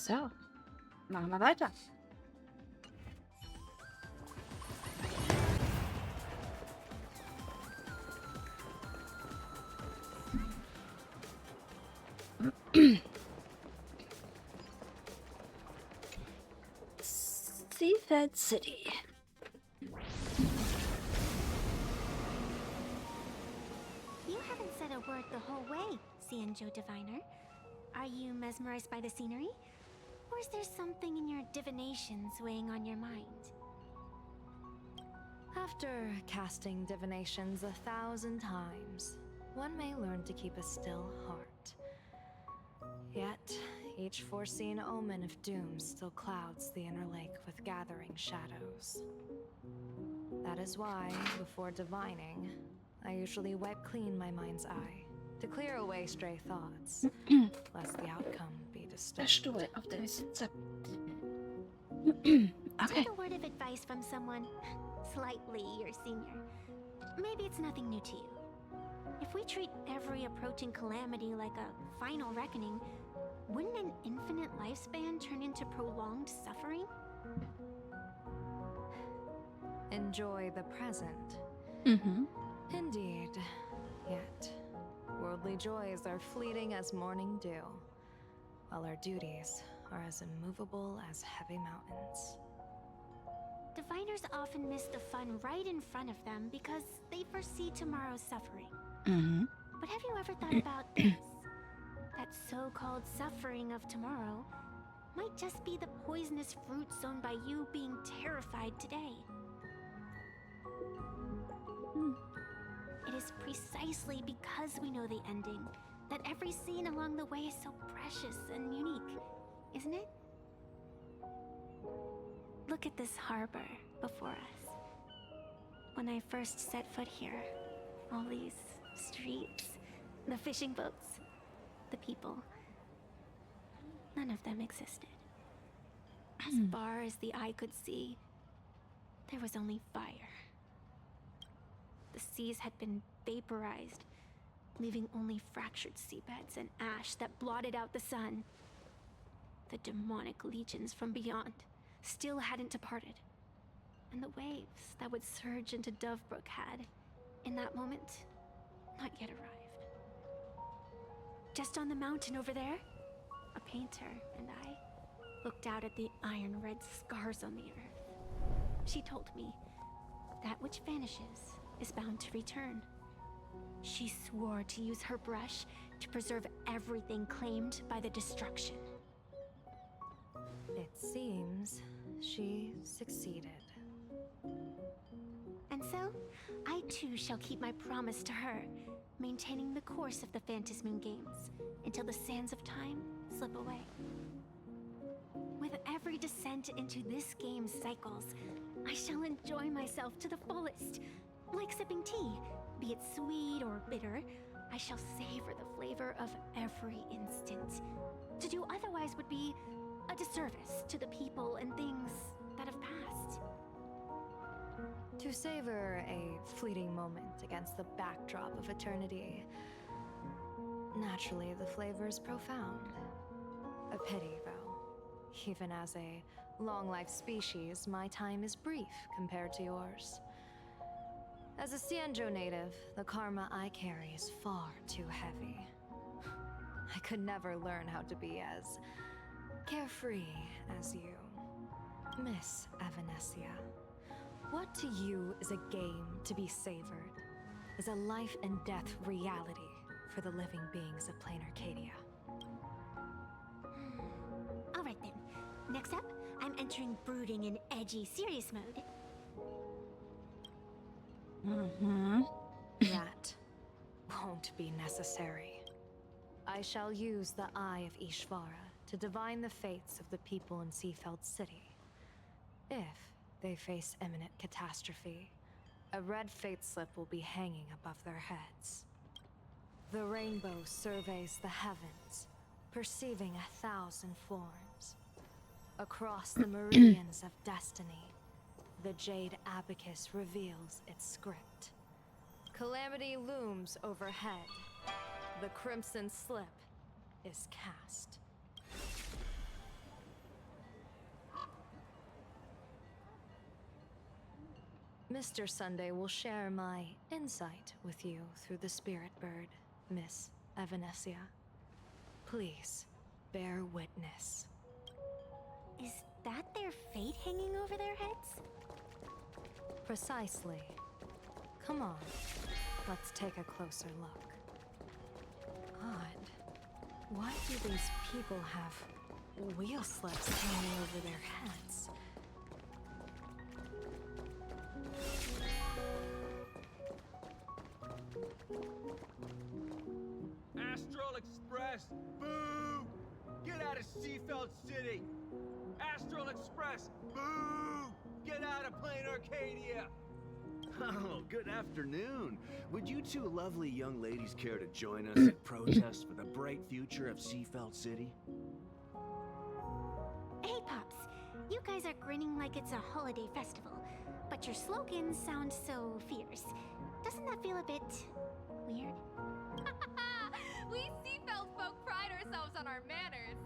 So, machen wir weiter. Seafed City. You haven't said a word the whole way, Xianzhou Diviner. Are you mesmerized by the scenery? Or is there something in your divinations weighing on your mind? After casting divinations 1,000 times, one may learn to keep a still heart. Yet, each foreseen omen of doom still clouds the inner lake with gathering shadows. That is why, before divining, I usually wipe clean my mind's eye to clear away stray thoughts, lest the outcome be Der disturbed. Stuhl, auf dem ich sitze. Take Okay. a word of advice from someone slightly your senior. Maybe it's nothing new to you. If we treat every approaching calamity like a final reckoning, wouldn't an infinite lifespan turn into prolonged suffering? Enjoy the present. Mhm. Indeed. Yet, worldly joys are fleeting as morning dew, while our duties are as immovable as heavy mountains. Diviners often miss the fun right in front of them because they foresee tomorrow's suffering. Mhm. But have you ever thought about this? That so-called suffering of tomorrow might just be the poisonous fruit sown by you being terrified today. It is precisely because we know the ending that every scene along the way is so precious and unique, isn't it? Look at this harbor before us. When I first set foot here, all these streets, the fishing boats, the people, none of them existed. As far as the eye could see, there was only fire. The seas had been vaporized, leaving only fractured seabeds and ash that blotted out the sun. The demonic legions from beyond still hadn't departed, and the waves that would surge into Dovebrook had, in that moment, not yet arrived. Just on the mountain over there, a painter and I looked out at the iron red scars on the earth. She told me that which vanishes is bound to return. She swore to use her brush to preserve everything claimed by the destruction. It seems she succeeded. And so, I too shall keep my promise to her, maintaining the course of the Phantasmoon Games until the sands of time slip away. With every descent into this game's cycles, I shall enjoy myself to the fullest. Like sipping tea, be it sweet or bitter, I shall savor the flavor of every instant. To do otherwise would be a disservice to the people and things that have passed. To savor a fleeting moment against the backdrop of eternity, naturally the flavor is profound. A pity, though. Even as a long-life species, my time is brief compared to yours. As a Xianzhou native, the karma I carry is far too heavy. I could never learn how to be as carefree as you. Miss Avanesia, what to you is a game to be savored, is a life and death reality for the living beings of plain Arcadia. Alright then, next up, I'm entering brooding and edgy serious mode. Mhm. That won't be necessary. I shall use the Eye of Ishvara to divine the fates of the people in Seafeld City. If they face imminent catastrophe, a red fate slip will be hanging above their heads. The rainbow surveys the heavens, perceiving 1,000 forms. Across the meridians of destiny, the jade abacus reveals its script. Calamity looms overhead. The crimson slip is cast. Mr. Sunday will share my insight with you through the spirit bird, Miss Evanesia. Please, bear witness. Is that their fate hanging over their heads? Precisely. Come on, let's take a closer look. Odd. Why do these people have wheel slips hanging over their heads? Astral Express! Boo! Get out of Seafeld City! Astral Express! Boo! Get out of Plain Arcadia! Oh, good afternoon. Would you two lovely young ladies care to join us in protest for the bright future of Seafeld City? Hey, Pops. You guys are grinning like it's a holiday festival, but your slogans sound so fierce. Doesn't that feel a bit weird? We Seafeld folk pride ourselves on our manners.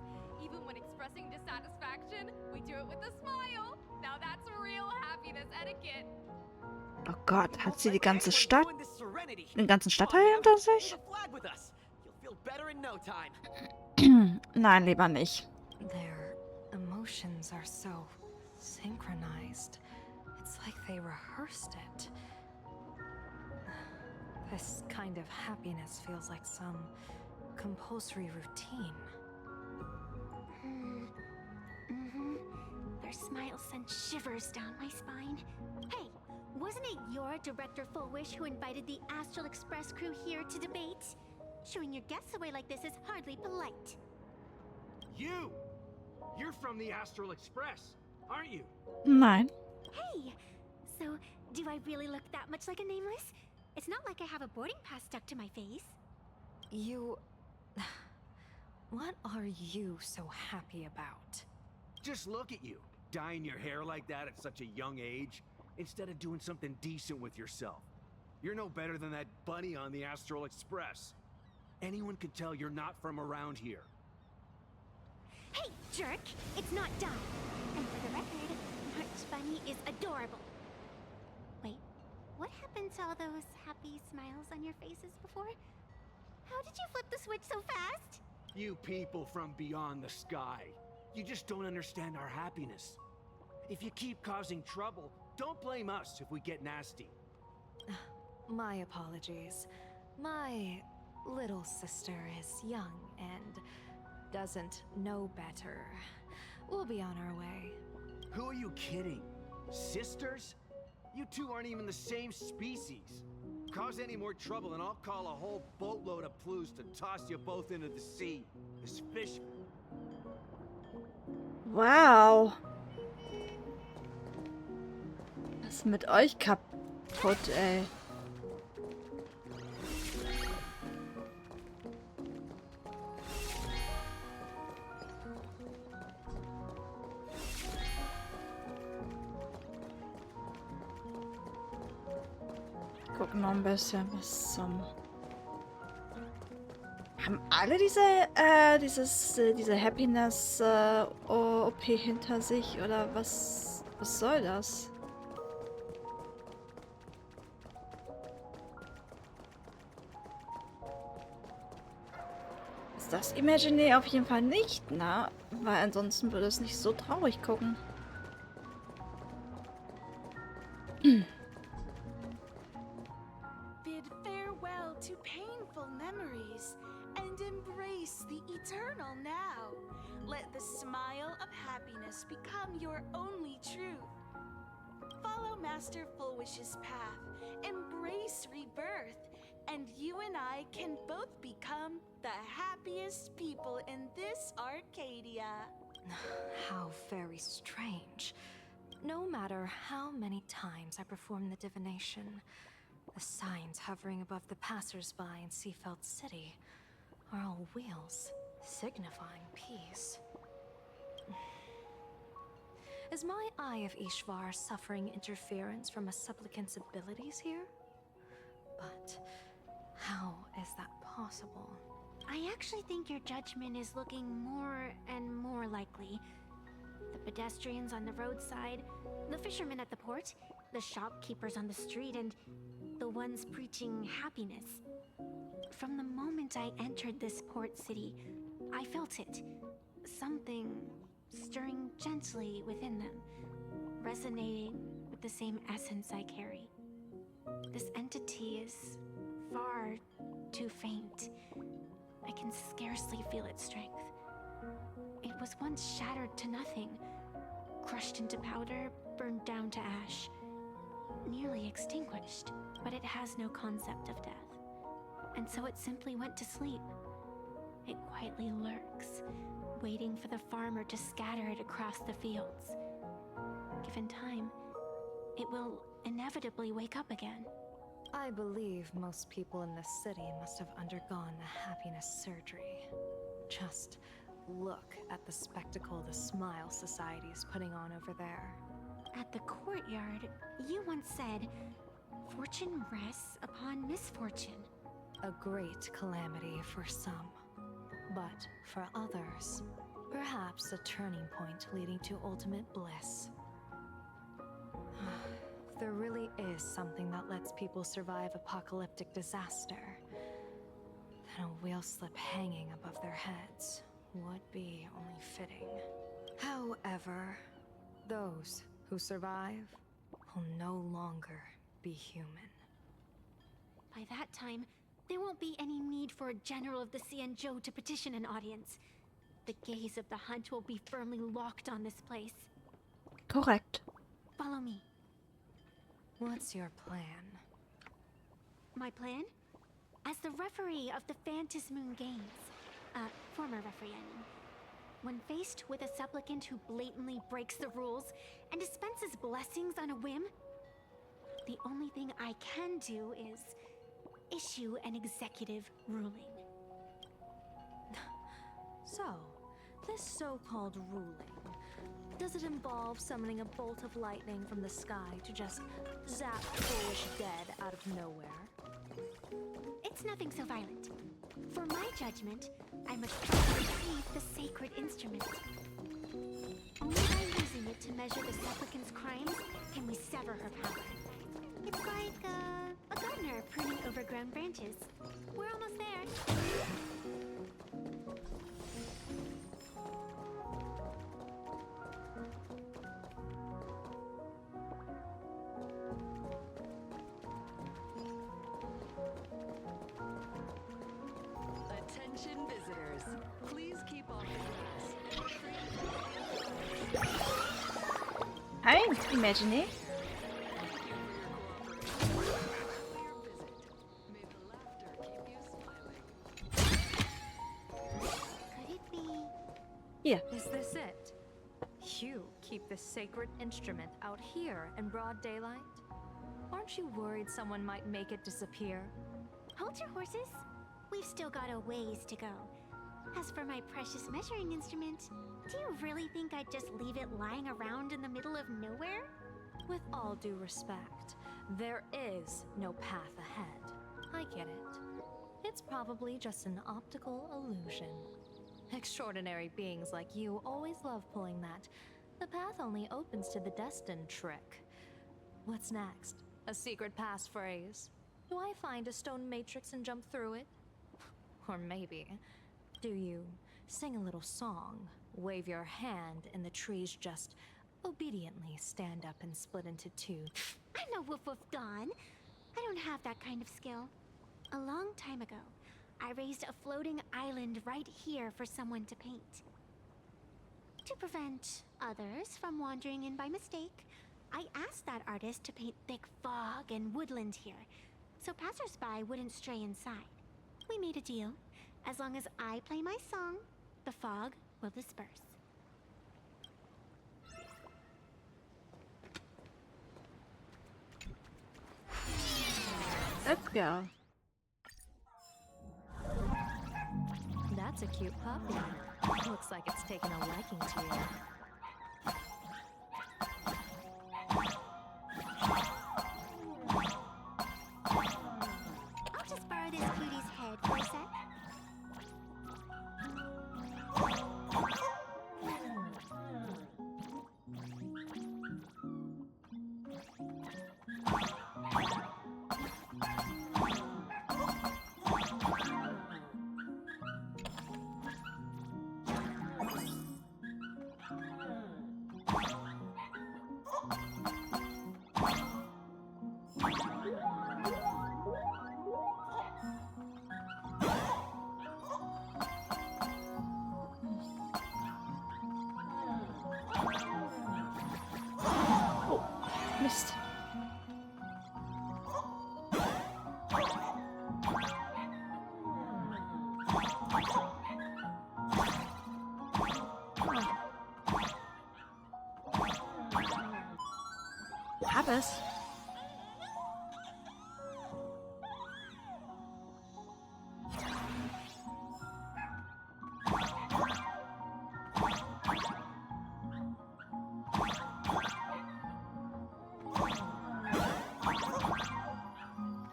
Even when expressing dissatisfaction, we do it with a smile. Now that's real happiness etiquette. Oh Gott, hat sie die ganze Stadt, den ganzen Stadtteil hinter sich? Nein, lieber nicht. Their emotions are so synchronized. It's like they rehearsed it. This kind of happiness feels like some compulsory routine. Their smiles send shivers down my spine. Hey, wasn't it your Director Fullwish who invited the Astral Express Crew here to debate? Shooing your guests away like this is hardly polite. You! You're from the Astral Express, aren't you? Nein. Hey, so do I really look that much like a nameless? It's not like I have a boarding pass stuck to my face. You... What are you so happy about? Just look at you, dyeing your hair like that at such a young age, instead of doing something decent with yourself. You're no better than that bunny on the Astral Express. Anyone could tell you're not from around here. Hey, jerk! It's not done. And for the record, March Bunny is adorable. Wait, what happened to all those happy smiles on your faces before? How did you flip the switch so fast? You people from beyond the sky. You just don't understand our happiness. If you keep causing trouble, don't blame us if we get nasty. My apologies. My little sister is young and doesn't know better. We'll be on our way. Who are you kidding? Sisters? You two aren't even the same species. Cause any more trouble and I'll call a whole boatload of Plus to toss you both into the sea. As fish. Wow. Was ist mit euch kaputt, ey? Gucken noch ein bisschen was zum... Haben alle diese Happiness OP hinter sich oder was soll das? Ist das Imaginär auf jeden Fall nicht, na? Weil ansonsten würde es nicht so traurig gucken. Bid farewell to painful memories and embrace the eternal now. Let the smile of happiness become your only truth. Follow Master Fullwish's path, embrace rebirth, and you and I can both become the happiest people in this Arcadia. How very strange. No matter how many times I perform the divination, the signs hovering above the passers-by in Seafeld City are all wheels, signifying peace. Is my Eye of Ishvar suffering interference from a supplicant's abilities here? But how is that possible? I actually think your judgment is looking more and more likely. The pedestrians on the roadside, the fishermen at the port, the shopkeepers on the street, and the ones preaching happiness. From the moment I entered this port city, I felt it. Something stirring gently within them, resonating with the same essence I carry. This entity is far too faint. I can scarcely feel its strength. It was once shattered to nothing, crushed into powder, burned down to ash, nearly extinguished. But it has no concept of death, and so it simply went to sleep. It quietly lurks, waiting for the farmer to scatter it across the fields. Given time, it will inevitably wake up again. I believe most people in this city must have undergone the happiness surgery. Just look at the spectacle the Smile Society is putting on over there. At the courtyard, you once said, "Fortune rests upon misfortune." A great calamity for some, but for others, perhaps a turning point leading to ultimate bliss. There really is something that lets people survive apocalyptic disaster, then a wheel slip hanging above their heads would be only fitting. However, those who survive will no longer be human. By that time, there won't be any need for a general of the Xianzhou to petition an audience. The gaze of the hunt will be firmly locked on this place. Korrekt. Follow me. What's your plan? My plan? As the referee of the Phantasmoon Games, former referee, I mean, when faced with a supplicant who blatantly breaks the rules and dispenses blessings on a whim, the only thing I can do is issue an executive ruling. So, this so-called ruling, does it involve summoning a bolt of lightning from the sky to just zap foolish dead out of nowhere? It's nothing so violent. For my judgment, I must first receive the sacred instrument. Only by using it to measure the supplicant's crimes can we sever her power. It's like a gardener pruning overgrown branches. We're almost there. Attention visitors, please keep off the grass. Hi, Imagine. May the laughter keep you smiling. Could it be? Hier. Is this it? You keep this sacred instrument out here in broad daylight? Aren't you worried someone might make it disappear? Hold your horses. We've still got a ways to go. As for my precious measuring instrument, do you really think I'd just leave it lying around in the middle of nowhere? With all due respect, there is no path ahead. I get it. It's probably just an optical illusion. Extraordinary beings like you always love pulling that "the path only opens to the destined" trick. What's next? A secret passphrase? Do I find a stone matrix and jump through it? Or maybe, do you sing a little song, wave your hand, and the trees just obediently stand up and split into two? I'm no Woof Woof Dawn. I don't have that kind of skill. A long time ago, I raised a floating island right here for someone to paint. To prevent others from wandering in by mistake, I asked that artist to paint thick fog and woodland here, so passersby wouldn't stray inside. We made a deal. As long as I play my song, the fog will disperse. Let's go. That's a cute puppy. Looks like it's taken a liking to you. I'll just borrow this cutie's head for a sec. Mist. Hab es.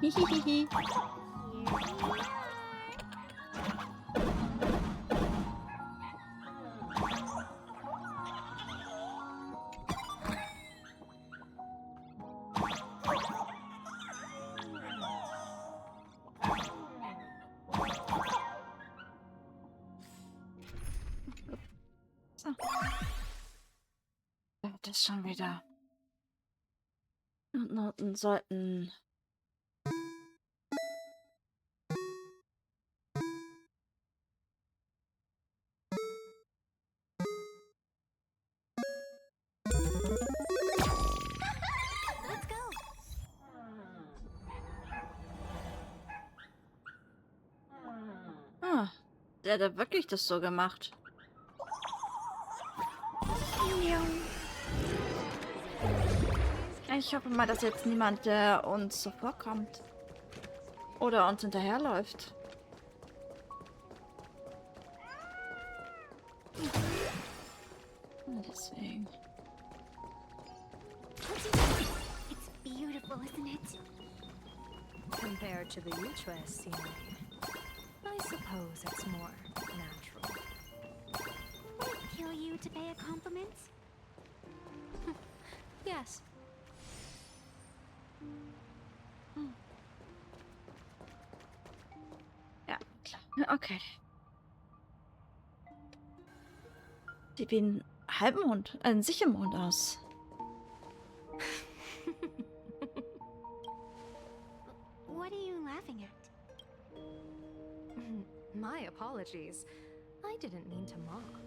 Hihihihi. So. Ja, das schon wieder. Und Noten sollten. Let's go. Ah, der hat wirklich das so gemacht. Ich hoffe mal, dass jetzt niemand, der uns so vorkommt. Oder uns hinterherläuft. Deswegen. It's beautiful, isn't it? Compared to the Utrecht scenery, I suppose it's more natural. Would it kill you to pay a compliment? Yes. Ja, klar. Okay. Sieht wie ein Halbmond, ein Sichermond aus. What are you laughing at? My apologies. I didn't mean to mock.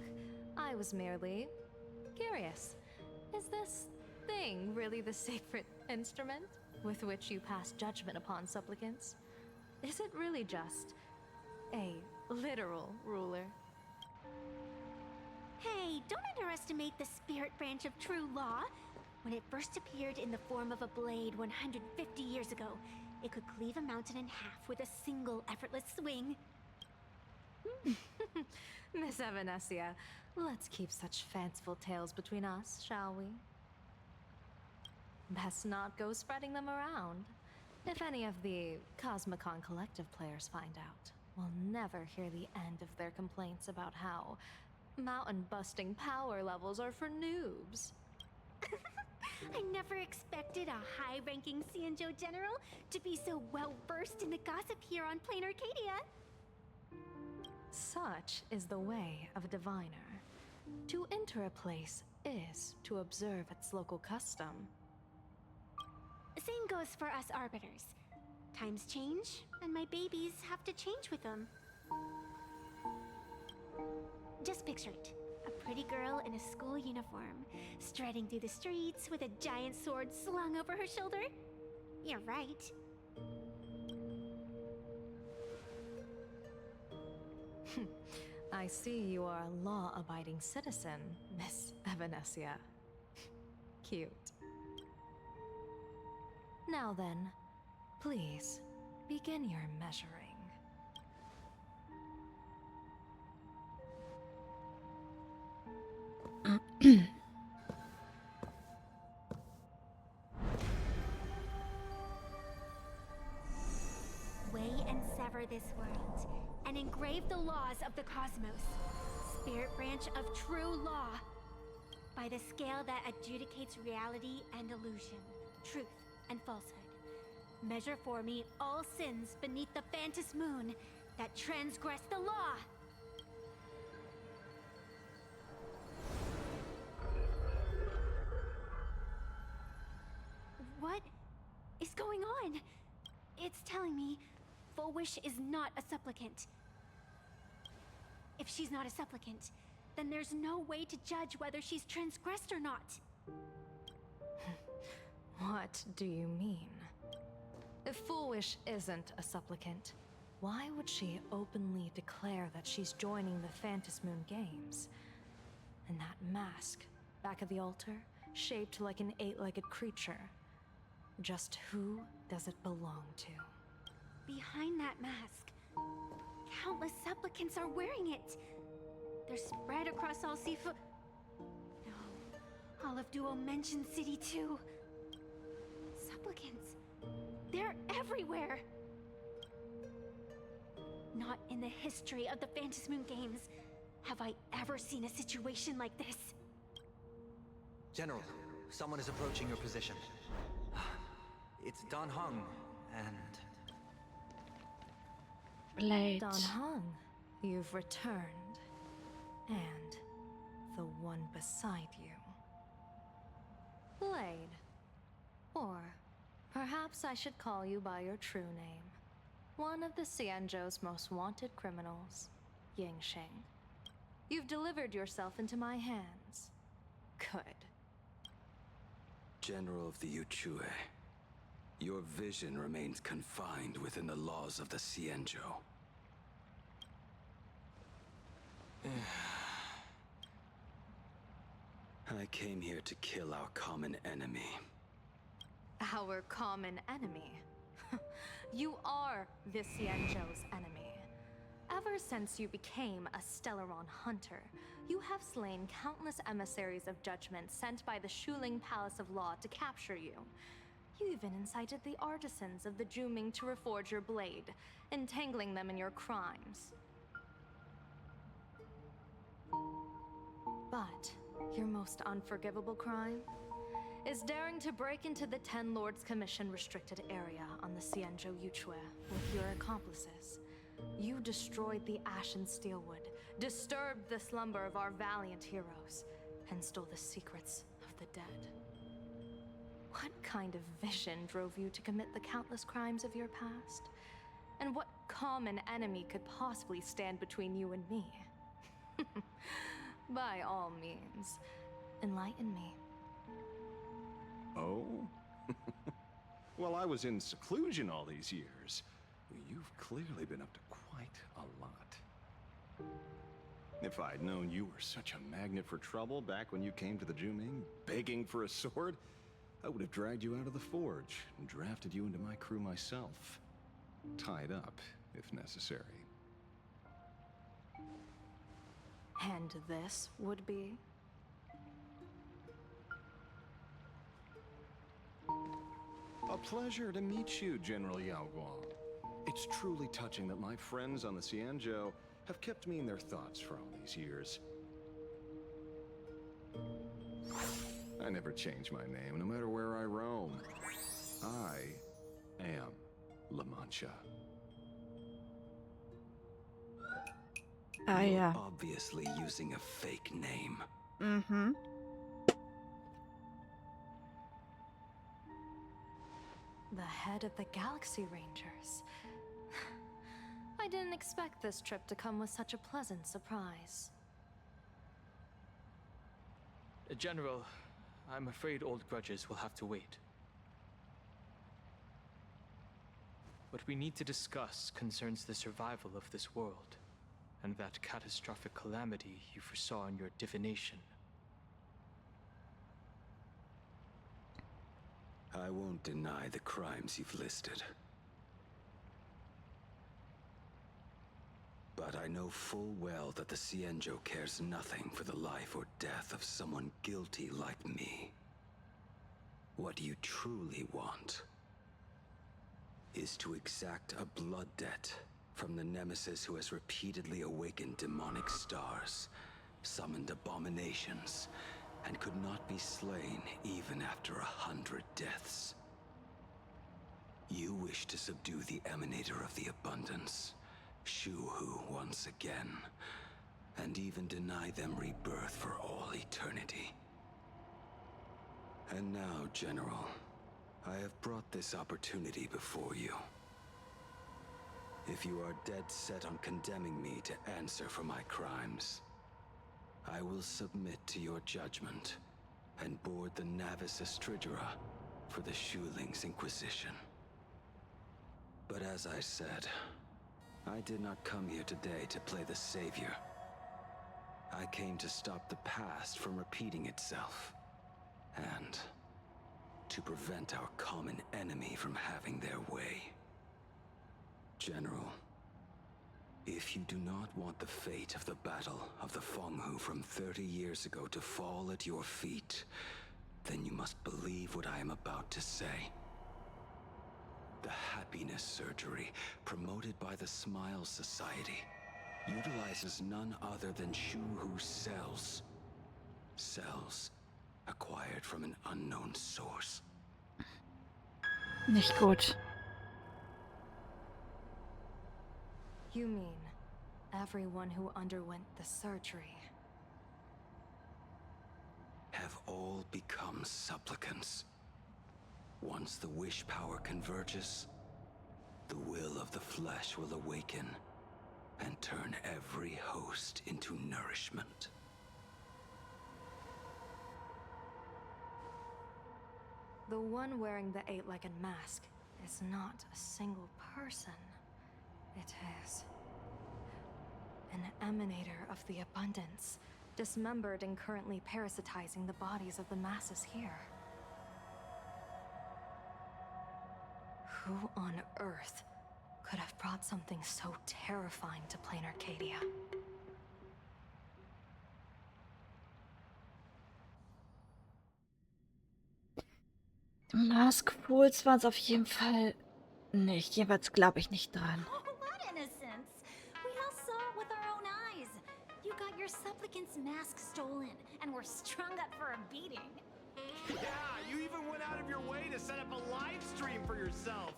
I was merely curious. Is this thing really the sacred instrument with which you pass judgment upon supplicants? Is it really just a literal ruler? Hey, don't underestimate the spirit branch of true law. When it first appeared in the form of a blade 150 years ago, it could cleave a mountain in half with a single effortless swing. Miss Evanesia, let's keep such fanciful tales between us, shall we? Best not go spreading them around. If any of the Cosmicon Collective players find out, we'll never hear the end of their complaints about how mountain-busting power levels are for noobs. I never expected a high-ranking Xianzhou general to be so well-versed in the gossip here on Plain Arcadia. Such is the way of a diviner. To enter a place is to observe its local custom. Same goes for us arbiters. Times change, and my babies have to change with them. Just picture it. A pretty girl in a school uniform, striding through the streets with a giant sword slung over her shoulder. You're right. I see you are a law-abiding citizen, Miss Evanesia. Cute. Now then, please, begin your measuring. Weigh and sever this world, and engrave the laws of the cosmos. Spirit branch of true law. By the scale that adjudicates reality and illusion, truth and falsehood. Measure for me all sins beneath the phantom moon that transgress the law. What is going on? It's telling me Fullwish is not a supplicant. If she's not a supplicant, then there's no way to judge whether she's transgressed or not. What do you mean? If Fullwish isn't a supplicant, why would she openly declare that she's joining the Phantasmoon Games? And that mask, back of the altar, shaped like an 8-legged creature. Just who does it belong to? Behind that mask, countless supplicants are wearing it. They're spread across all seafood. No, all of Duo mentioned city too. Supplicants, they're everywhere. Not in the history of the Phantasmoon Games have I ever seen a situation like this. General, someone is approaching your position. It's Don Hung, and... Blade. Don Hung, you've returned. And the one beside you. Blade. Or perhaps I should call you by your true name. One of the Xianzhou's most wanted criminals, Yingxing. You've delivered yourself into my hands. Good. General of the Yuchue, your vision remains confined within the laws of the Xianzhou. I came here to kill our common enemy. Our common enemy? You are the Xianzhou's enemy. Ever since you became a Stellaron hunter, you have slain countless emissaries of judgment sent by the Shuling Palace of Law to capture you. You even incited the artisans of the Juming to reforge your blade, entangling them in your crimes. But your most unforgivable crime is daring to break into the Ten Lords Commission restricted area on the Xianzhou Yuchue with your accomplices. You destroyed the Ashen Steelwood, disturbed the slumber of our valiant heroes, and stole the secrets of the dead. What kind of vision drove you to commit the countless crimes of your past? And what common enemy could possibly stand between you and me? By all means, enlighten me. Oh? Well, I was in seclusion all these years. You've clearly been up to quite a lot. If I'd known you were such a magnet for trouble back when you came to the Juming, begging for a sword, I would have dragged you out of the forge and drafted you into my crew myself. Tied up, if necessary. And this would be? A pleasure to meet you, General Yao Guang. It's truly touching that my friends on the Xianzhou have kept me in their thoughts for all these years. I never change my name, no matter where I roam. I am La Mancha. Yeah. Obviously using a fake name. Mm-hmm. The head of the Galaxy Rangers. I didn't expect this trip to come with such a pleasant surprise. General, I'm afraid old grudges will have to wait. What we need to discuss concerns the survival of this world, and that catastrophic calamity you foresaw in your divination. I won't deny the crimes you've listed. But I know full well that the Xianzhou cares nothing for the life or death of someone guilty like me. What you truly want is to exact a blood debt from the nemesis who has repeatedly awakened demonic stars, summoned abominations, and could not be slain even after 100 deaths. You wish to subdue the emanator of the abundance, Shu-Hu once again, and even deny them rebirth for all eternity. And now, General, I have brought this opportunity before you. If you are dead set on condemning me to answer for my crimes, I will submit to your judgment and board the Navis Astridura for the Schuling's Inquisition. But as I said, I did not come here today to play the savior. I came to stop the past from repeating itself, and to prevent our common enemy from having their way. General, if you do not want the fate of the Battle of the Fenghu from 30 years ago to fall at your feet, then you must believe what I am about to say. The happiness surgery, promoted by the Smile Society, utilizes none other than Shuhu cells. Cells acquired from an unknown source. Nicht gut. You mean everyone who underwent the surgery Have all become supplicants. Once the wish power converges, the will of the flesh will awaken and turn every host into nourishment. The one wearing the eight-legged mask is not a single person. It is an emanator of the abundance, dismembered and currently parasitizing the bodies of the masses here. Who on earth could have brought something so terrifying to plain Arcadia? Maskpools waren es auf jeden Fall nicht. Jedenfalls glaube ich nicht dran. Oh, what innocence! We all saw it with our own eyes. You got your supplicant's mask stolen and were strung up for a beating. Yeah, you even went out of your way to set up a live stream for yourself.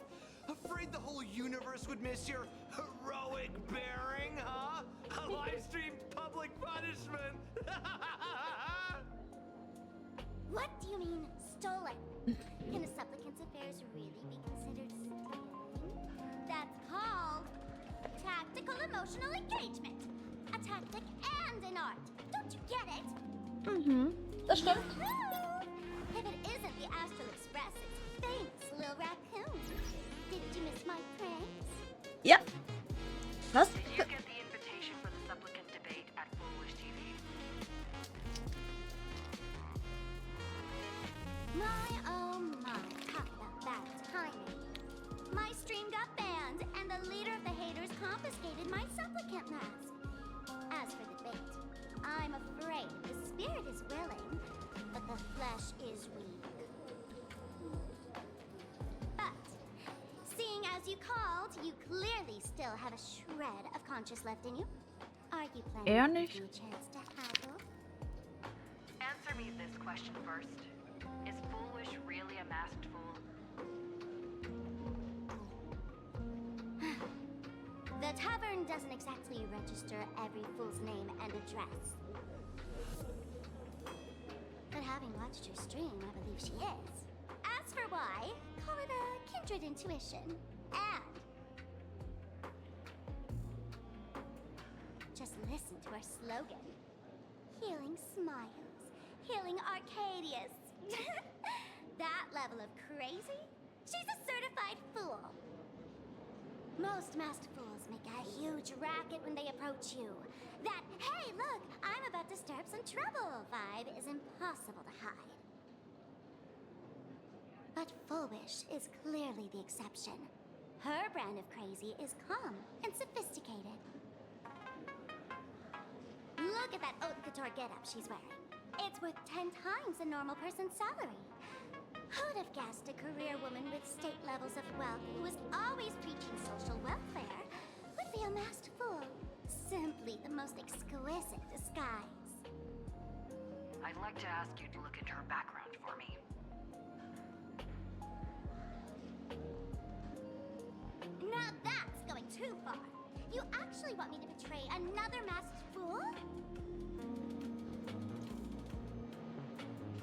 Afraid the whole universe would miss your heroic bearing, huh? A live-streamed public punishment. What do you mean, stolen? Can a supplicant's affairs really be considered stealing? That's called tactical emotional engagement. A tactic and an art. Don't you get it? Das stimmt. If it isn't the Astral Express, it's famous Lil Raccoon. Did you miss my praise? Ja. Was? Did you get the invitation for the supplicant debate at Fullwish TV? My, oh my, talk about bad timing. My streamed up band and the leader of the haters confiscated my supplicant mask. As for the debate, I'm afraid the spirit is willing, but the flesh is weak. But, seeing as you called, you clearly still have a shred of conscience left in you. Are you planning to give me a chance to haggle? Answer me this question first. Is Fullwish really a masked fool? The tavern doesn't exactly register every fool's name and address. But having watched her stream, I believe she is. As for why, call it a kindred intuition. And just listen to our slogan. Healing smiles. Healing Arcadius. That level of crazy? She's a certified fool. Most masked fools make a huge racket when they approach you. That, hey, look, I'm about to stir up some trouble vibe is impossible to hide. But Fullwish is clearly the exception. Her brand of crazy is calm and sophisticated. Look at that haute couture getup she's wearing. It's worth 10 times a normal person's salary. Who'd have guessed a career woman with state levels of wealth who was always preaching social welfare would be a masked fool? Simply the most exquisite disguise. I'd like to ask you to look into her background for me. Now that's going too far. You actually want me to betray another masked fool?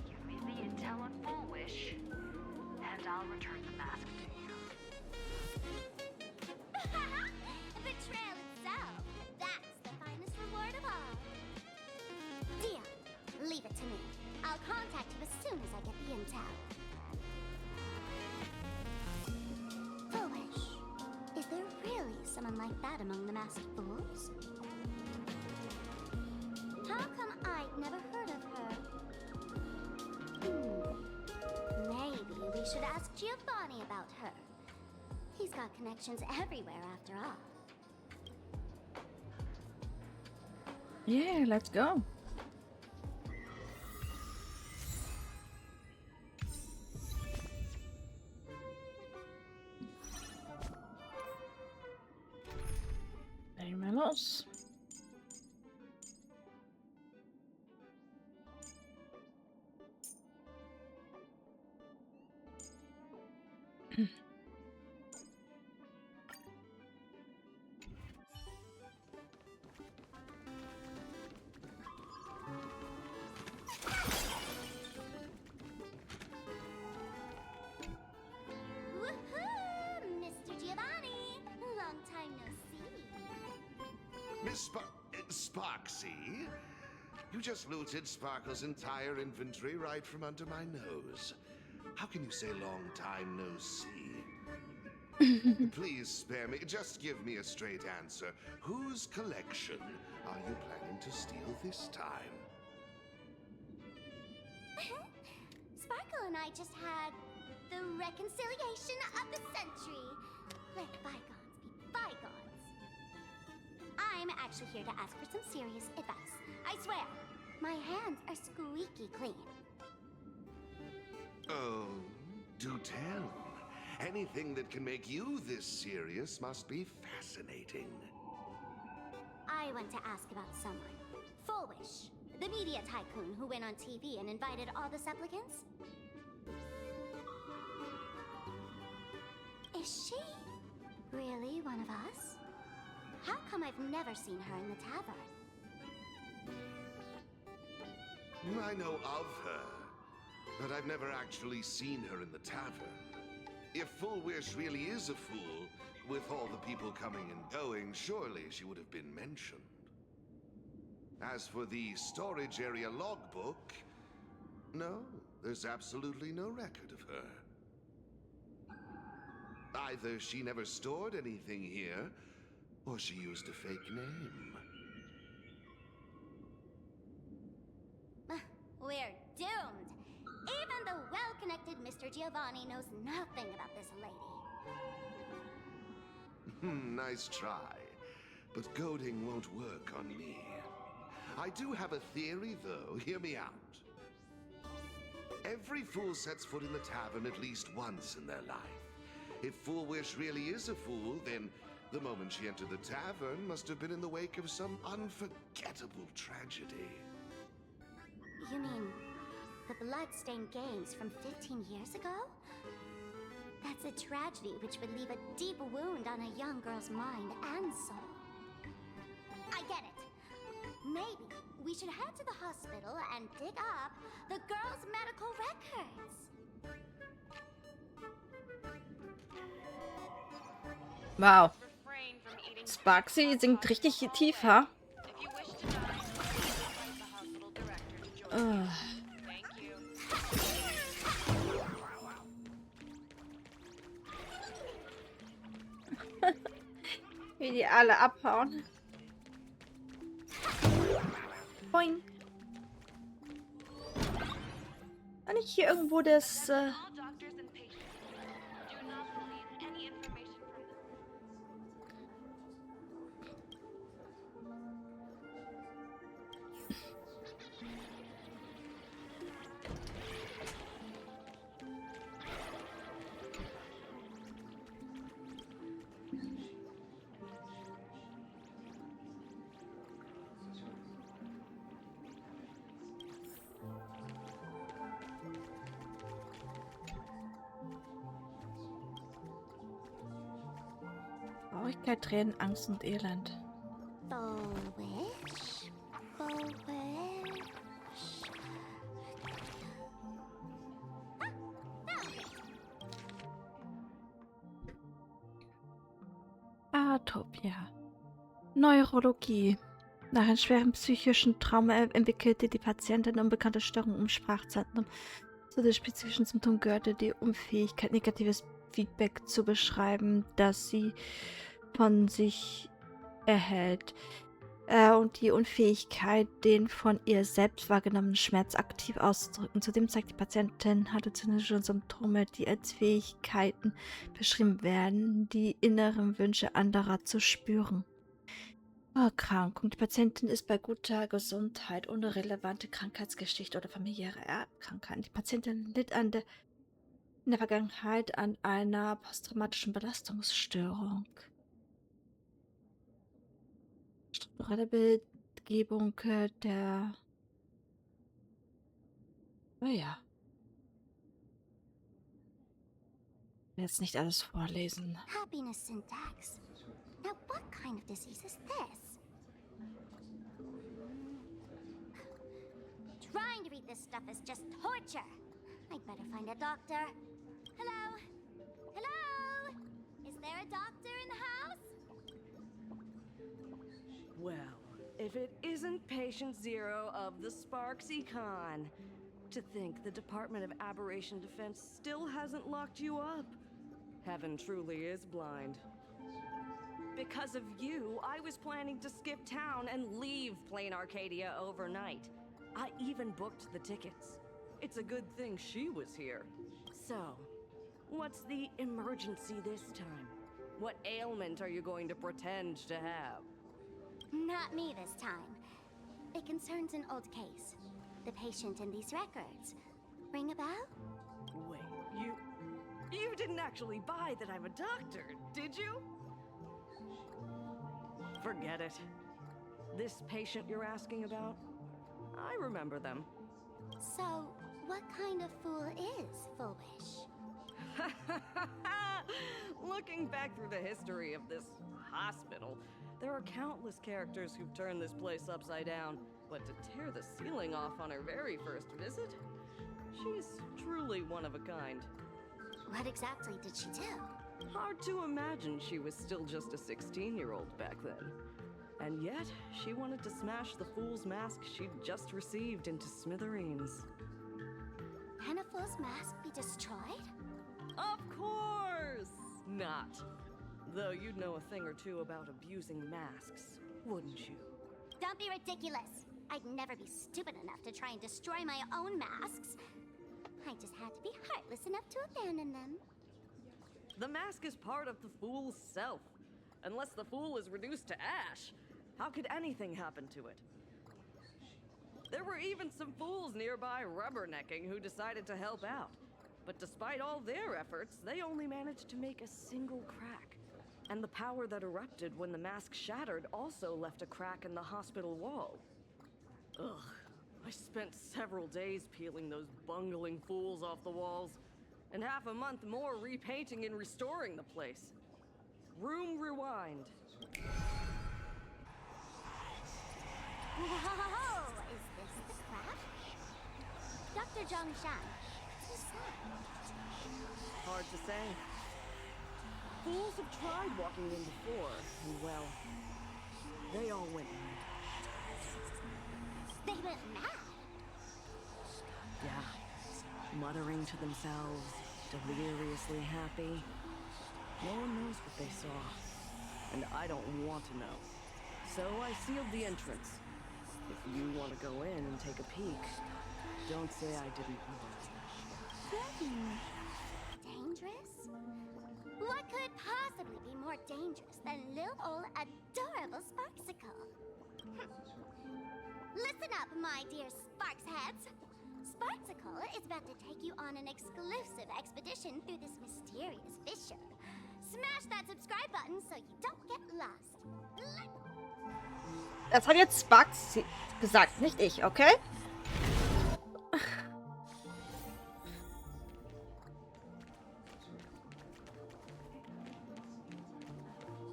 Give me the intel on Fullwish, and I'll return the mask to you. Betrayal itself. That's the finest reward of all. Deal. Leave it to me. I'll contact you as soon as I get the intel. someone like that among the masked fools? How come I'd never heard of her? Maybe we should ask Giovanni about her. He's got connections everywhere after all. Yeah, let's go. Legen wir los. Mr. Giovanni! Long time no see. Miss Sparksy? You just looted Sparkle's entire inventory right from under my nose. How can you say long time no see? Please spare me. Just give me a straight answer. Whose collection are you planning to steal this time? Sparkle and I just had the reconciliation of the century. Let bygones be bygones. I'm actually here to ask for some serious advice. I swear, my hands are squeaky clean. Oh, do tell. Anything that can make you this serious must be fascinating. I want to ask about someone. Fullwish, the media tycoon who went on TV and invited all the supplicants. Is she really one of us? How come I've never seen her in the tavern? I know of her, but I've never actually seen her in the tavern. If Fullwish really is a fool, with all the people coming and going, surely she would have been mentioned. As for the storage area logbook, no, there's absolutely no record of her. Either she never stored anything here, or she used a fake name. We're doomed. Even the well-connected Mr. Giovanni knows nothing about this lady. Nice try. But goading won't work on me. I do have a theory, though. Hear me out. Every fool sets foot in the tavern at least once in their life. If Fullwish really is a fool, then the moment she entered the tavern must have been in the wake of some unforgettable tragedy. You mean the blood-stained games from 15 years ago? That's a tragedy which would leave a deep wound on a young girl's mind and soul. I get it. Maybe we should head to the hospital and dig up the girl's medical records. Wow. Sparksy singt richtig tief, ha? Wie die alle abhauen. Boing. Kann ich hier irgendwo das... Traurigkeit, Tränen, Angst und Elend. Fullwish. Atopia. Neurologie. Nach einem schweren psychischen Trauma entwickelte die Patientin unbekannte Störungen im Sprachzentrum. Zu den spezifischen Symptomen gehörte die Unfähigkeit, negatives Feedback zu beschreiben, das sie von sich erhält und die Unfähigkeit, den von ihr selbst wahrgenommenen Schmerz aktiv auszudrücken. Zudem zeigt die Patientin halluzinogene Symptome, die als Fähigkeiten beschrieben werden, die inneren Wünsche anderer zu spüren. Erkrankung. Die Patientin ist bei guter Gesundheit ohne relevante Krankheitsgeschichte oder familiäre Erbkrankheiten. Die Patientin litt in der Vergangenheit an einer posttraumatischen Belastungsstörung. Strukturelle Bildgebung der... Naja. Ich will jetzt nicht alles vorlesen. Happiness syntax. Now what kind of disease is this? Trying to read this stuff is just torture. I'd better find a doctor. Hello? Hello? Is there a doctor in the house? Well, if it isn't Patient Zero of the Sparks Econ. To think the Department of Aberration Defense still hasn't locked you up. Heaven truly is blind. Because of you, I was planning to skip town and leave Plain Arcadia overnight. I even booked the tickets. It's a good thing she was here. So, what's the emergency this time? What ailment are you going to pretend to have? Not me this time. It concerns an old case. The patient in these records. Ring a bell? Wait, you didn't actually buy that I'm a doctor, did you? Forget it. This patient you're asking about? I remember them. So, what kind of fool is Fullwish? Looking back through the history of this hospital, there are countless characters who've turned this place upside down. But to tear the ceiling off on her very first visit? She's truly one of a kind. What exactly did she do? Hard to imagine she was still just a 16-year-old back then. And yet, she wanted to smash the fool's mask she'd just received into smithereens. Can a fool's mask be destroyed? Of course not. Though you'd know a thing or two about abusing masks, wouldn't you? Don't be ridiculous. I'd never be stupid enough to try and destroy my own masks. I just had to be heartless enough to abandon them. The mask is part of the fool's self. Unless the fool is reduced to ash, how could anything happen to it? There were even some fools nearby rubbernecking who decided to help out. But despite all their efforts, they only managed to make a single crack. And the power that erupted when the mask shattered also left a crack in the hospital wall. Ugh, I spent several days peeling those bungling fools off the walls, and half a month more repainting and restoring the place. Room rewind. Whoa! Is this the crap? Dr. Zhongshan. Who's that? Hard to say. Fools have tried walking in before, and well, they all went mad. They went mad? Yeah. Muttering to themselves, deliriously happy. No one knows what they saw. And I don't want to know. So I sealed the entrance. If you want to go in and take a peek, don't say I didn't warn. Dangerous? What could possibly be more dangerous than little old adorable Sparksicle? Listen up, my dear Sparksheads. Sparksicle is about to take you on an exclusive expedition through this mysterious fissure. Smash that subscribe button so you don't get lost. Das hat jetzt Sparks gesagt, nicht ich, okay?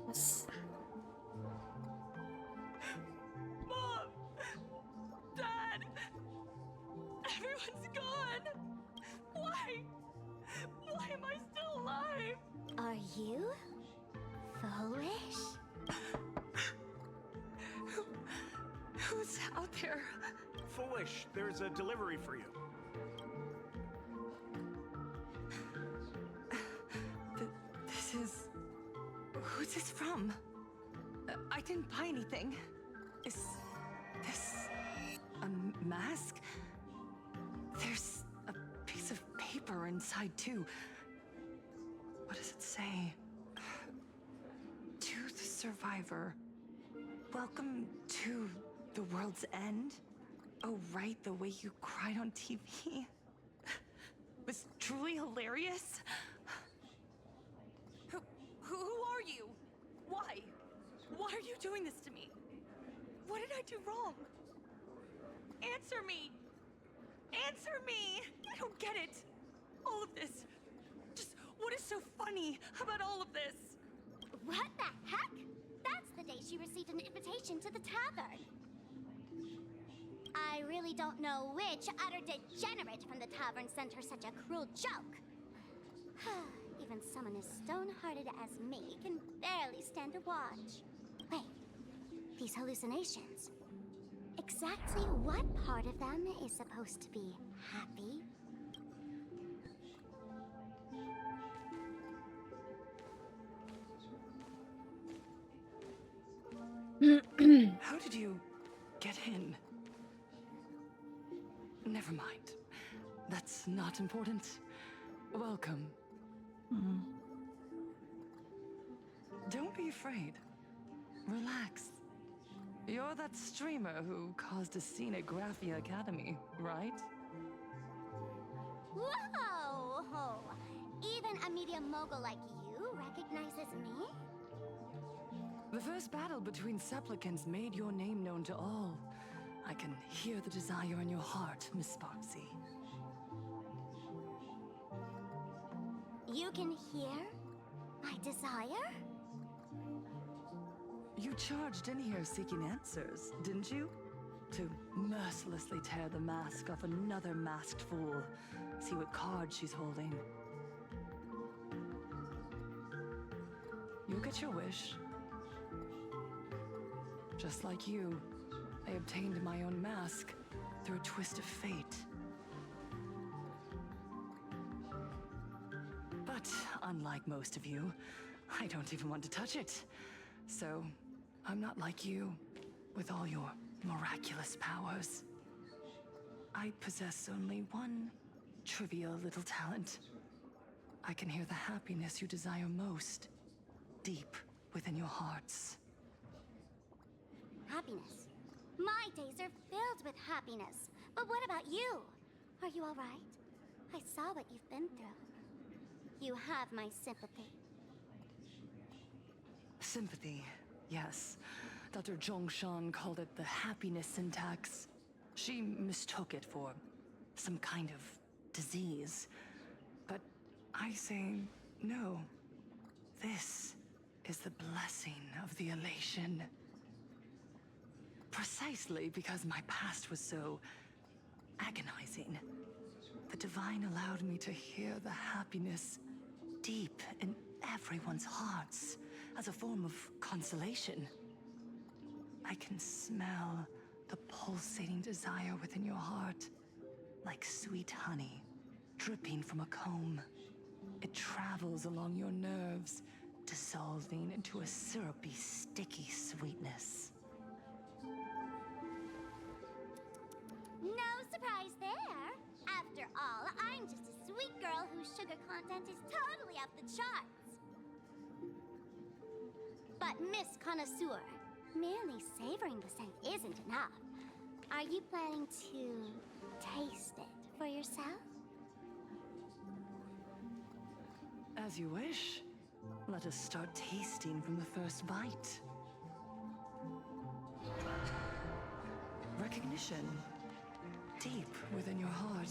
Was? Mom! Dad! Everyone's gone! Why? Why am I still alive? Are you Fullwish? Who's out there? Fullwish, there's a delivery for you. This is... Who's What's this from? I didn't buy anything. Is this a mask? There's a piece of paper inside too. What does it say? To the survivor. Welcome to the world's end. Oh, right, the way you cried on TV was truly hilarious. Who are you? Why? Why are you doing this to me? What did I do wrong? Answer me! Answer me! I don't get it. All of this. Just what is so funny about all of this? What the heck? That's the day she received an invitation to the tavern. I really don't know which utter degenerate from the tavern sent her such a cruel joke. Even someone as stone-hearted as me can barely stand to watch. Wait, these hallucinations. Exactly what part of them is supposed to be happy? How did you get in? Never mind. That's not important. Welcome. Don't be afraid. Relax. You're that streamer who caused a scene at Graphia Academy, right? Whoa! Even a media mogul like you recognizes me? The first battle between supplicants made your name known to all. I can hear the desire in your heart, Miss Sparksy. You can hear my desire? You charged in here seeking answers, didn't you? To mercilessly tear the mask off another masked fool. See what card she's holding. You'll get your wish. Just like you, I obtained my own mask through a twist of fate. But unlike most of you, I don't even want to touch it. So, I'm not like you, with all your miraculous powers. I possess only one trivial little talent. I can hear the happiness you desire most, deep within your hearts. Happiness. My days are filled with happiness. But what about you? Are you all right? I saw what you've been through. You have my sympathy. Sympathy, yes. Dr. Zhongshan called it the happiness syntax. She mistook it for some kind of disease. But I say no. This is the blessing of the elation. Precisely because my past was so agonizing. The divine allowed me to hear the happiness deep in everyone's hearts as a form of consolation. I can smell the pulsating desire within your heart, like sweet honey dripping from a comb. It travels along your nerves, dissolving into a syrupy, sticky sweetness. No surprise there. After all, I'm just a sweet girl whose sugar content is totally off the charts. But Miss Connoisseur, merely savoring the scent isn't enough. Are you planning to taste it for yourself? As you wish. Let us start tasting from the first bite. Recognition. Deep within your heart,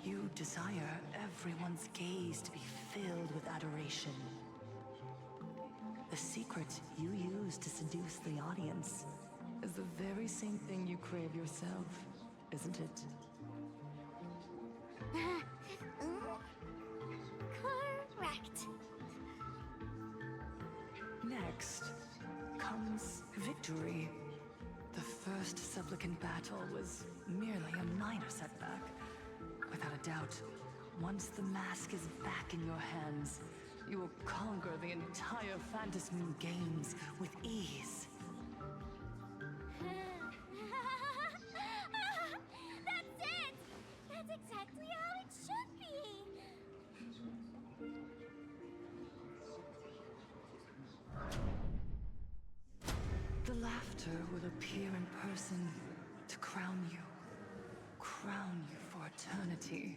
you desire everyone's gaze to be filled with adoration. The secret you use to seduce the audience is the very same thing you crave yourself, isn't it? Correct. Next comes victory. The first supplicant battle was merely a minor setback. Without a doubt, once the mask is back in your hands, you will conquer the entire Phantasm games with ease. That's it! That's exactly how it should be! The laughter will appear in person to crown you for eternity.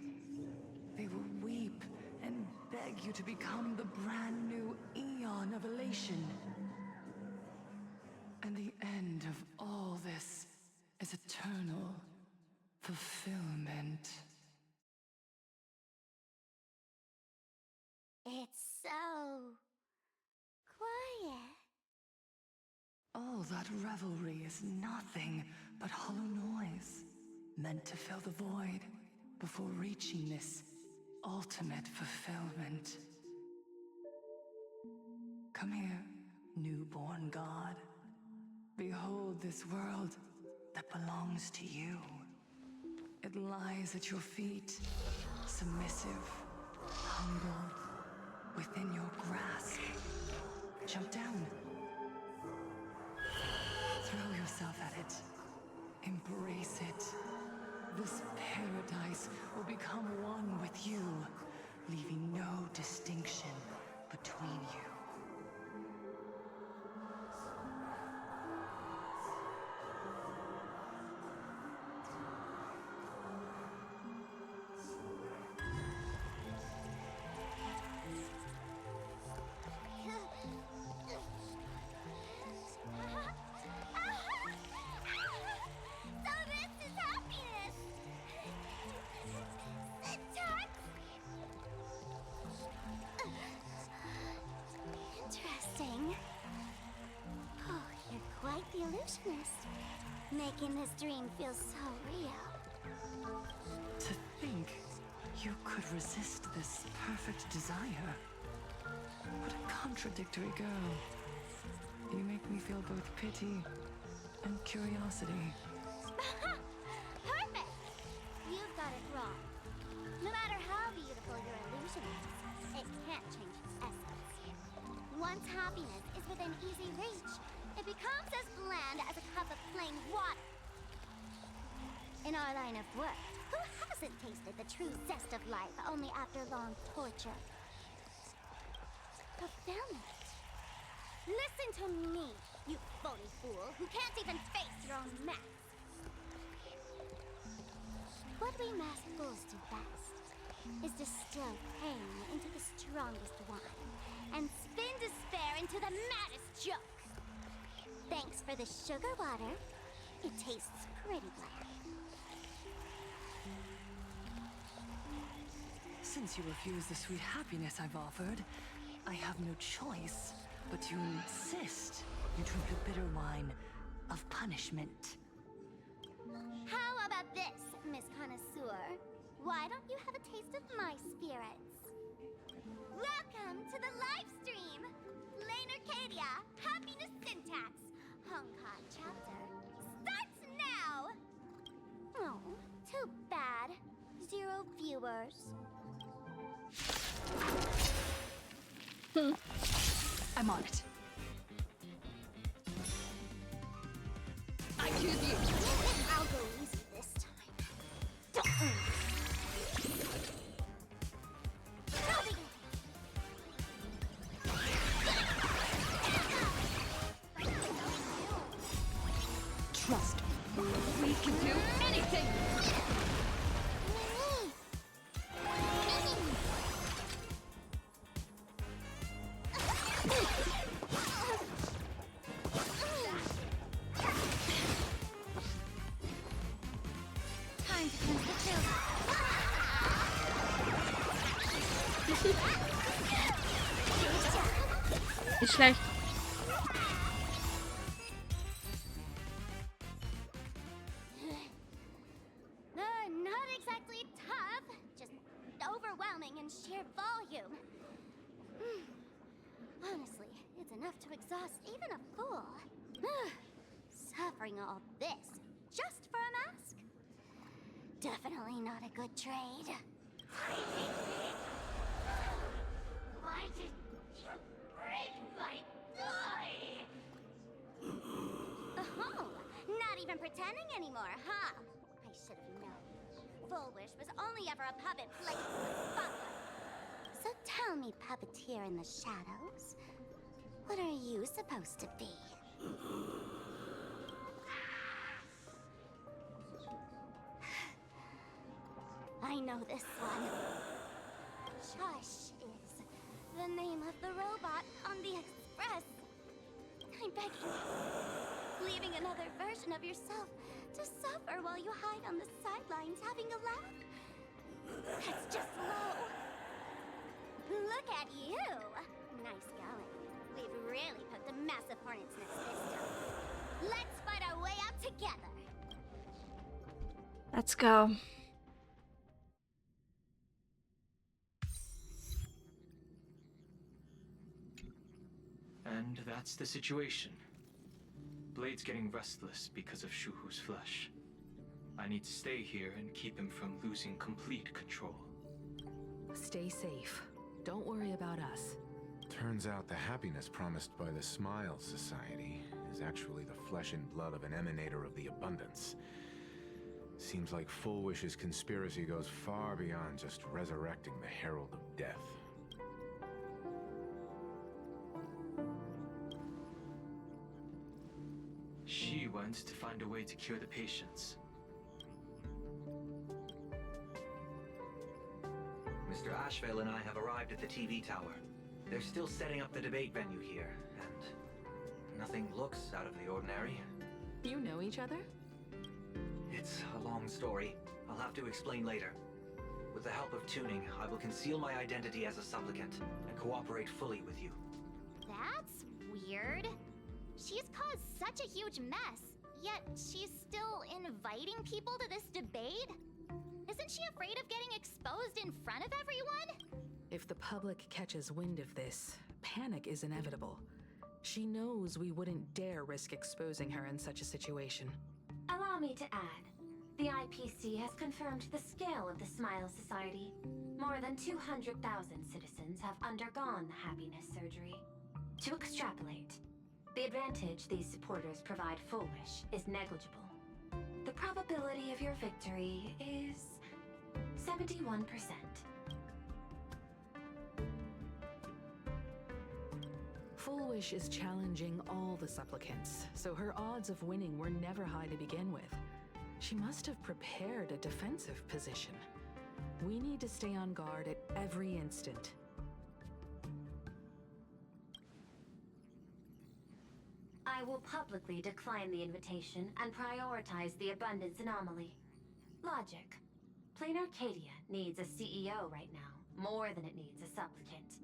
They will weep and beg you to become the brand new eon of elation. And the end of all this is eternal fulfillment. It's so quiet. All that revelry is nothing but hollow noise, meant to fill the void before reaching this ultimate fulfillment. Come here, newborn god. Behold this world that belongs to you. It lies at your feet, submissive, humbled, within your grasp. Jump down. Throw yourself at it. Embrace it. This paradise will become one with you, leaving no distinction between you. Interesting. Oh, you're quite the illusionist, making this dream feel so real. To think you could resist this perfect desire. What a contradictory girl. You make me feel both pity and curiosity. Perfect! You've got it wrong. No matter how beautiful your illusion is, it can't change its essence. Once happiness is within easy reach, it becomes as bland as a cup of plain water. In our line of work, who hasn't tasted the true zest of life only after long torture? Fulfillment. Listen to me, you phony fool who can't even face your own masks. What we masked fools do best is distill pain into the strongest wine and spin despair into the maddest joke. Thanks for the sugar water. It tastes pretty bland. Since you refuse the sweet happiness I've offered, I have no choice but to insist you drink the bitter wine of punishment. How about this, Miss Connoisseur? Why don't you have a taste of my spirits? Welcome to the live stream! Lane Arcadia, Happiness Syntax, Honkai chapter, starts now! Oh, too bad. 0 viewers. I'm on it. I choose you! I'll go easy this time. Trust me, we can do anything! Nicht schlecht. Not exactly tough, just overwhelming in sheer volume. Honestly, it's enough to exhaust even a fool. Suffering all this just for a mask? Definitely not a good trade. Why did even pretending anymore, huh? I should have known. Fullwish was only ever a puppet played in the spotlight. So tell me, puppeteer in the shadows, what are you supposed to be? I know this one. Shush is the name of the robot on the Express. I'm begging you, leaving another version of yourself to suffer while you hide on the sidelines having a laugh. That's just low. Look at you. Nice going. We've really put the massive hornet's nest this time. Let's fight our way out together. Let's go. And that's the situation. Blade's getting restless because of Shuhu's flesh. I need to stay here and keep him from losing complete control. Stay safe. Don't worry about us. Turns out the happiness promised by the Smile Society is actually the flesh and blood of an emanator of the abundance. Seems like Fullwish's conspiracy goes far beyond just resurrecting the Herald of Death. She went to find a way to cure the patients. Mr. Ashvale and I have arrived at the TV tower. They're still setting up the debate venue here, and nothing looks out of the ordinary. You know each other? It's a long story. I'll have to explain later. With the help of tuning, I will conceal my identity as a supplicant and cooperate fully with you. That's weird. She's caused such a huge mess, yet she's still inviting people to this debate? Isn't she afraid of getting exposed in front of everyone? If the public catches wind of this, panic is inevitable. She knows we wouldn't dare risk exposing her in such a situation. Allow me to add, the IPC has confirmed the scale of the Smile Society. More than 200,000 citizens have undergone the happiness surgery. To extrapolate, the advantage these supporters provide Fullwish is negligible. The probability of your victory is 71%. Fullwish is challenging all the supplicants, so her odds of winning were never high to begin with. She must have prepared a defensive position. We need to stay on guard at every instant. I will publicly decline the invitation and prioritize the abundance anomaly. Logic. Plain Arcadia needs a CEO right now, more than it needs a supplicant.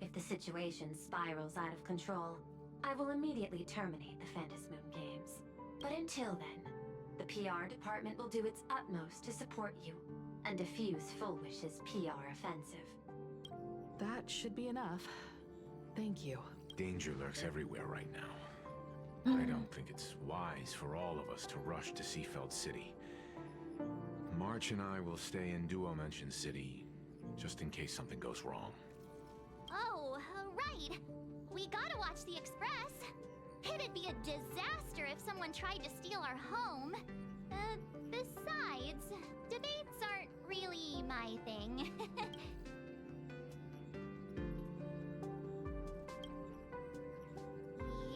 If the situation spirals out of control, I will immediately terminate the Phantasmoon Games. But until then, the PR department will do its utmost to support you and defuse Fullwish's PR offensive. That should be enough. Thank you. Danger lurks everywhere right now. I don't think it's wise for all of us to rush to Seafeld City. March and I will stay in Duomension City, just in case something goes wrong. Oh, right. We gotta watch the Express. It'd be a disaster if someone tried to steal our home. Besides, debates aren't really my thing.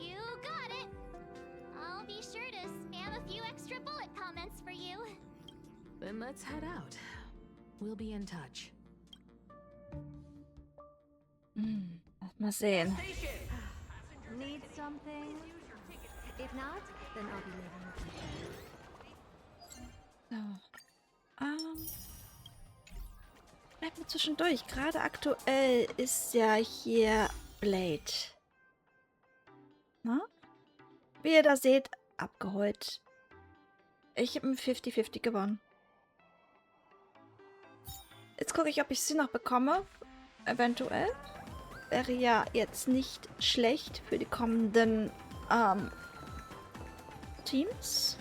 You got it. I'll be sure to spam a few extra bullet comments for you. Then let's head out. We'll be in touch. Mal sehen. Need something? If not, then I'll be leaving with you. So. Bleibt mir zwischendurch. Gerade aktuell ist ja hier Blade. Na? Wie ihr da seht, abgeholt. Ich habe ein 50-50 gewonnen. Jetzt gucke ich, ob ich sie noch bekomme. Eventuell. Wäre ja jetzt nicht schlecht für die kommenden Teams.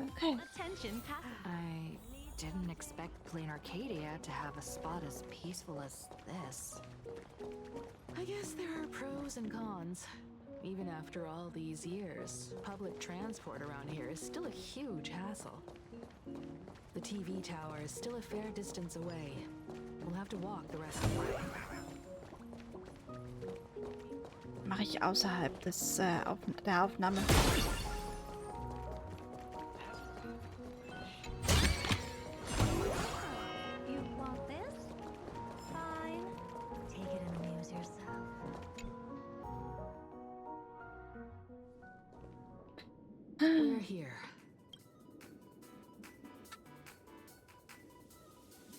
Okay. I didn't expect Plain Arcadia to have a spot as peaceful as this. I guess there are pros and cons. Even after all these years, public transport around here is still a huge hassle. The TV tower is still a fair distance away. We'll have to walk the rest of the way. Mache ich außerhalb des, der Aufnahme. You want this? Fine. Take it and amuse yourself. We're here.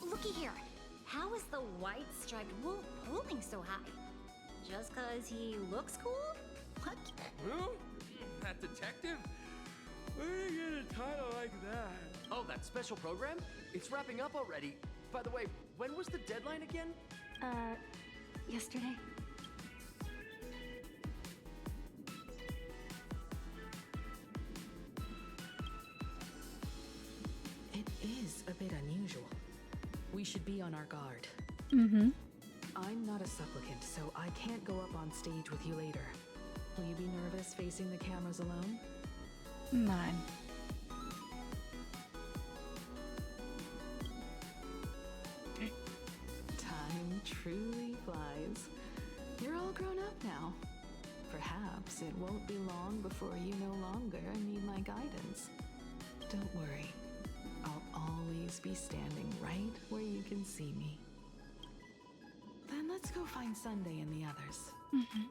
Looky here. How is the white striped wolf holding so high? Just cause he looks cool? What? Who? That detective? Where did you get a title like that? Oh, that special program? It's wrapping up already. By the way, when was the deadline again? Yesterday. It is a bit unusual. We should be on our guard. Mhm. I'm not a supplicant, so I can't go up on stage with you later. Will you be nervous facing the cameras alone? Nein. Time truly flies. You're all grown up now. Perhaps it won't be long before you no longer need my guidance. Don't worry. I'll always be standing right where you can see me. Then let's go find Sunday and the others. Mhm.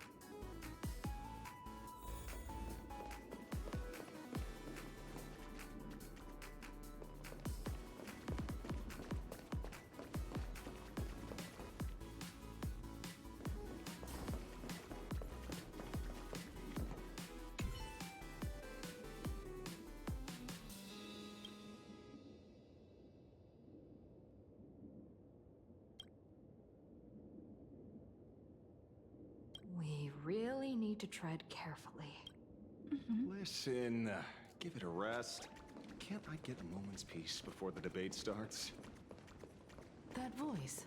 We really need to tread carefully. Listen, give it a rest. Can't I get a moment's peace before the debate starts? That voice.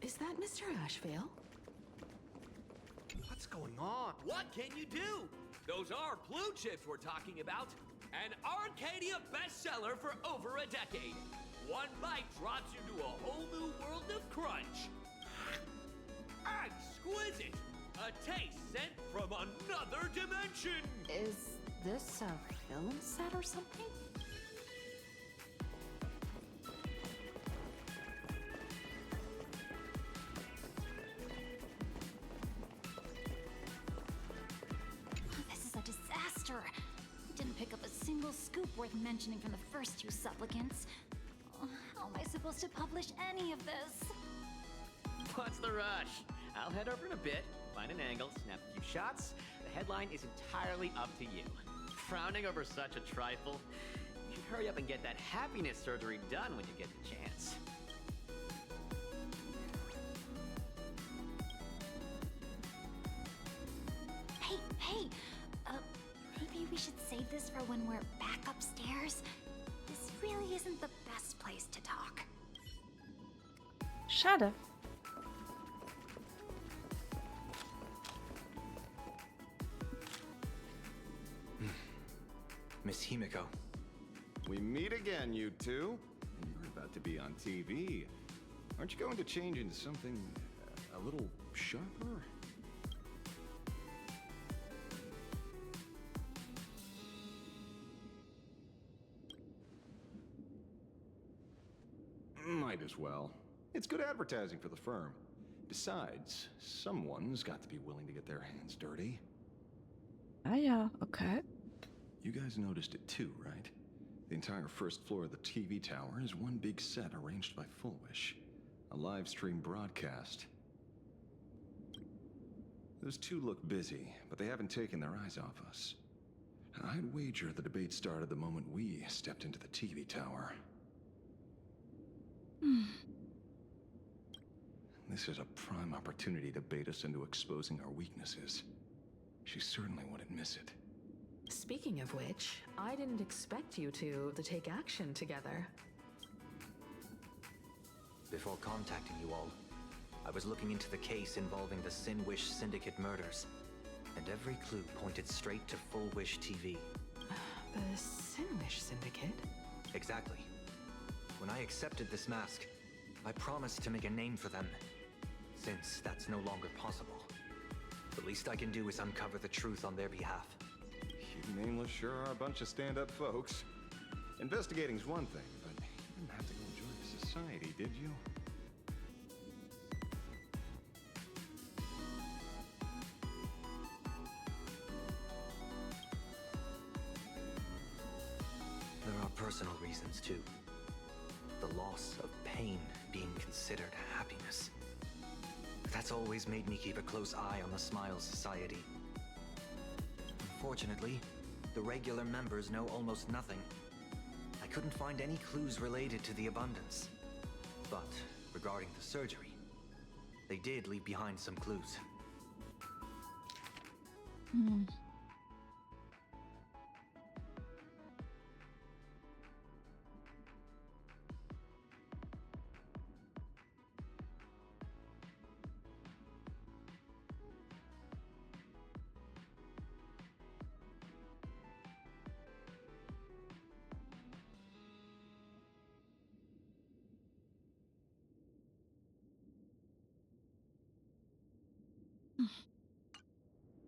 Is that Mr. Ashvale? What's going on? What can you do? Those are blue chips we're talking about. An Arcadia bestseller for over a decade. One bite drops you into a whole new world of crunch. Exquisite! A taste sent from another dimension! Is this a film set or something? This is a disaster. Didn't pick up a single scoop worth mentioning from the first two supplicants. How am I supposed to publish any of this? What's the rush? I'll head over in a bit, find an angle, snap a few shots. The headline is entirely up to you. Frowning over such a trifle? You should hurry up and get that happiness surgery done when you get the chance. Hey, maybe we should save this for when we're back upstairs. This really isn't the best place to talk. Schade. Miss Himiko. We meet again, you two. You're about to be on TV. Aren't you going to change into something a little sharper? Might as well. It's good advertising for the firm. Besides, someone's got to be willing to get their hands dirty. Ah ja, okay. You guys noticed it too, right? The entire first floor of the TV tower is one big set arranged by Fullwish. A live stream broadcast. Those two look busy, but they haven't taken their eyes off us. I'd wager the debate started the moment we stepped into the TV tower. This is a prime opportunity to bait us into exposing our weaknesses. She certainly wouldn't miss it. Speaking of which, I didn't expect you two to take action together. Before contacting you all, I was looking into the case involving the Sinwish Syndicate murders. and every clue pointed straight to Fullwish TV. The Sinwish Syndicate? Exactly. When I accepted this mask, I promised to make a name for them. Since that's no longer possible, the least I can do is uncover the truth on their behalf. You nameless sure are a bunch of stand-up folks. Investigating's one thing, but you didn't have to go join the society, did you? There are personal reasons, too. The loss of pain being considered happiness. That's always made me keep a close eye on the Smile Society. Unfortunately, the regular members know almost nothing. I couldn't find any clues related to the abundance. But regarding the surgery, they did leave behind some clues.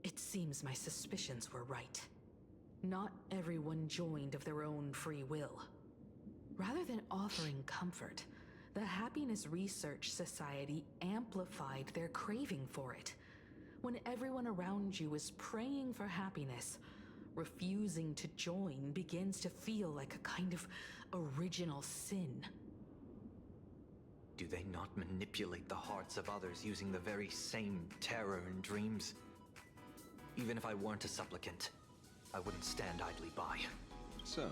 It seems my suspicions were right. Not everyone joined of their own free will. Rather than offering comfort, the Happiness Research Society amplified their craving for it. When everyone around you is praying for happiness, refusing to join begins to feel like a kind of original sin. Do they not manipulate the hearts of others using the very same terror and dreams? Even if I weren't a supplicant, I wouldn't stand idly by. So,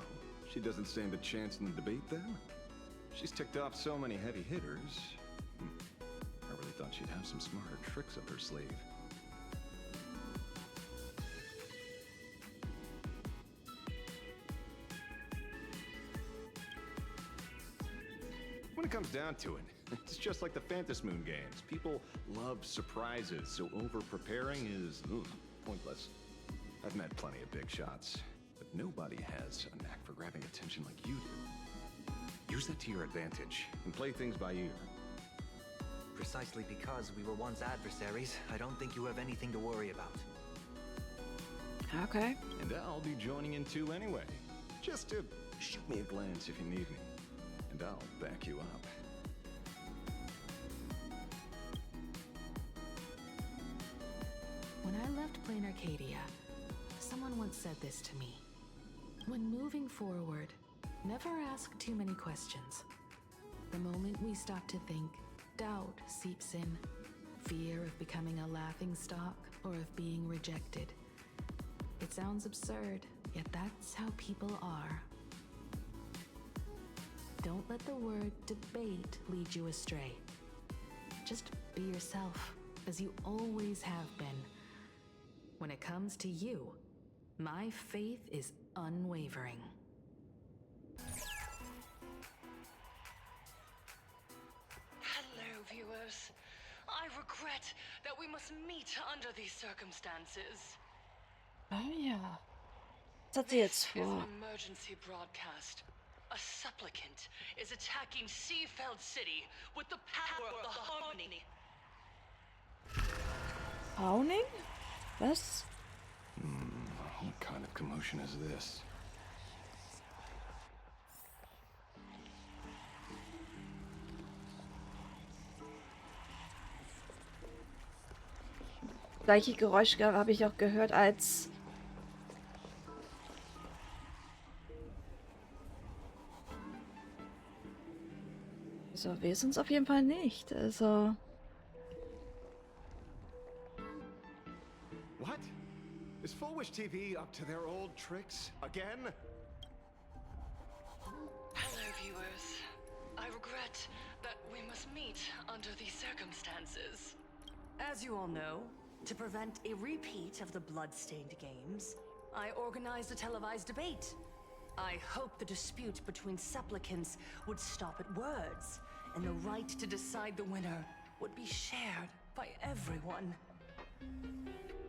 she doesn't stand a chance in the debate then? She's ticked off so many heavy hitters. I really thought she'd have some smarter tricks up her sleeve. When it comes down to it, it's just like the Phantasmoon Moon games. People love surprises, so over-preparing is pointless. I've met plenty of big shots, but nobody has a knack for grabbing attention like you do. Use that to your advantage and play things by ear. Precisely because we were once adversaries, I don't think you have anything to worry about. Okay. And I'll be joining in too anyway. Just to shoot me a glance if you need me. And I'll back you up. When I left Plain Arcadia, someone once said this to me. When moving forward, never ask too many questions. The moment we stop to think, doubt seeps in. Fear of becoming a laughingstock or of being rejected. It sounds absurd, yet that's how people are. Don't let the word debate lead you astray. Just be yourself, as you always have been. When it comes to you, my faith is unwavering. Hello, viewers. I regret that we must meet under these circumstances. Oh ja. Was hat sie jetzt This is vor? an emergency broadcast. A supplicant is attacking Seafeld City with the power of the harmony. Browning? Was? What kind of commotion is this? Gleiche Geräusche habe ich auch gehört als so, wir sind es auf jeden Fall nicht. Also What? Is Fullwish TV up to their old tricks again? Hello, viewers. I regret that we must meet under these circumstances. As you all know, to prevent a repeat of the blood-stained games, I organized a televised debate. I hoped the dispute between supplicants would stop at words, and the right to decide the winner would be shared by everyone.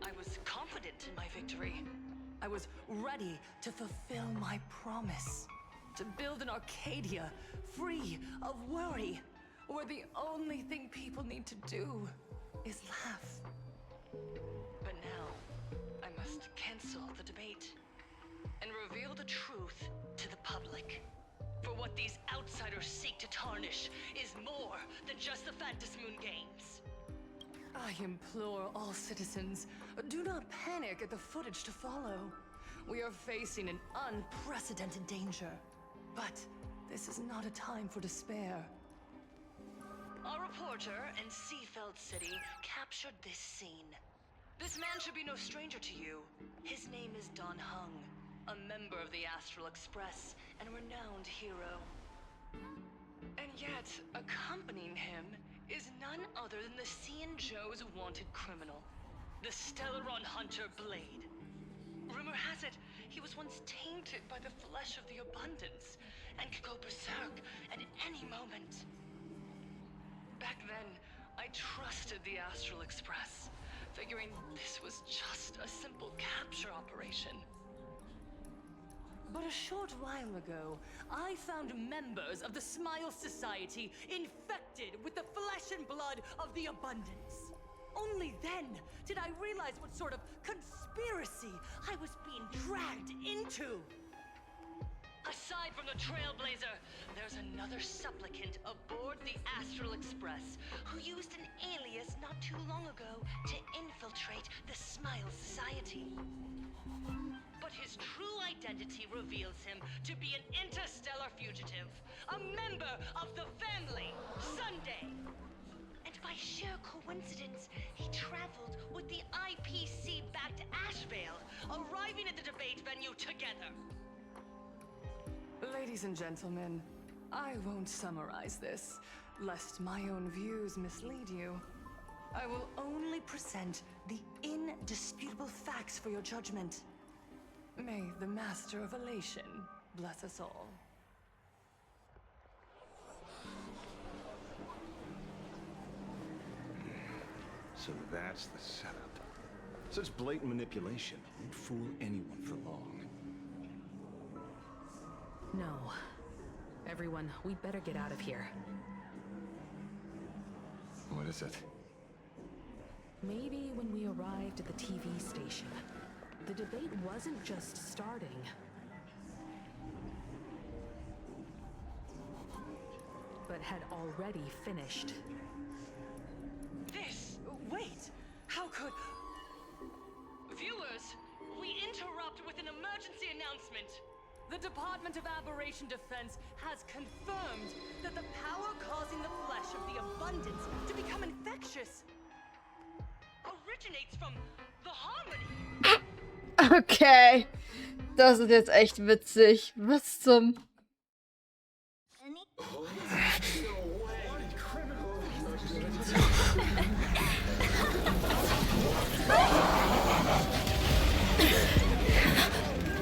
I was confident in my victory. I was ready to fulfill my promise. To build an Arcadia free of worry, where the only thing people need to do is laugh. But now, I must cancel the debate and reveal the truth to the public. For what these outsiders seek to tarnish is more than just the Phantasmoon games. I implore all citizens, do not panic at the footage to follow. We are facing an unprecedented danger. But this is not a time for despair. Our reporter in Seafeld City captured this scene. This man should be no stranger to you. His name is Don Hung, a member of the Astral Express and a renowned hero. And yet, accompanying him is none other than the Xianzhou's wanted criminal, the Stellaron hunter Blade. Rumor has it, he was once tainted by the flesh of the abundance and could go berserk at any moment. Back then, I trusted the Astral Express, figuring this was just a simple capture operation. But a short while ago, I found members of the Smile Society infected with the flesh and blood of the abundance. Only then did I realize what sort of conspiracy I was being dragged into. Aside from the Trailblazer, there's another supplicant aboard the Astral Express who used an alias not too long ago to infiltrate the Smile Society. But his true identity reveals him to be an interstellar fugitive, a member of the family, Sunday. And by sheer coincidence, he traveled with the IPC-backed Ashvale, arriving at the debate venue together. Ladies and gentlemen, I won't summarize this, lest my own views mislead you. I will only present the indisputable facts for your judgment. May the Master of Elation bless us all. So that's the setup. Such blatant manipulation won't fool anyone for long. No. Everyone, we'd better get out of here. What is it? Maybe when we arrived at the TV station, the debate wasn't just starting. But had already finished. Wait! How could... Viewers, we interrupt with an emergency announcement. The Department of Aberration Defense has confirmed that the power causing the flesh of the abundance to become infectious originates from the harmony. Okay. Das ist jetzt echt witzig. Was zum...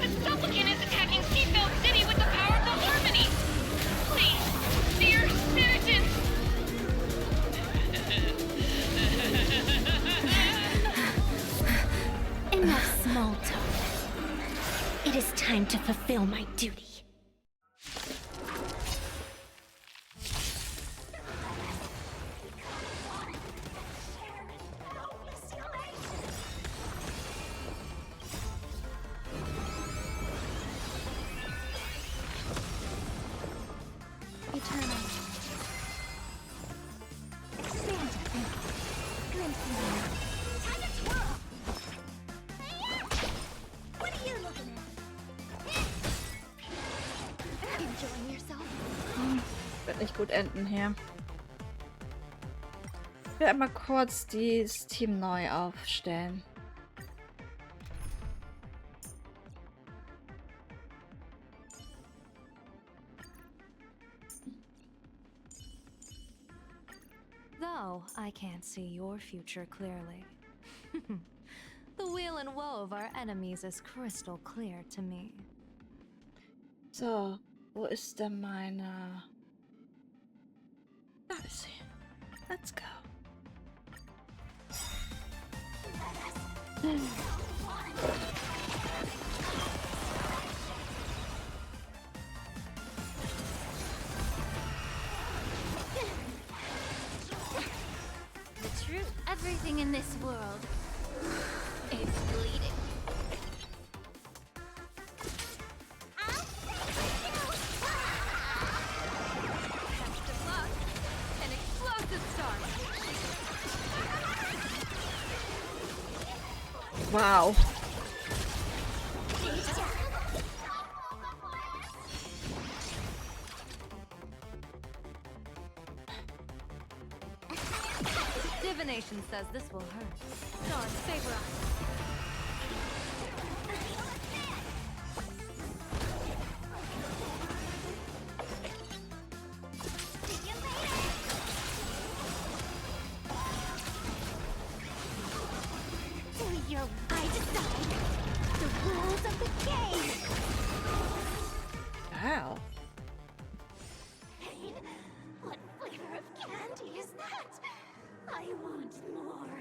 The supplicant is attacking Seafeld City with the power of the harmony! Please, dear citizens! Enough small talk. It is time to fulfill my duty. Wird nicht gut enden hier. Ich will einmal kurz das Team neu aufstellen. Though I can't see your future clearly. The weal and woe of our enemies is crystal clear to me. So, wo ist denn meine... Da ist sie. Let's go. The truth, everything in this world is bleeding. Best of luck. An explosive start. Wow. Divination says this will hurt. Dawn, favor us. I decide the rules of the game. Wow. Pain? What flavor of candy is that? I want more.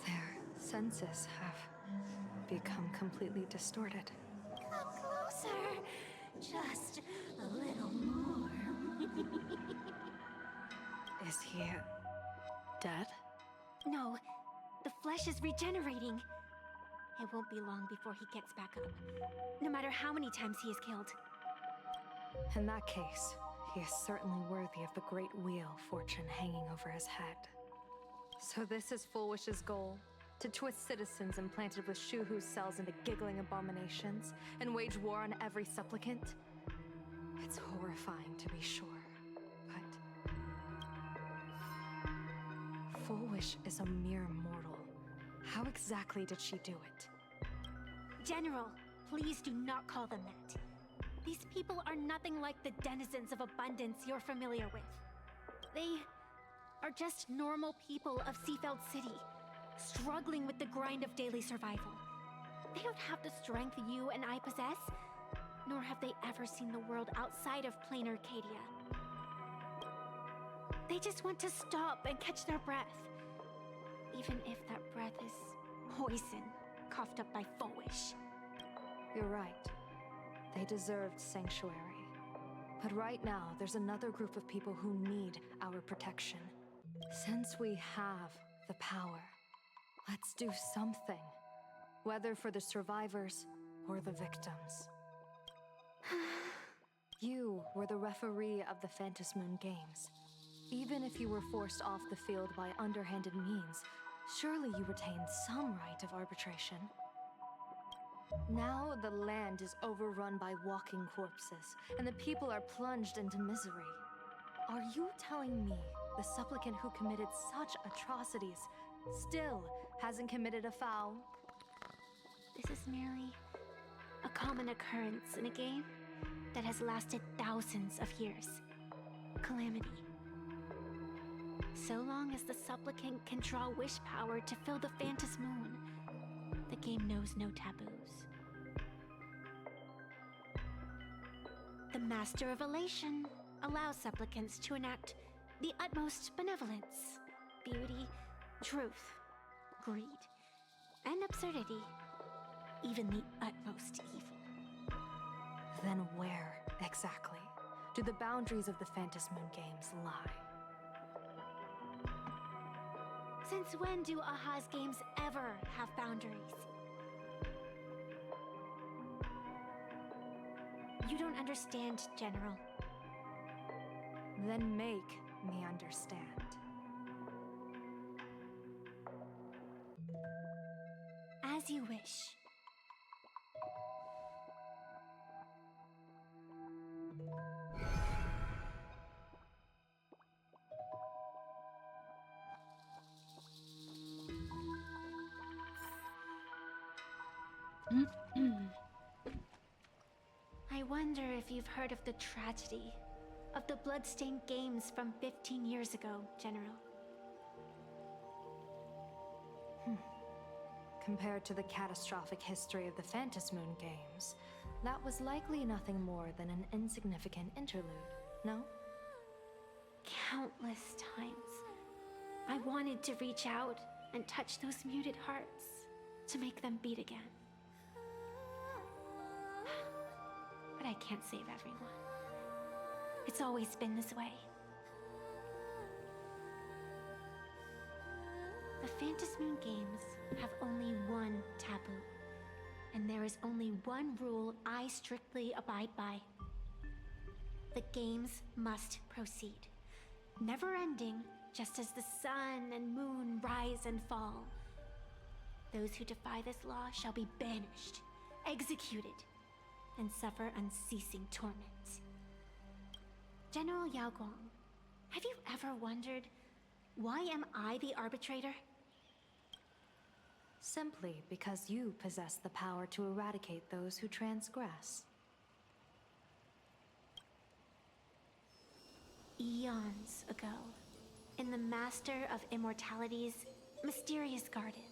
Their senses have become completely distorted. Come closer. Just a little more. Is he dead? No, the flesh is regenerating. It won't be long before he gets back up, no matter how many times he is killed. In that case, he is certainly worthy of the great wheel fortune hanging over his head. So this is Fullwish's goal? To twist citizens implanted with Shuhu's cells into giggling abominations and wage war on every supplicant? It's horrifying to be sure, but Fullwish is a mere mortal. How exactly did she do it? General, please do not call them that. These people are nothing like the denizens of abundance you're familiar with. They are just normal people of Seafeld City, struggling with the grind of daily survival. They don't have the strength you and I possess, nor have they ever seen the world outside of plain Arcadia. They just want to stop and catch their breath, even if that breath is poison coughed up by Fullwish. You're right. They deserved sanctuary. But right now, there's another group of people who need our protection. Since we have the power, let's do something. Whether for the survivors or the victims. You were the referee of the Phantasmoon Games. Even if you were forced off the field by underhanded means, surely you retained some right of arbitration. Now the land is overrun by walking corpses, and the people are plunged into misery. Are you telling me the supplicant who committed such atrocities still hasn't committed a foul? This is merely a common occurrence in a game that has lasted thousands of years. Calamity. So long as the supplicant can draw wish power to fill the Phantasmoon, the game knows no taboos. The Master of Elation allows supplicants to enact the utmost benevolence, beauty, truth, greed, and absurdity, even the utmost evil. Then where, exactly, do the boundaries of the Phantasmoon Games lie? Since when do Aha's games ever have boundaries? You don't understand, General. Then make me understand. As you wish. I wonder if you've heard of the tragedy of the Bloodstained Games from 15 years ago, General. Compared to the catastrophic history of the Phantasmoon Games, that was likely nothing more than an insignificant interlude, no? Countless times, I wanted to reach out and touch those muted hearts to make them beat again. But I can't save everyone. It's always been this way. The Phantasmoon Games have only one taboo, and there is only one rule I strictly abide by. The games must proceed, never ending, just as the sun and moon rise and fall. Those who defy this law shall be banished, executed, and suffer unceasing torment. General Yao Guang, have you ever wondered, why am I the arbitrator? Simply because you possess the power to eradicate those who transgress. Eons ago, in the Master of Immortality's mysterious garden,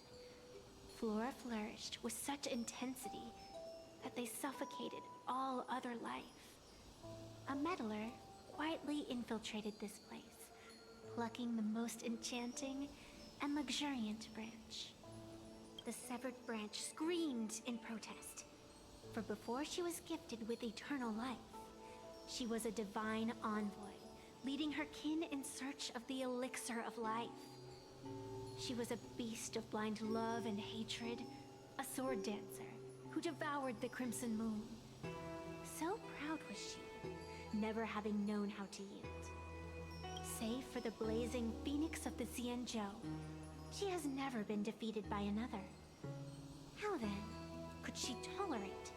flora flourished with such intensity that they suffocated all other life. A meddler quietly infiltrated this place, plucking the most enchanting and luxuriant branch. The severed branch screamed in protest, for before she was gifted with eternal life, she was a divine envoy, leading her kin in search of the elixir of life. She was a beast of blind love and hatred, a sword dancer who devoured the crimson moon. So proud was she, never having known how to yield. Save for the blazing phoenix of the Xianzhou, she has never been defeated by another. How then could she tolerate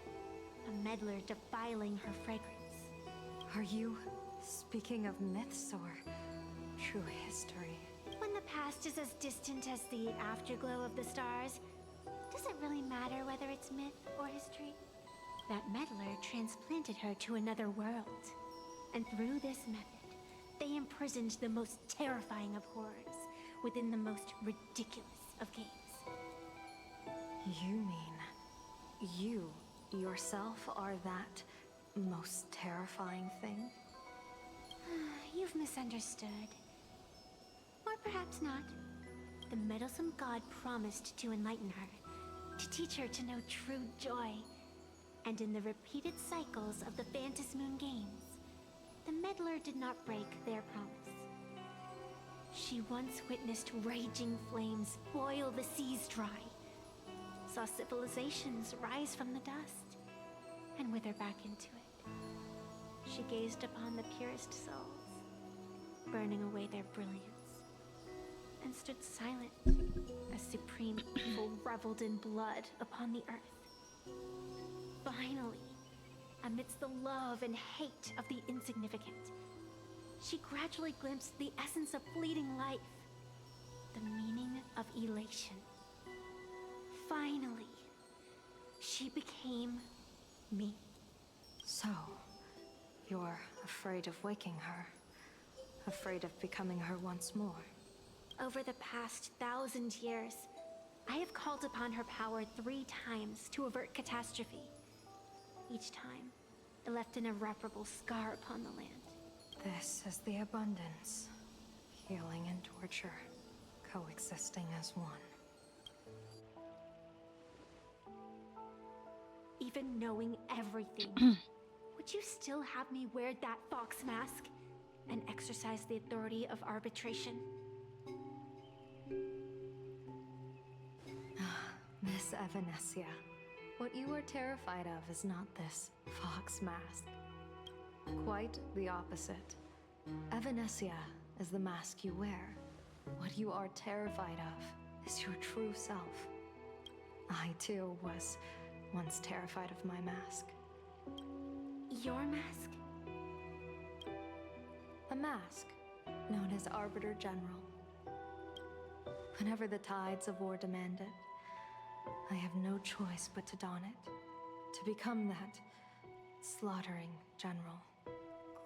a meddler defiling her fragrance? Are you speaking of myths or true history? When the past is as distant as the afterglow of the stars, does it really matter whether it's myth or history? That meddler transplanted her to another world, and through this method, they imprisoned the most terrifying of horrors within the most ridiculous of games. You mean you yourself are that most terrifying thing? You've misunderstood. Or perhaps not. The meddlesome god promised to enlighten her, to teach her to know true joy. And in the repeated cycles of the Phantasmoon Games, the meddler did not break their promise. She once witnessed raging flames boil the seas dry, saw civilizations rise from the dust, and wither back into it. She gazed upon the purest souls, burning away their brilliance, and stood silent as supreme evil reveled in blood upon the earth. Finally, amidst the love and hate of the insignificant, she gradually glimpsed the essence of fleeting life, the meaning of elation. Finally, she became me. So, you're afraid of waking her, afraid of becoming her once more. Over the past 1,000 years, I have called upon her power 3 times to avert catastrophe. Each time, it left an irreparable scar upon the land. This is the abundance. Healing and torture, coexisting as one. Even knowing everything, would you still have me wear that fox mask and exercise the authority of arbitration? Miss Evanesia, what you are terrified of is not this fox mask. Quite the opposite. Evanesia is the mask you wear. What you are terrified of is your true self. I too was once terrified of my mask. Your mask? A mask known as Arbiter General. Whenever the tides of war demand it, I have no choice but to don it, to become that slaughtering general,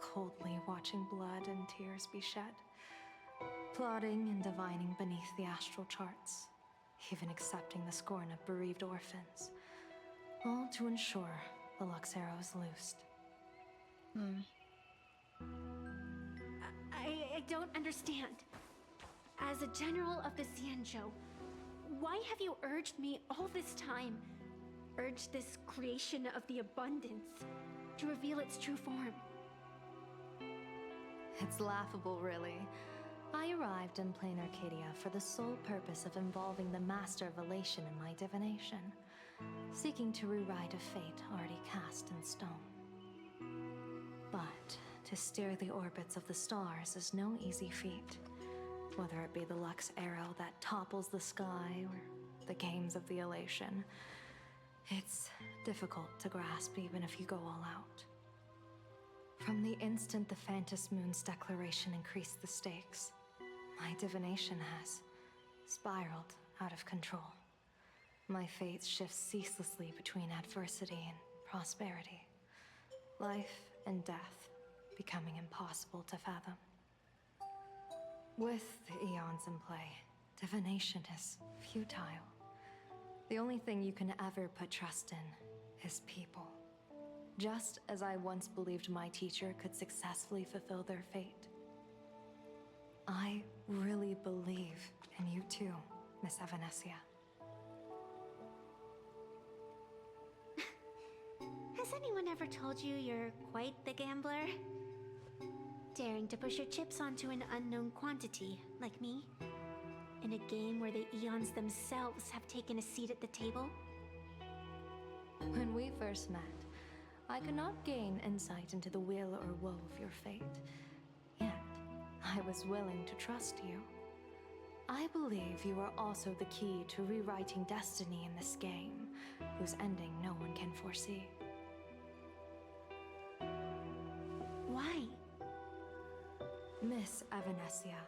coldly watching blood and tears be shed, plotting and divining beneath the astral charts, even accepting the scorn of bereaved orphans, all to ensure the Luxero is loosed. I don't understand. As a general of the Xianzhou, why have you urged me all this time? Urged this creation of the abundance to reveal its true form? It's laughable, really. I arrived in plain Arcadia for the sole purpose of involving the Master of Elation in my divination, seeking to rewrite a fate already cast in stone. But to steer the orbits of the stars is no easy feat, whether it be the Lux arrow that topples the sky or the games of the Elation. It's difficult to grasp even if you go all out. From the instant the Phantom Moon's declaration increased the stakes, my divination has spiraled out of control. My fate shifts ceaselessly between adversity and prosperity, life and death becoming impossible to fathom. With the eons in play, divination is futile. The only thing you can ever put trust in is people. Just as I once believed my teacher could successfully fulfill their fate. I really believe in you too, Miss Evanesia. Has anyone ever told you you're quite the gambler? Daring to push your chips onto an unknown quantity, like me? In a game where the eons themselves have taken a seat at the table? When we first met, I could not gain insight into the will or woe of your fate. Yet, I was willing to trust you. I believe you are also the key to rewriting destiny in this game, whose ending no one can foresee. Why? Miss Evanesia,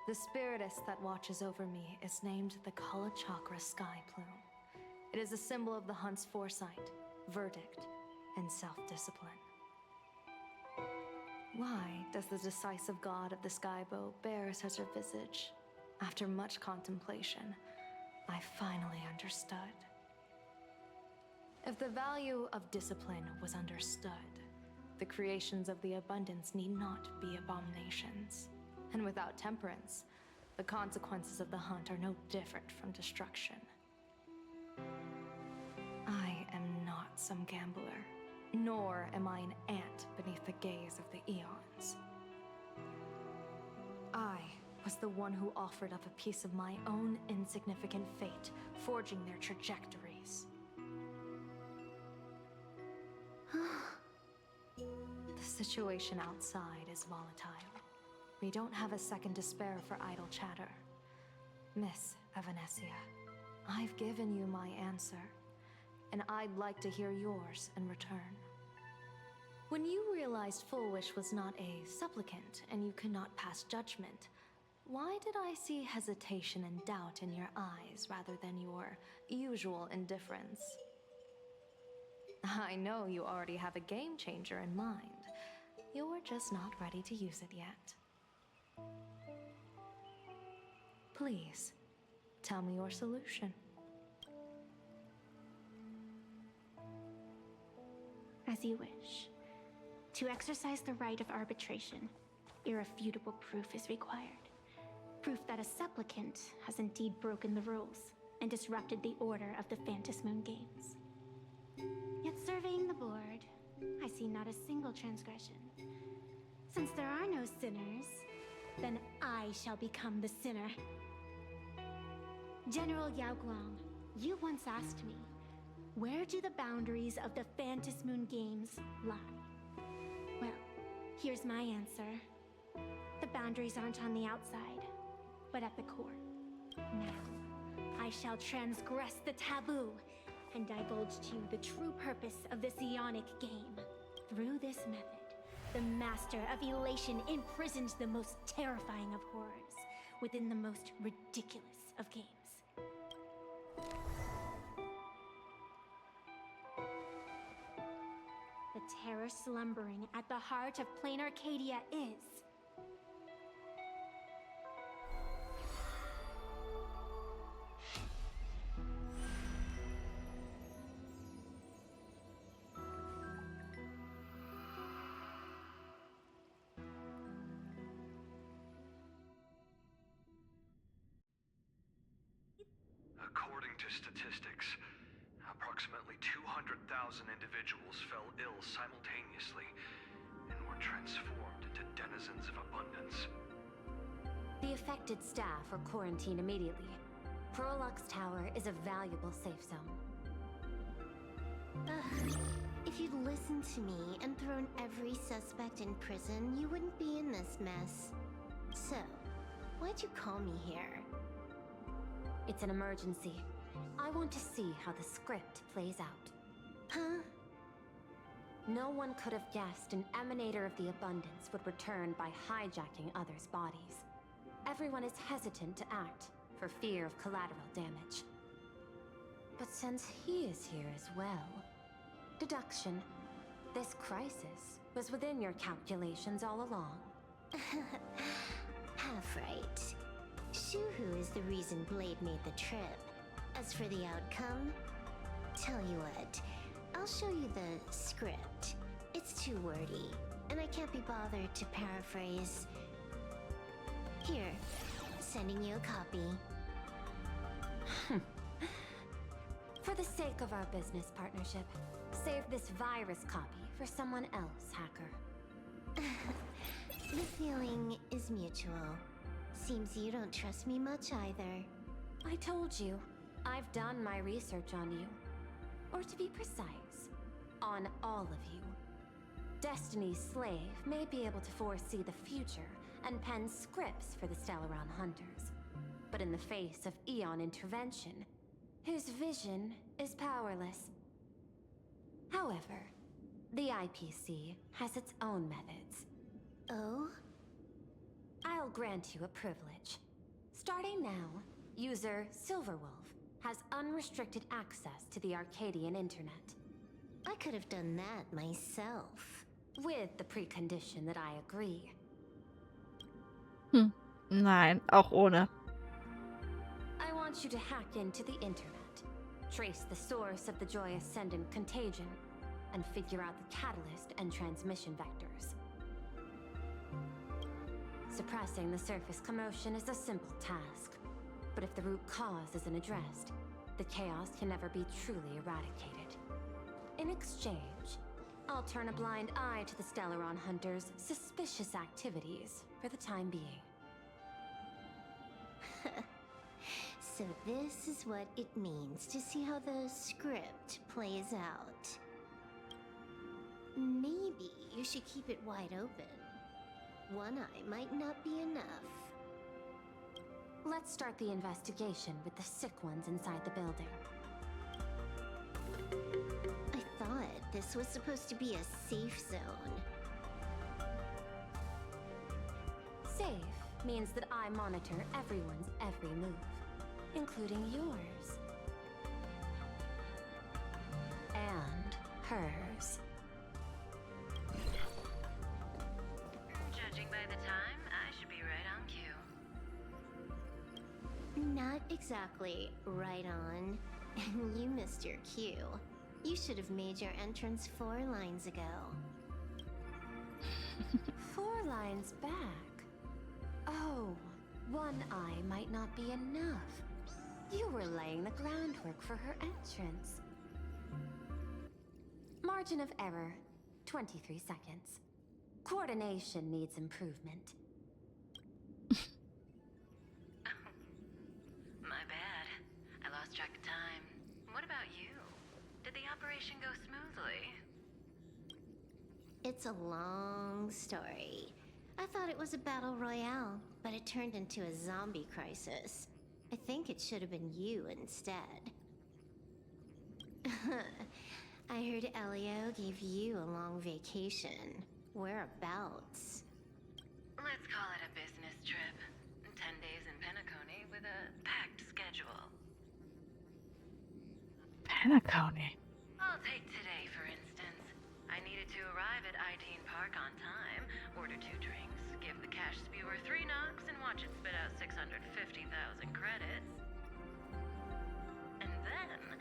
the spiritess that watches over me is named the Kala Chakra Sky Plume. It is a symbol of the hunt's foresight, verdict, and self-discipline. Why does the decisive god of the skybow bear such a visage? After much contemplation, I finally understood. If the value of discipline was understood, the creations of the abundance need not be abominations. And without temperance, the consequences of the hunt are no different from destruction. I am not some gambler, nor am I an ant beneath the gaze of the eons. I was the one who offered up a piece of my own insignificant fate, forging their trajectories. The situation outside is volatile. We don't have a second to spare for idle chatter. Miss Evanesia, I've given you my answer, and I'd like to hear yours in return. When you realized Fullwish was not a supplicant and you could not pass judgment, why did I see hesitation and doubt in your eyes rather than your usual indifference? I know you already have a game changer in mind. You're just not ready to use it yet. Please, tell me your solution. As you wish. To exercise the right of arbitration, irrefutable proof is required. Proof that a supplicant has indeed broken the rules and disrupted the order of the Phantom Moon Games. Yet surveying the board, I see not a single transgression. Since there are no sinners, then I shall become the sinner. General Yao Guang, you once asked me, where do the boundaries of the Phantom Moon Games lie? Well, here's my answer. The boundaries aren't on the outside, but at the core. Now, I shall transgress the taboo and divulge to you the true purpose of this Ionic game. Through this method, the Master of Elation imprisons the most terrifying of horrors within the most ridiculous of games. The terror slumbering at the heart of plain Arcadia is According to statistics, approximately 200,000 individuals fell ill simultaneously and were transformed into denizens of abundance. The affected staff are quarantined immediately. Prolux Tower is a valuable safe zone. If you'd listened to me and thrown every suspect in prison, you wouldn't be in this mess. So, why'd you call me here? It's an emergency. I want to see how the script plays out. Huh? No one could have guessed an emanator of the abundance would return by hijacking others' bodies. Everyone is hesitant to act for fear of collateral damage. But since he is here as well, deduction. This crisis was within your calculations all along. Half right. Shuhu is the reason Blade made the trip. As for the outcome, tell you what, I'll show you the script. It's too wordy, and I can't be bothered to paraphrase. Here, sending you a copy. For the sake of our business partnership, save this virus copy for someone else, hacker. The feeling is mutual. Seems you don't trust me much either. I told you, I've done my research on you. Or to be precise, on all of you. Destiny's slave may be able to foresee the future and pen scripts for the Stellaron Hunters. But in the face of Eon intervention, his vision is powerless. However, the IPC has its own methods. Oh? I'll grant you a privilege. Starting now, user Silverwolf has unrestricted access to the Arcadian internet. I could have done that myself. With the precondition that I agree. Nein, auch ohne. I want you to hack into the internet, trace the source of the Joy Ascendant contagion, and figure out the catalyst and transmission vectors. Suppressing the surface commotion is a simple task, but if the root cause isn't addressed, the chaos can never be truly eradicated. In exchange, I'll turn a blind eye to the Stellaron Hunters' suspicious activities for the time being. So this is what it means to see how the script plays out. Maybe you should keep it wide open. One eye might not be enough. Let's start the investigation with the sick ones inside the building. I thought this was supposed to be a safe zone. Safe means that I monitor everyone's every move, including yours. And hers. Judging by the time, I should be right on cue. Not exactly right on. And you missed your cue. You should have made your entrance 4 lines ago. 4 lines back? Oh, one eye might not be enough. You were laying the groundwork for her entrance. Margin of error, 23 seconds. Coordination needs improvement. My bad. I lost track of time. What about you? Did the operation go smoothly? It's a long story. I thought it was a battle royale, but it turned into a zombie crisis. I think it should have been you instead. I heard Elio gave you a long vacation. Whereabouts? Let's call it a business trip. 10 days in Penacony with a packed schedule. Penacony. I'll take today, for instance. I needed to arrive at Ideen Park on time, order 2 drinks, give the cash spewer 3 knocks, and watch it spit out 650,000 credits. And then,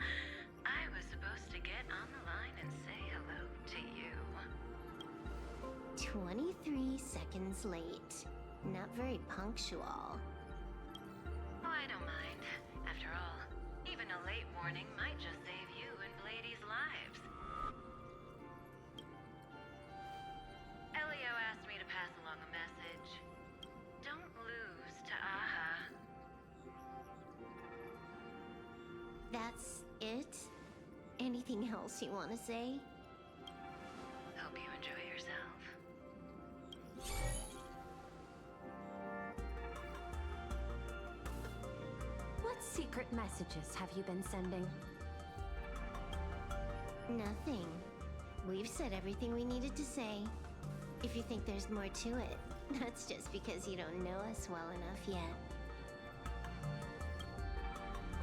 I was supposed to get on the line and say hello to you. 23 seconds late. Not very punctual. Oh, I don't mind. After all, even a anything else you want to say? Hope you enjoy yourself. What secret messages have you been sending? Nothing. We've said everything we needed to say. If you think there's more to it, that's just because you don't know us well enough yet.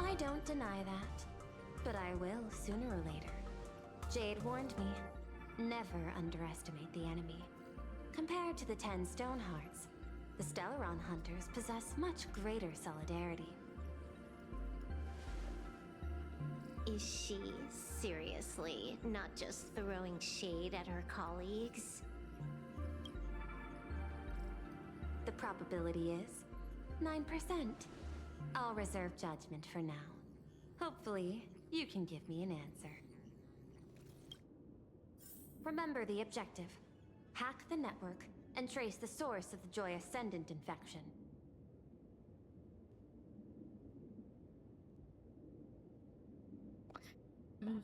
I don't deny that, but I will sooner or later. Jade warned me, never underestimate the enemy. Compared to the 10 Stonehearts, the Stellaron Hunters possess much greater solidarity. Is she seriously not just throwing shade at her colleagues? The probability is 9%. I'll reserve judgment for now. Hopefully, you can give me an answer. Remember the objective. Hack the network and trace the source of the Joy Ascendant infection.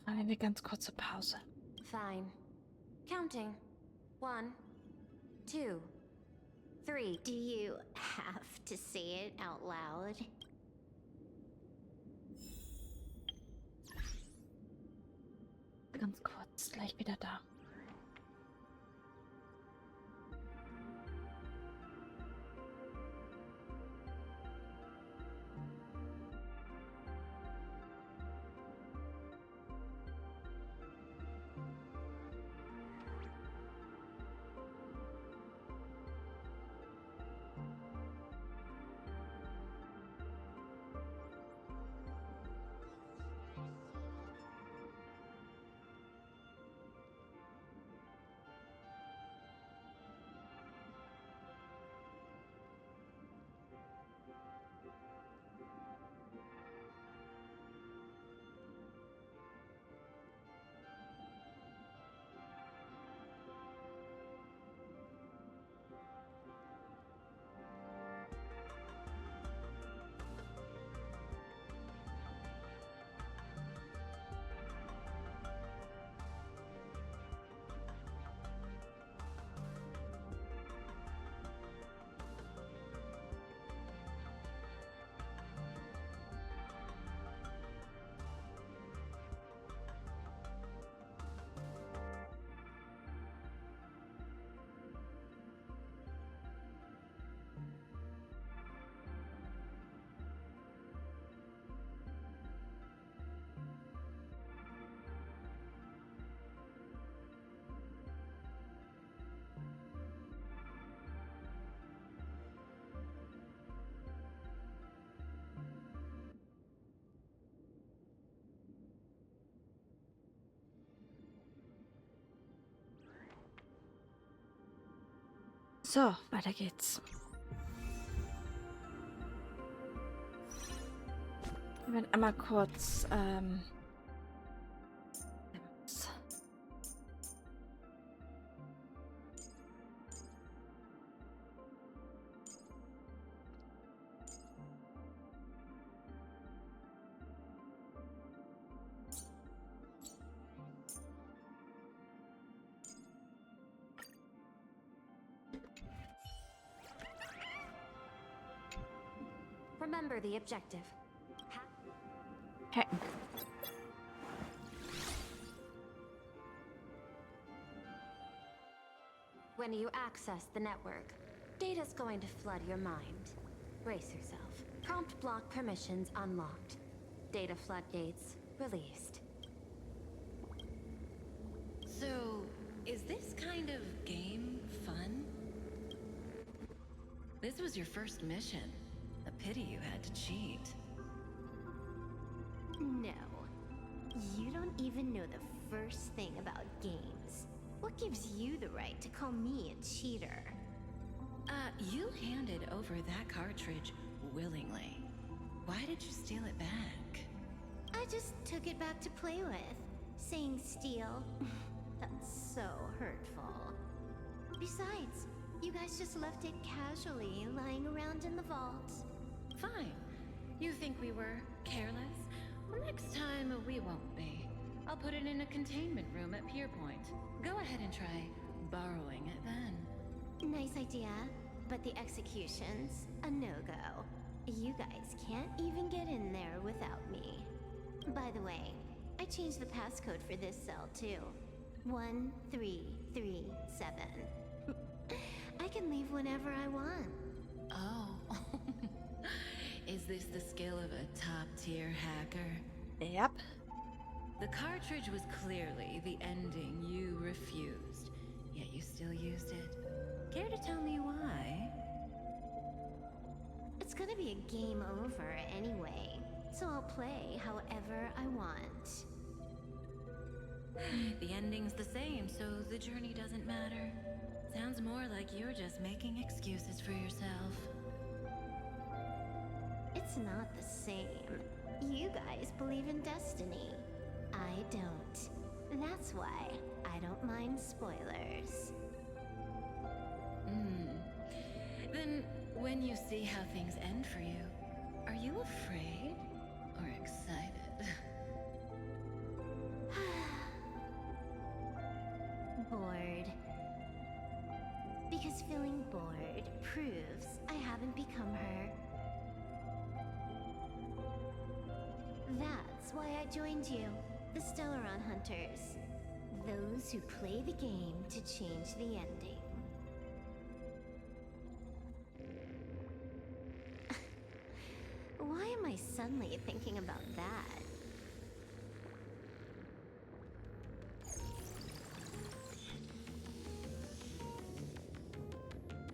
Eine ganz kurze Pause. Fine. Counting. 1, 2, 3. Do you have to say it out loud? Ganz kurz, gleich wieder da. So, weiter geht's. Wir werden einmal kurz Remember the objective. Okay. When you access the network, data's going to flood your mind. Brace yourself. Prompt block permissions unlocked. Data floodgates released. So, is this kind of game fun? This was your first mission. A pity you had to cheat. No. You don't even know the first thing about games. What gives you the right to call me a cheater? You handed over that cartridge willingly. Why did you steal it back? I just took it back to play with. Saying steal, that's so hurtful. Besides, you guys just left it casually lying around in the vault. Fine. You think we were careless? Well, next time we won't be. I'll put it in a containment room at Pier Point. Go ahead and try borrowing it then. Nice idea, but the execution's a no-go. You guys can't even get in there without me. By the way, I changed the passcode for this cell too. 1337. I can leave whenever I want. Oh. Is this the skill of a top-tier hacker? Yep. The cartridge was clearly the ending you refused, yet you still used it. Care to tell me why? It's gonna be a game over anyway, so I'll play however I want. The ending's the same, so the journey doesn't matter. Sounds more like you're just making excuses for yourself. It's not the same. You guys believe in destiny. I don't. That's why I don't mind spoilers. Then, when you see how things end for you, are you afraid or excited? Bored. Because feeling bored proves I haven't become her. That's why I joined you, the Stellaron Hunters. Those who play the game to change the ending. Why am I suddenly thinking about that?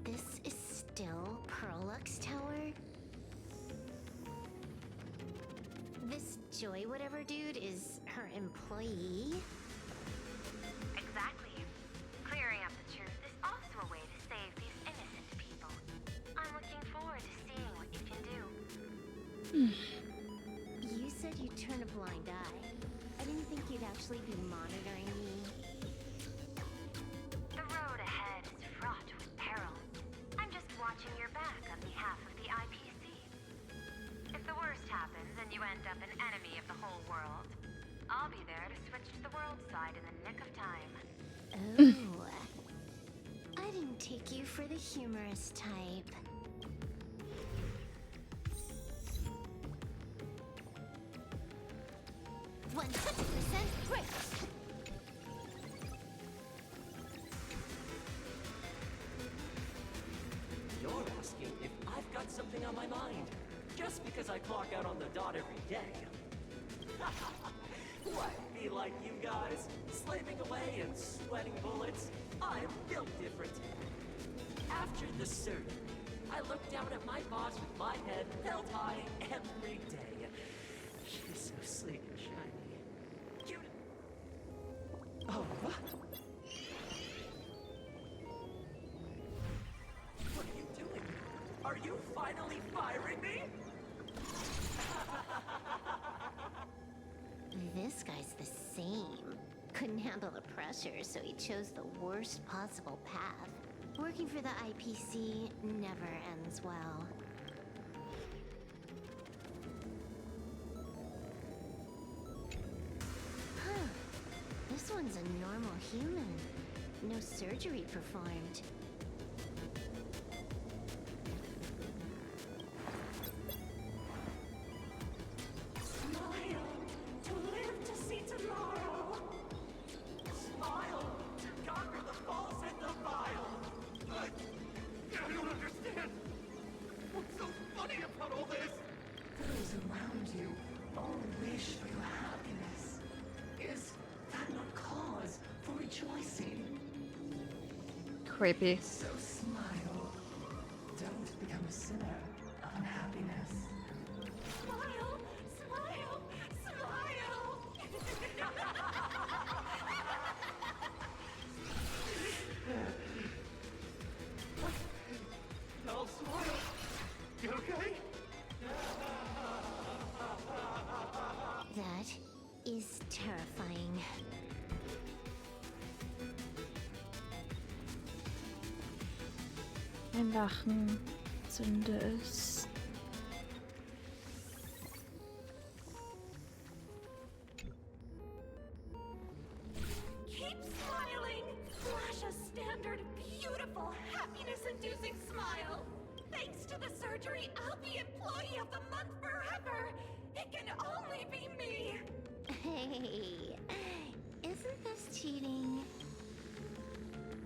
This is still Perlux Tower? This Joy whatever dude is her employee? Exactly. Clearing up the truth is also a way to save these innocent people. I'm looking forward to seeing what you can do. You said you'd turn a blind eye. I didn't think you'd actually be monitoring me. The road ahead is fraught with peril. I'm just watching your back on behalf of the IPC. If the worst happens and you end up an enemy of the whole world, I'll be there to switch to the world side in the nick of time. Oh. I didn't take you for the humorous type. Great! You're asking if I've got something on my mind, just because I clock out on the dot every day. What, be like you guys, slaving away and sweating bullets? I'm built different. After the surgery, I look down at my boss with my head held high every day. She's so sleek and shiny. Cute. Oh, what? What are you doing? Are you finally firing me? This guy's the same. Couldn't handle the pressure, so he chose the worst possible path. Working for the IPC never ends well. Huh. This one's a normal human. No surgery performed. Smile to live to see tomorrow. Smile to conquer the false and the vile. I don't understand. What's so funny about all this? Those around you all wish for your happiness. Is that not cause for rejoicing? Creepy. So smile. Don't become a sinner of unhappiness. Smile! Smile! Smile! No, smile! You okay? That is terrifying. Ein Lachen. Sünde ist. Thanks to the surgery, I'll be Employee of the Month forever! It can only be me! Hey, isn't this cheating?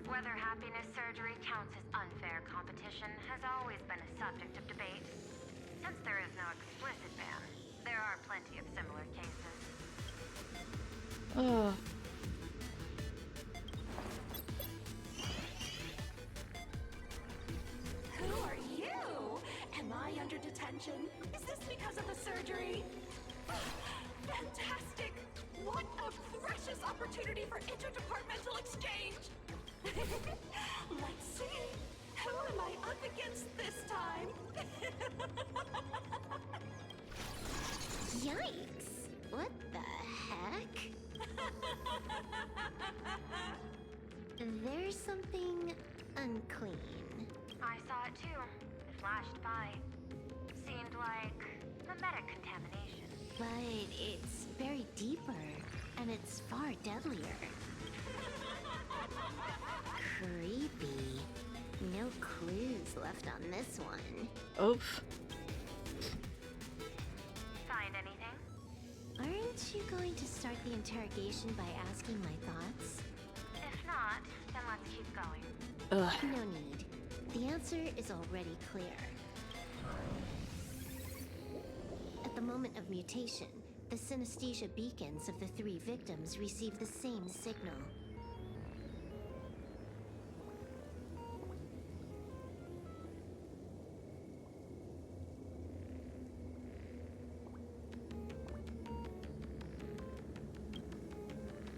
Whether happiness surgery counts as unfair competition has always been a subject of debate. Since there is no explicit ban, there are plenty of similar cases. Oh. Who are you? Am I under detention? Is this because of the surgery? Fantastic! What a precious opportunity for interdepartmental exchange! Let's see. Who am I up against this time? Yikes! What the heck? There's something unclean. I saw it too. It flashed by. Seemed like a meta-contamination. But it's buried deeper, and it's far deadlier. Creepy. No clues left on this one. Oof. Find anything? Aren't you going to start the interrogation by asking my thoughts? If not, then let's keep going. Ugh. No need. The answer is already clear. At the moment of mutation, the synesthesia beacons of the 3 victims receive the same signal.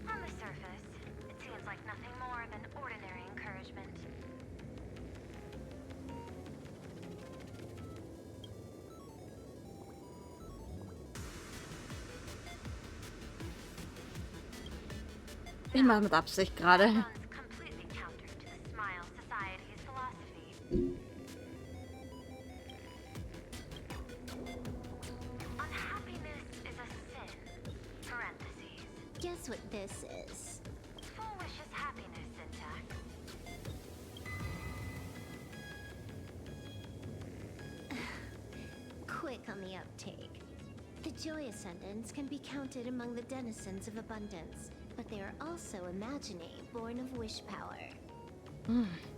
On the surface, it seems like nothing more than ordinary encouragement. Immer mit Absicht gerade. Runs completely counter to the Smile Society's philosophy. Unhappiness is a sin. Parentheses. Guess what this is? Fullwish's happiness syntax. Quick on the uptake. The Joy Ascendants can be counted among the denizens of abundance, but they are also imaginae born of wish power.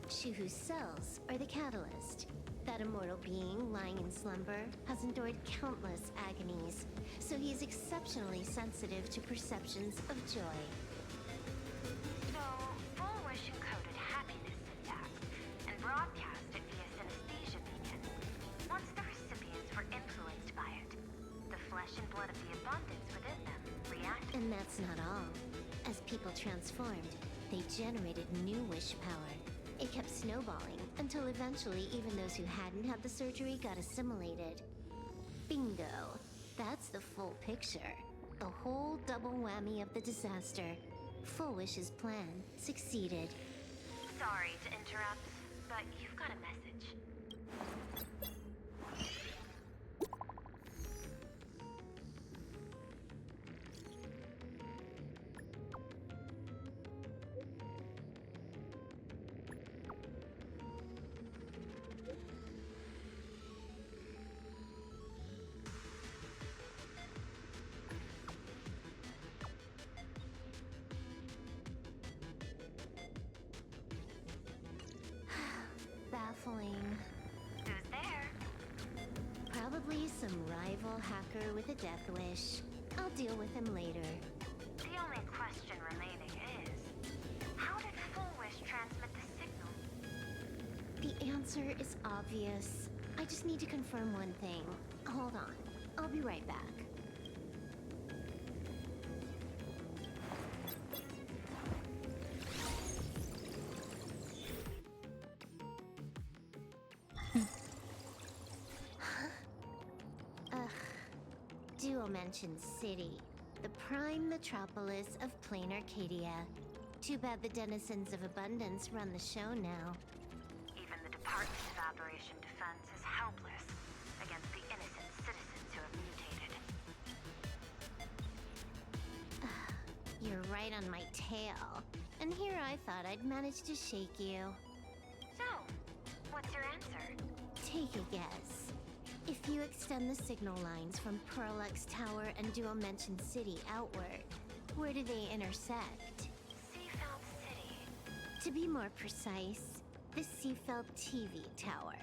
Shuhu's cells are the catalyst. That immortal being lying in slumber has endured countless agonies, so he is exceptionally sensitive to perceptions of joy. So, Fullwish encoded happiness syntax and broadcast it via synesthesia beacon. Once the recipients were influenced by it, the flesh and blood of the abundance within them reacted. And that's not all. As people transformed, they generated new wish power. It kept snowballing until eventually even those who hadn't had the surgery got assimilated. Bingo! That's the full picture. The whole double whammy of the disaster. Fullwish's plan succeeded. Sorry to interrupt, but you've got a message. Baffling. Who's there? Probably some rival hacker with a death wish. I'll deal with him later. The only question remaining is, how did Fullwish transmit the signal? The answer is obvious. I just need to confirm one thing. Hold on. I'll be right back. Duo mentioned city, the prime metropolis of plain Arcadia. Too bad the denizens of abundance run the show now. Even the Department of Aberration Defense is helpless against the innocent citizens who have mutated. You're right on my tail. And here I thought I'd manage to shake you. So, what's your answer? take a guess. If you extend the signal lines from Parallax Tower and Dual Mention City outward, where do they intersect? Seafeld City. To be more precise, the Seafeld TV Tower.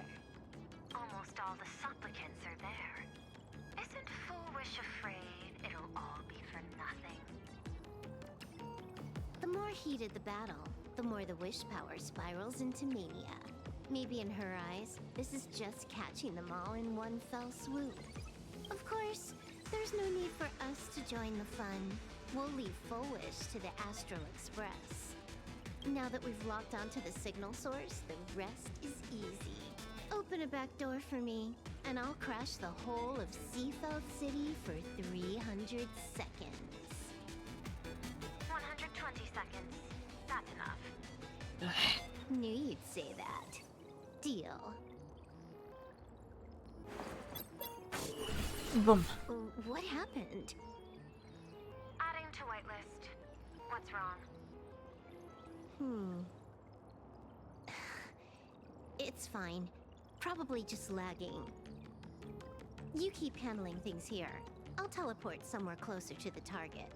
Almost all the supplicants are there. Isn't Fullwish afraid it'll all be for nothing? The more heated the battle, the more the wish power spirals into mania. Maybe in her eyes, this is just catching them all in one fell swoop. Of course, there's no need for us to join the fun. We'll leave Fullwish to the Astral Express. Now that we've locked onto the signal source, the rest is easy. Open a back door for me, and I'll crash the whole of Seafeld City for 300 seconds. 120 seconds. That's enough. Knew you'd say that. Deal. Boom. What happened? Adding to whitelist. What's wrong? It's fine. Probably just lagging. You keep handling things here. I'll teleport somewhere closer to the target.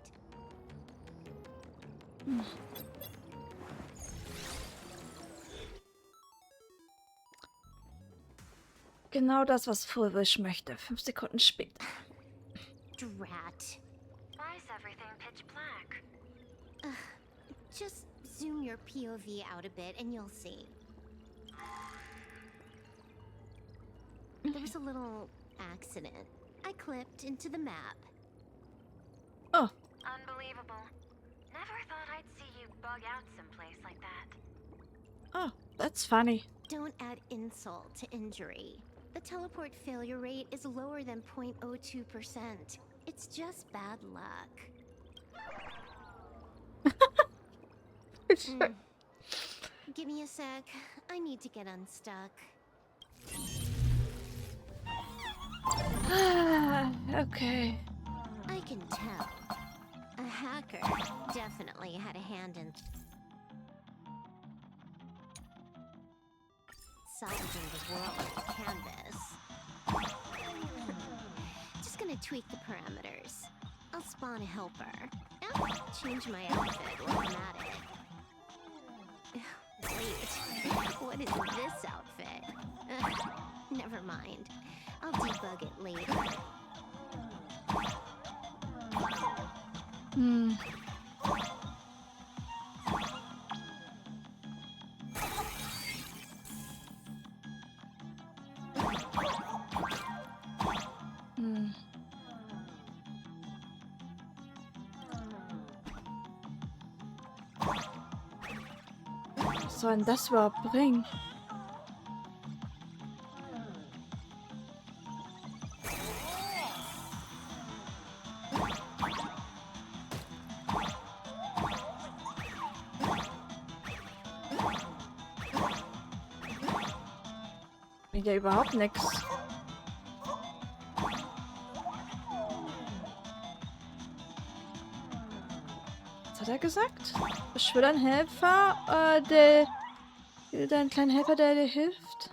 Genau das, was Fullwish möchte. 5 Sekunden später. Drat. Why is everything pitch black? Just zoom your POV out a bit and you'll see. There was a little accident. I clipped into the map. Oh. Unbelievable. Never thought I'd see you bug out someplace like that. Oh, that's funny. Don't add insult to injury. The teleport failure rate is lower than 0.02%. It's just bad luck. Give me a sec. I need to get unstuck. Okay. I can tell. A hacker definitely had a hand in salvaging the world on canvas. Just gonna tweak the parameters. I'll spawn a helper. And change my outfit while I'm at it. Wait, what is this outfit? Never mind. I'll debug it later. Was soll denn das überhaupt bringen? Ja, überhaupt nichts. Was hat er gesagt? Ich will einen Helfer, deinen kleinen Helfer, der dir hilft.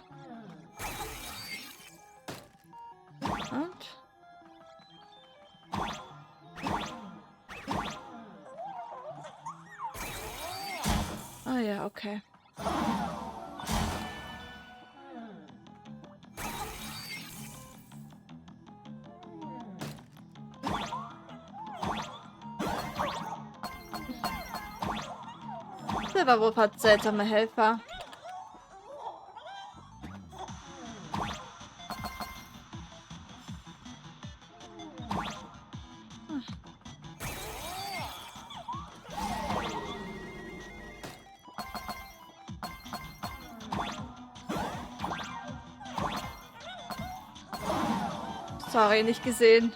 Und? Ah ja, okay. Silverwolf hat seltsame Helfer. Sorry, nicht gesehen.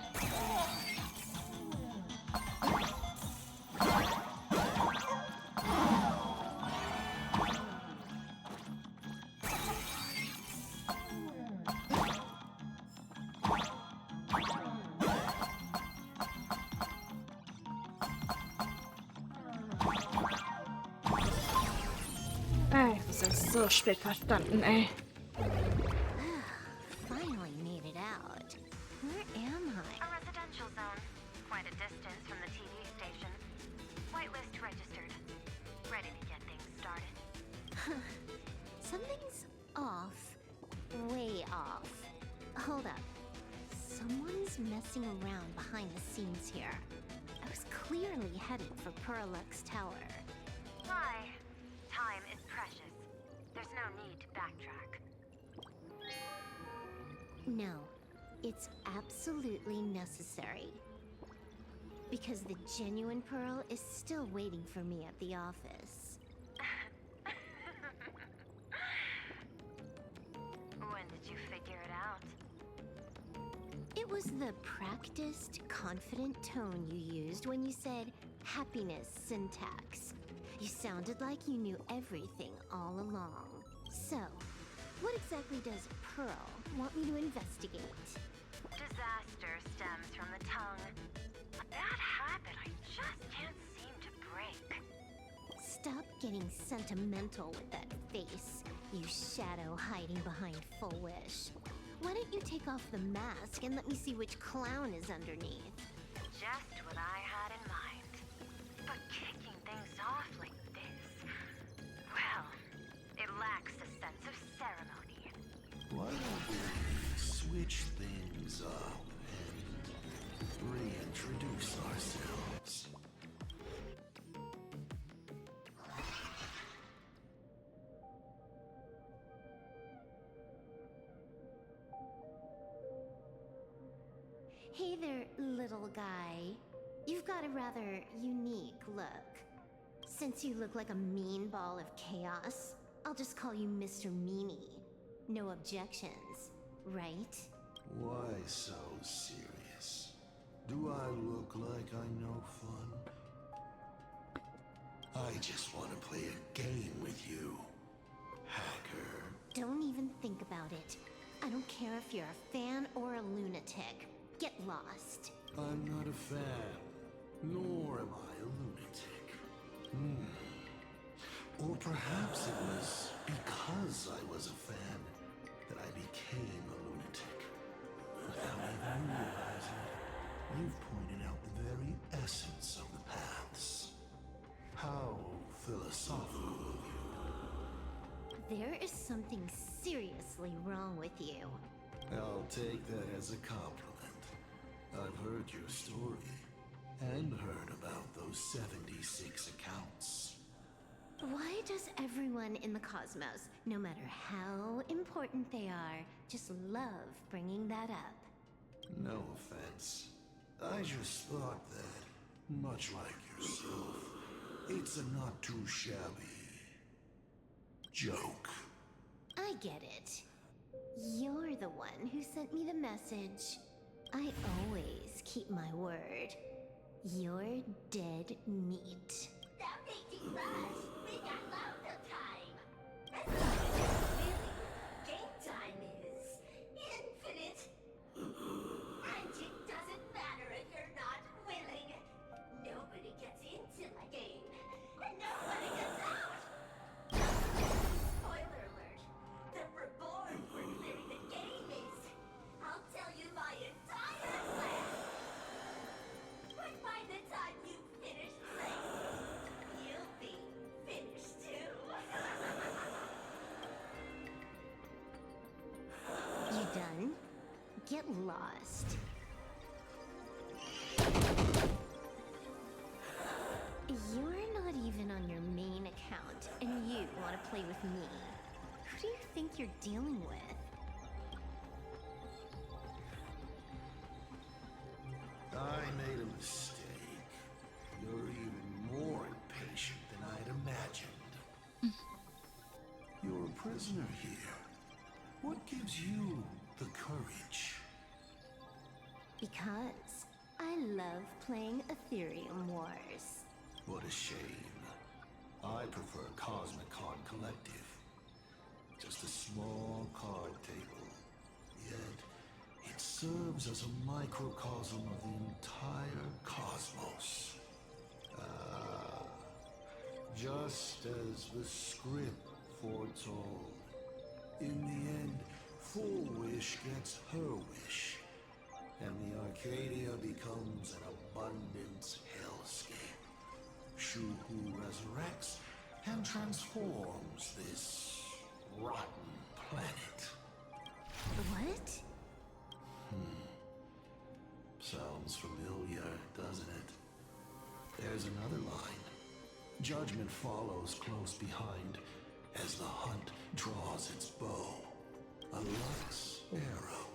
Ey, das ist so spät verstanden, ey. Something's off. Way off. Hold up. Someone's messing around behind the scenes here. I was clearly headed for Perlux Tower. Hi. Time is precious. There's no need to backtrack. No, it's absolutely necessary. Because the genuine Pearl is still waiting for me at the office. When did you figure it out? It was the practiced, confident tone you used when you said happiness syntax. You sounded like you knew everything all along. So, what exactly does Pearl want me to investigate? Disaster stems from the tongue. A bad habit I just can't seem to break. Stop getting sentimental with that face, you shadow hiding behind Fullwish. Why don't you take off the mask and let me see which clown is underneath? Just what I had in mind. But kicking things off like this, well, it lacks a sense of ceremony. Why don't we switch things up and reintroduce ourselves? Hey there, little guy. You've got a rather unique look. Since you look like a mean ball of chaos, I'll just call you Mr. Meanie. No objections, right? Why so serious? Do I look like I know fun? I just want to play a game with you, hacker. Don't even think about it. I don't care if you're a fan or a lunatic. Get lost. I'm not a fan, nor am I a lunatic. Or perhaps it was because I was a fan that I became a lunatic. Without even realizing it, you've pointed out the very essence of the paths. How philosophical of you. There is something seriously wrong with you. I'll take that as a compliment. I've heard your story, and heard about those 76 accounts. Why does everyone in the cosmos, no matter how important they are, just love bringing that up? No offense. I just thought that, much like yourself, it's a not too shabby joke. I get it. You're the one who sent me the message. I always keep my word. You're dead meat. Stop making rush! We got loads of time! That's not really. Game time is infinite. And it doesn't matter if you're not willing. Nobody gets into my game, and nobody gets out! Spoiler alert! The Reborn were clearing the game is. I'll tell you my entire plan! But by the time you finish playing, you'll be finished too! You done? Get lost. You're not even on your main account, and you want to play with me. Who do you think you're dealing with? I made a mistake. You're even more impatient than I'd imagined. You're a prisoner here. What gives you the courage? Because I love playing Ethereum Wars. What a shame. I prefer Cosmic Card Collective. Just a small card table. Yet, it serves as a microcosm of the entire cosmos. Just as the script foretold. In the end, Fullwish gets her wish, and the Arcadia becomes an abundance hellscape. Shuhu resurrects and transforms this rotten planet. What? Sounds familiar, doesn't it? There's another line. Judgment follows close behind as the hunt draws its bow. A luxe arrow,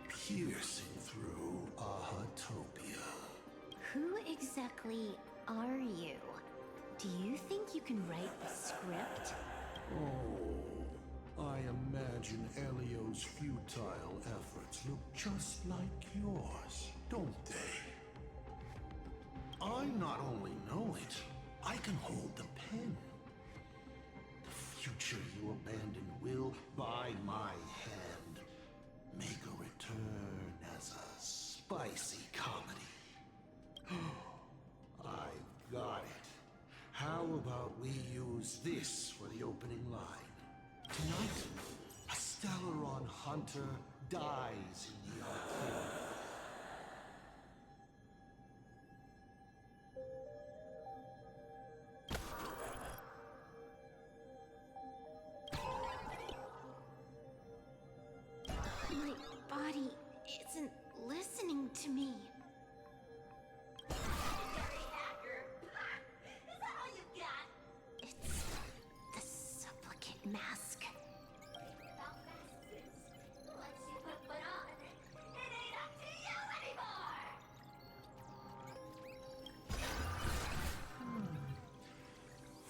piercing through Ahatopia. Who exactly are you? Do you think you can write the script? Oh, I imagine Elio's futile efforts look just like yours, don't they? I not only know it, I can hold the pen. The future you abandoned will, by my hand, make a return as a spicy comedy. I've got it. How about we use this for the opening line? Tonight, a Stellaron hunter dies in the arcade. My body isn't listening to me. It's the supplicant mask.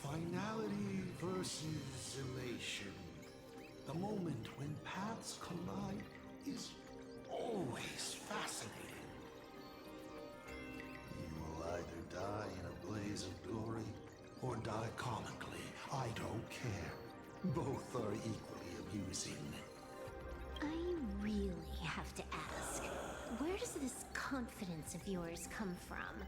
Finality versus elation. The moment when paths collide is always fascinating. You will either die in a blaze of glory or die comically. I don't care. Both are equally amusing. I really have to ask, where does this confidence of yours come from?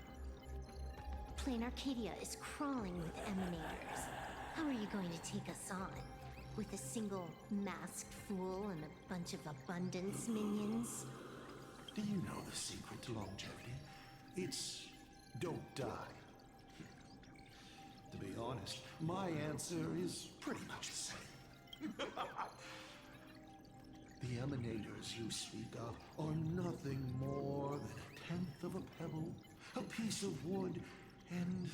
Plain Arcadia is crawling with emanators. How are you going to take us on? With a single masked fool and a bunch of abundance minions? Do you know the secret to longevity? It's don't die. To be honest, my answer is pretty much the same. The emanators you speak of are nothing more than a tenth of a pebble, a piece of wood, and...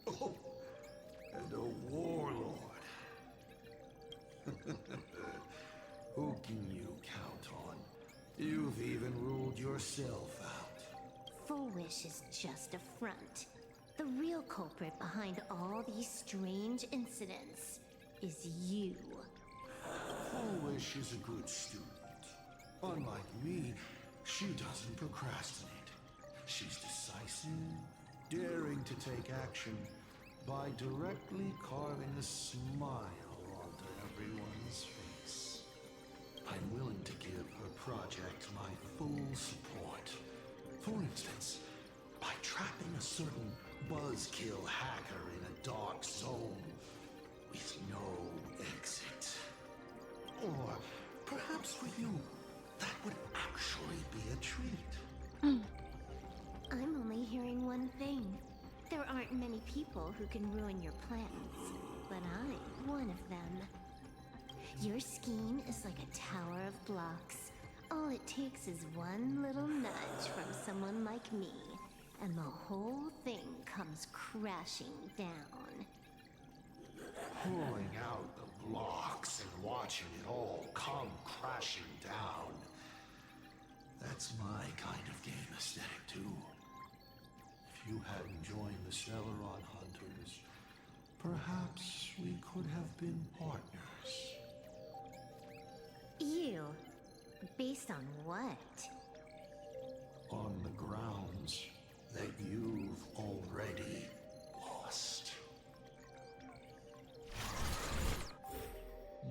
Oh, and a warlord. Who can you count on? You've even ruled yourself out. Fullwish is just a front. The real culprit behind all these strange incidents is you. Fullwish is a good student. Unlike me, she doesn't procrastinate. She's decisive, daring to take action by directly carving a smile onto everyone's face. I'm willing to give her project my full support. For instance, by trapping a certain buzzkill hacker in a dark zone with no exit. Or perhaps for you, that would actually be a treat. I'm only hearing one thing. There aren't many people who can ruin your plans, but I'm one of them. Your scheme is like a tower of blocks. All it takes is one little nudge from someone like me, and the whole thing comes crashing down. Pulling out the blocks and watching it all come crashing down. That's my kind of game aesthetic, too. If you hadn't joined the Stellaron Hunters, perhaps we could have been partners. You? Based on what? On the grounds that you've already lost.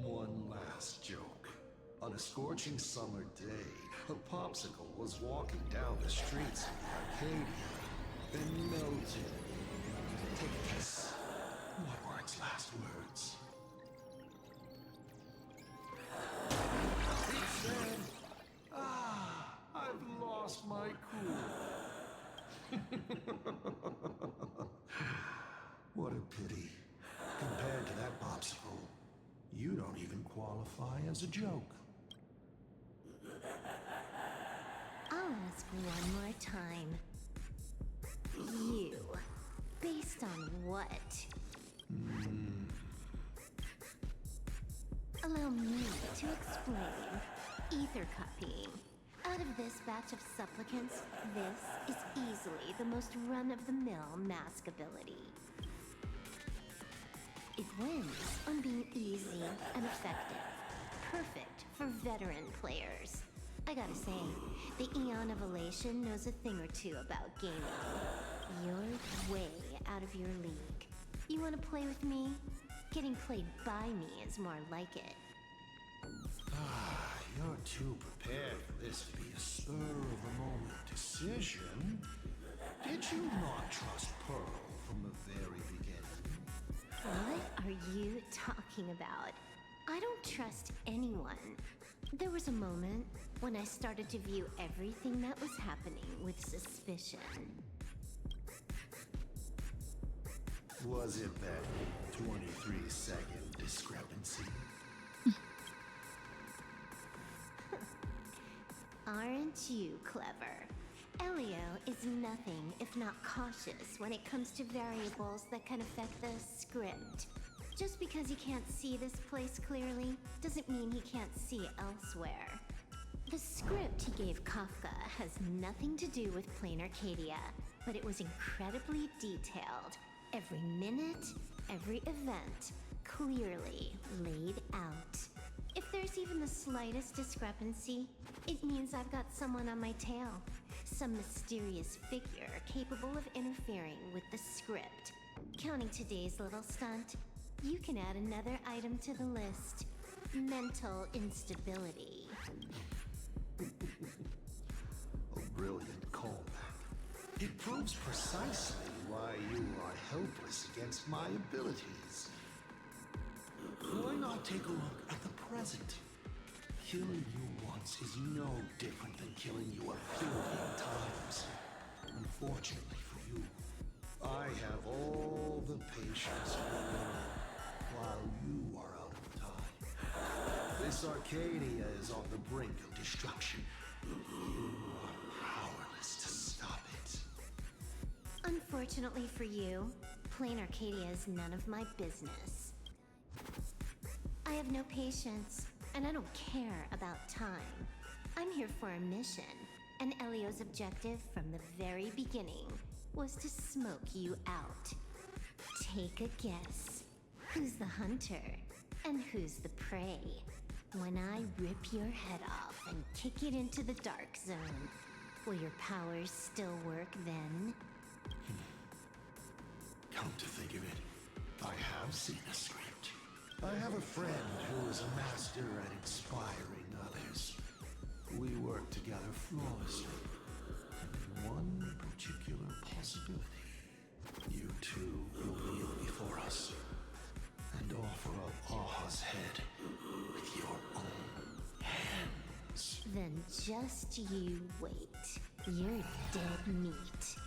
One last joke. On a scorching summer day, a popsicle was walking down the streets of Arcadia and melted. Take a guess. What were its last words? It said, I've lost my cool. What a pity. Compared to that You don't even qualify as a joke. I'll ask one more time. You, based on what? Allow me to explain. Ether copying. Out of this batch of supplicants, this is easily the most run-of-the-mill mask ability. It wins on being easy and effective. Perfect for veteran players. I gotta say, the Eon of Elation knows a thing or two about gaming. You're way out of your league. You wanna play with me? Getting played by me is more like it. You're too prepared for this to be a spur-of-the-moment decision. Did you not trust Pearl from the very beginning? What are you talking about? I don't trust anyone. There was a moment when I started to view everything that was happening with suspicion. Was it that 23-second discrepancy? Aren't you clever? Elio is nothing if not cautious when it comes to variables that can affect the script. Just because he can't see this place clearly doesn't mean he can't see elsewhere. The script he gave Kafka has nothing to do with plain Arcadia, but it was incredibly detailed. Every minute, every event, clearly laid out. If there's even the slightest discrepancy, it means I've got someone on my tail. Some mysterious figure capable of interfering with the script. Counting today's little stunt, you can add another item to the list. Mental instability. A brilliant callback. It proves precisely why you are helpless against my abilities. Why not take a look at the present? Killing you once is no different than killing you 1,000,000,000 times. Unfortunately for you, I have all the patience in the world, while you are out of time. This Arcadia is on the brink of destruction. You are powerless to stop it. Unfortunately for you, plain Arcadia is none of my business. I have no patience, and I don't care about time. I'm here for a mission, and Elio's objective from the very beginning was to smoke you out. Take a guess. Who's the hunter, and who's the prey? When I rip your head off and kick it into the dark zone, will your powers still work then? Come to think of it, I have seen a script. I have a friend who is a master at inspiring others. We work together flawlessly. And one particular possibility. You two will kneel before us and offer up Aha's head with your own hands. Then just you wait. You're dead meat.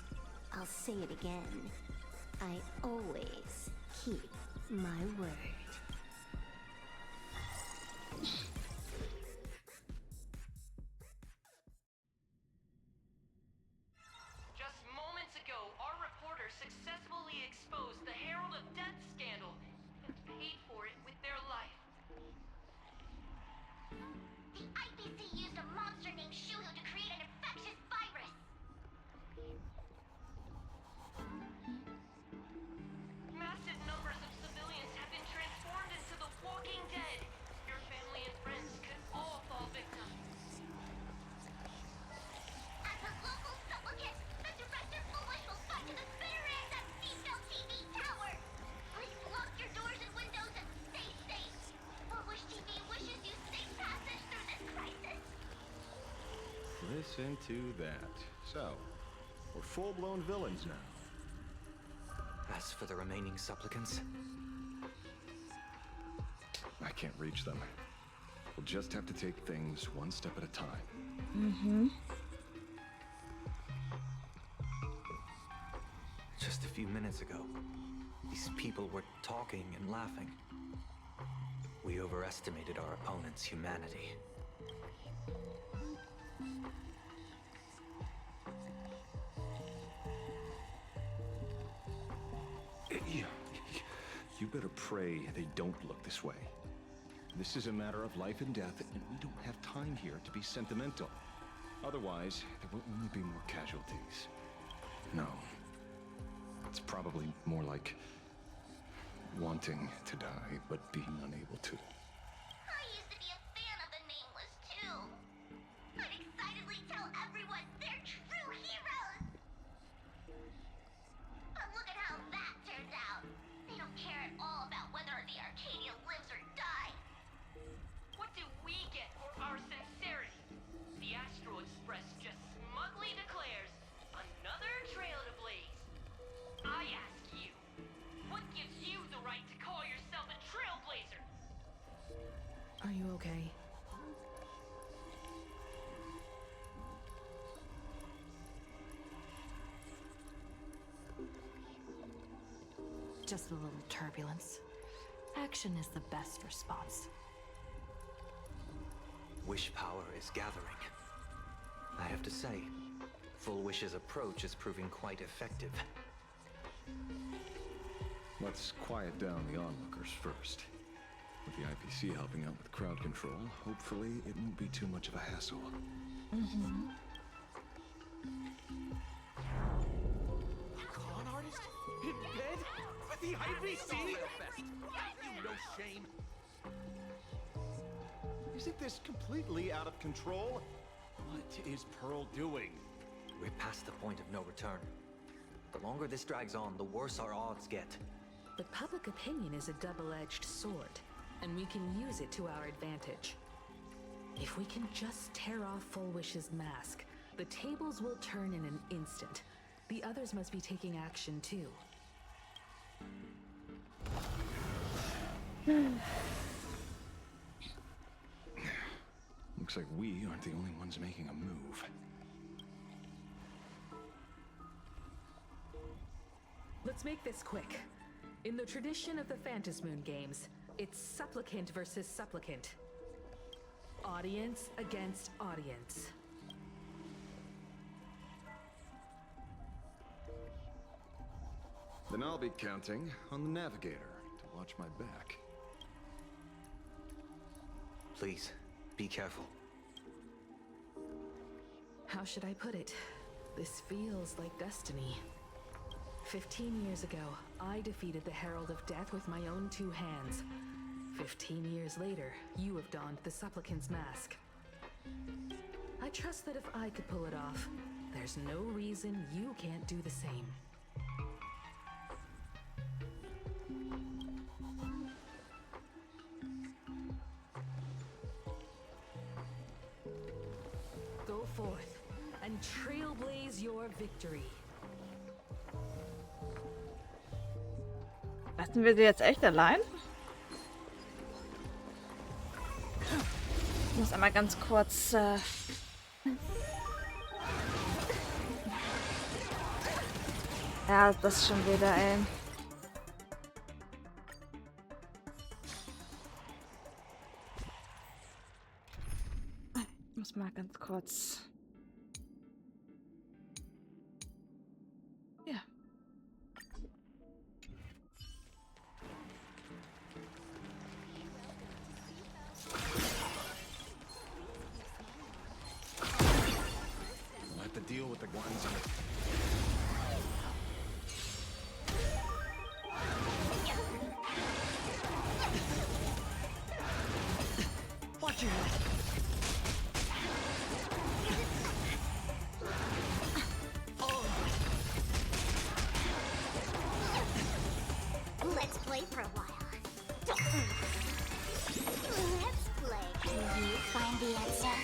I'll say it again. I always keep my word. Just moments ago, our reporter successfully exposed the Herald of Death scandal and paid for it with their life. The IPC used a monster named Shuhu to create an infectious virus. Massive numbers of civilians have been transformed into the Walking Dead. Your family and friends could all fall victim. As a local supplicant, the Director Fullwish will fight to the bitter end at Seafell TV Tower. Please lock your doors and windows and stay safe. Fullwish TV wishes you safe passage through this crisis. Listen to that. So, we're full-blown villains now. As for the remaining supplicants, I can't reach them. We'll just have to take things one step at a time. just a few minutes ago, these people were talking and laughing. We overestimated our opponent's humanity. You better pray they don't look this way. This is a matter of life and death, and we don't have time here to be sentimental. Otherwise, there will only be more casualties. No. It's probably more like wanting to die, but being unable to. I used to be a fan of the Nameless, too. I'd excitedly tell everyone they're true heroes. But look at how that turned out. They don't care at all about whether the Arcadia lives or dies. What do we get for our sincerity? The Astral Express just smugly declares another trail to blaze. I ask you, what gives you the right to call yourself a trailblazer? Are you okay? Just a little turbulence. Action is the best response. Wish power is gathering. I have to say, Fullwish's approach is proving quite effective. Let's quiet down the onlookers first. With the IPC helping out with crowd control, hopefully it won't be too much of a hassle. Mm-hmm. Con artist? In bed? With the IPC? You no shame. Isn't this completely out of control? What is Pearl doing? We're past the point of no return. The longer this drags on, the worse our odds get. But public opinion is a double-edged sword, and we can use it to our advantage. If we can just tear off Fullwish's mask, the tables will turn in an instant. The others must be taking action too. Looks like we aren't the only ones making a move. Let's make this quick. In the tradition of the Phantasmoon games, it's supplicant versus supplicant. Audience against audience. Then I'll be counting on the navigator to watch my back. Please, be careful. How should I put it? This feels like destiny. 15 years ago, I defeated the Herald of Death with my own 2 hands. 15 years later, you have donned the Supplicant's mask. I trust that if I could pull it off, there's no reason you can't do the same. Go forth and trailblaze your victory. Lassen wir sie jetzt echt allein? Ich muss einmal ganz kurz... Ja, das schon wieder, ey. Ich muss mal ganz kurz... Ja. We'll have to deal with the ones in it. Watch your head. Let's play for a while. Let's play. Can you find the answer?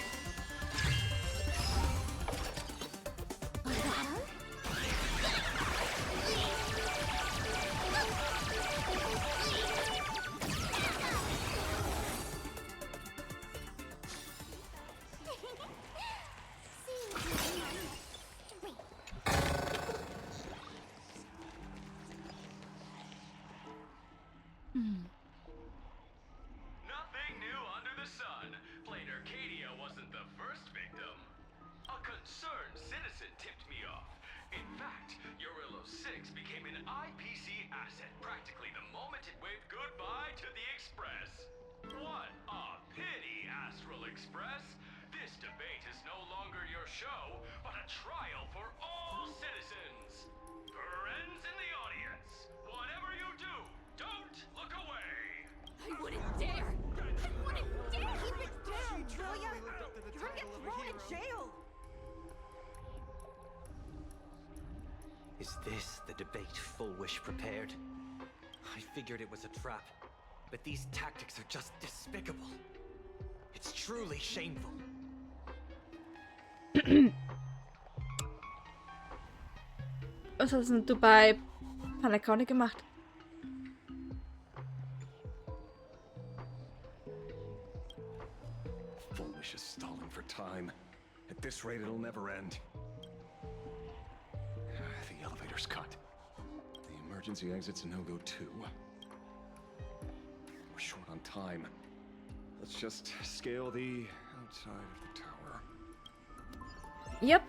concerned citizen tipped me off. In fact, Urillo 6 became an IPC asset practically the moment it waved goodbye to the Express. What a pity, Astral Express. This debate is no longer your show, but a trial for all citizens. Friends in the audience, whatever you do, don't look away. I wouldn't dare! I wouldn't dare! Keep it down, will ya? You're gonna get thrown in jail! Is this the debate Fullwish prepared? I figured it was a trap, but these tactics are just despicable. It's truly shameful. Was hast denn du bei Panakaune gemacht? Fullwish is stalling for time. At this rate, it'll never end. The elevator's cut. The emergency exit's a no-go too. We're short on time. Let's just scale the outside of the tower. Yep.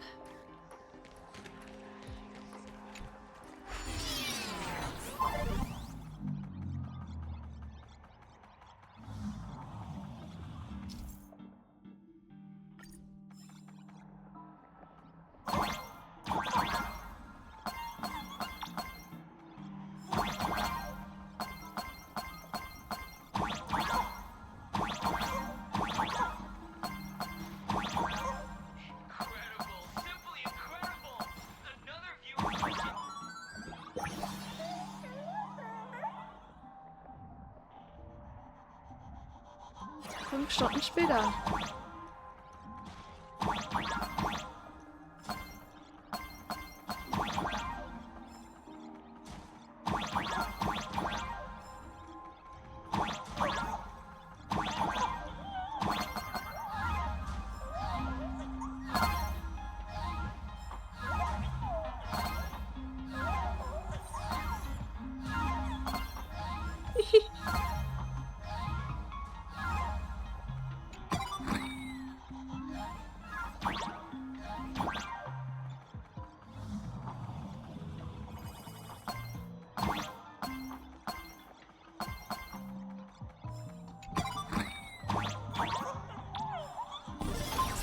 Fünf Stunden später.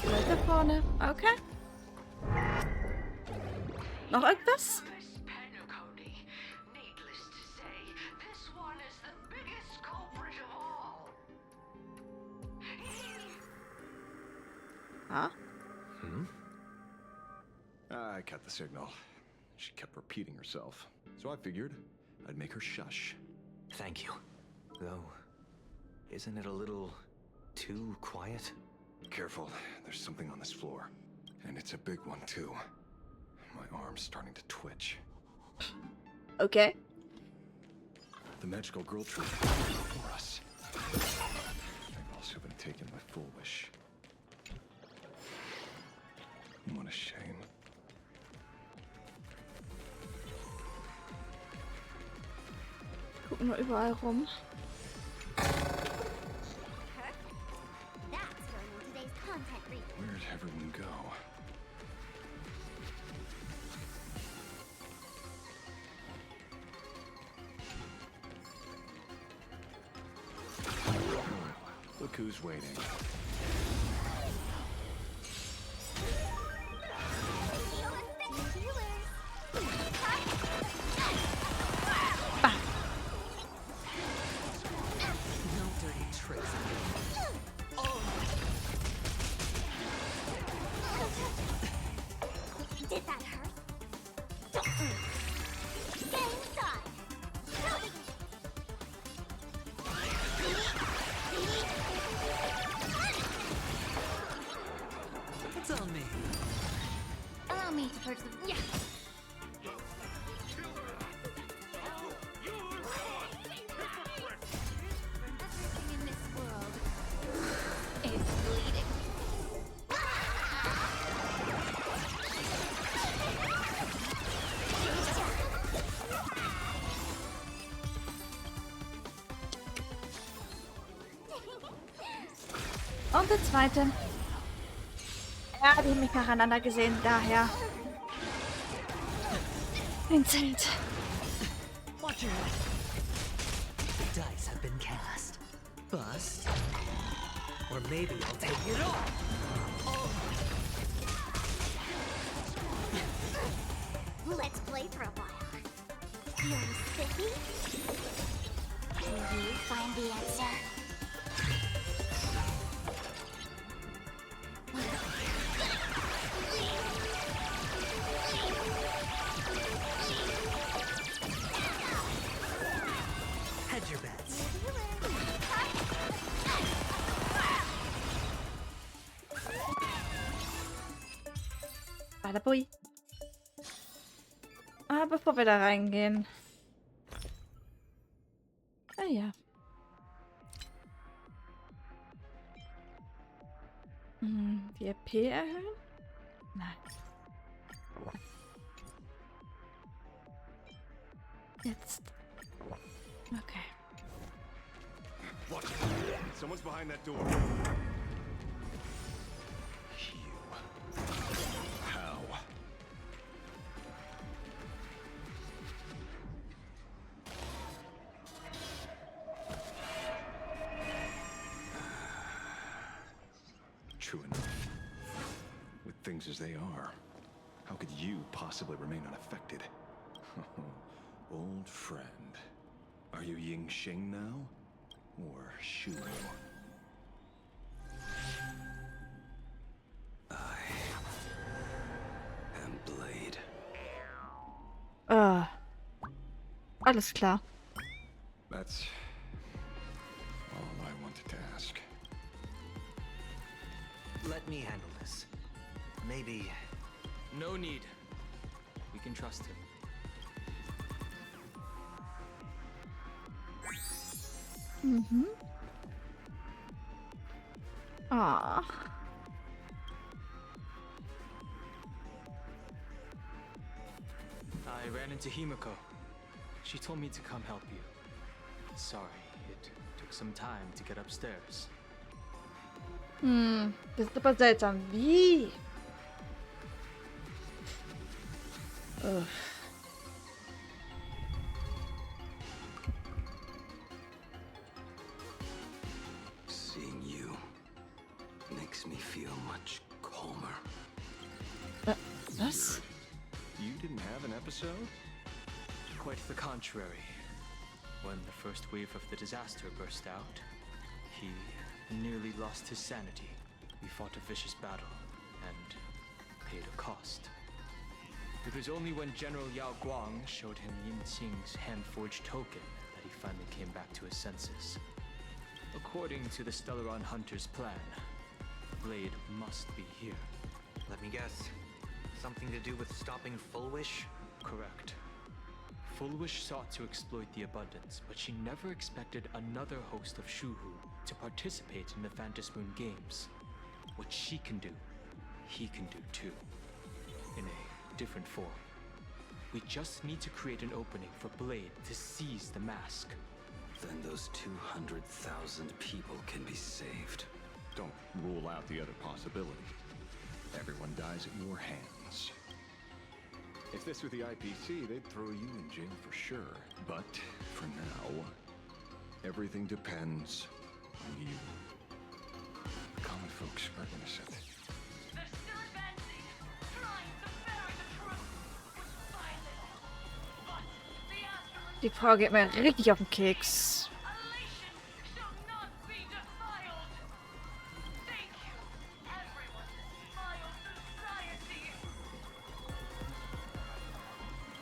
Weiter vorne. Okay. Noch irgendwas? Huh? I cut the signal. She kept repeating herself. So I figured I'd make her shush. Thank you. Though, isn't it a little too quiet? Careful, there's something on this floor. And it's a big one, too. My arm's starting to twitch. Okay. The magical girl tree before us. They've also been taken by Fullwish. What a shame. Gucken nur überall rum. Where'd everyone go? Look who's waiting. Did that hurt? Get inside! It's on me. Allow me to purge the... Yeah! Everything in this world is bleeding. Und der zweite. Ja, die haben mich nacheinander gesehen, daher. Vincent. Watch your head. The dice have been cast. Bust. Or maybe I'll take it all. Let's play for a while. You're spiffy? Can you find the answer? Hedge your bets. Bada bui. Ah, bevor wir da reingehen. Ah ja. Die EP erhöhen? Nein. Jetzt. Okay. Watch it. Someone's behind that door. How? True enough. With things as they are, how could you possibly remain unaffected? Old friend. Are you Ying Xing now? Or Shu? I am Blade. Alles klar. That's all I wanted to ask. Let me handle this. Maybe... No need. We can trust him. Mhm. Ah. I ran into Himiko. She told me to come help you. Sorry, it took some time to get upstairs. Das ist aber seltsam. Wie? Seeing you makes me feel much calmer. Was? You didn't have an episode? Quite the contrary. When the first wave of the disaster burst out, he nearly lost his sanity. We fought a vicious battle and paid a cost. It was only when General Yao Guang showed him Yin Qing's hand-forged token that he finally came back to his senses. According to the Stellaron Hunter's plan, Blade must be here. Let me guess. Something to do with stopping Fullwish? Correct. Fullwish sought to exploit the abundance, but she never expected another host of Shuhu to participate in the Phantom Moon Games. What she can do, he can do too. In a different form. We just need to create an opening for Blade to seize the mask. Then those 200,000 people can be saved. Don't rule out the other possibility. Everyone dies at your hands. If this were the IPC, they'd throw you in jail for sure. But for now, everything depends on you. The common folks are innocent. They're still advancing, trying to bury the truth with violence. But the Astral Die Frau geht mir richtig auf den Keks. elation shall not be defiled. Thank you, everyone in Smile Society.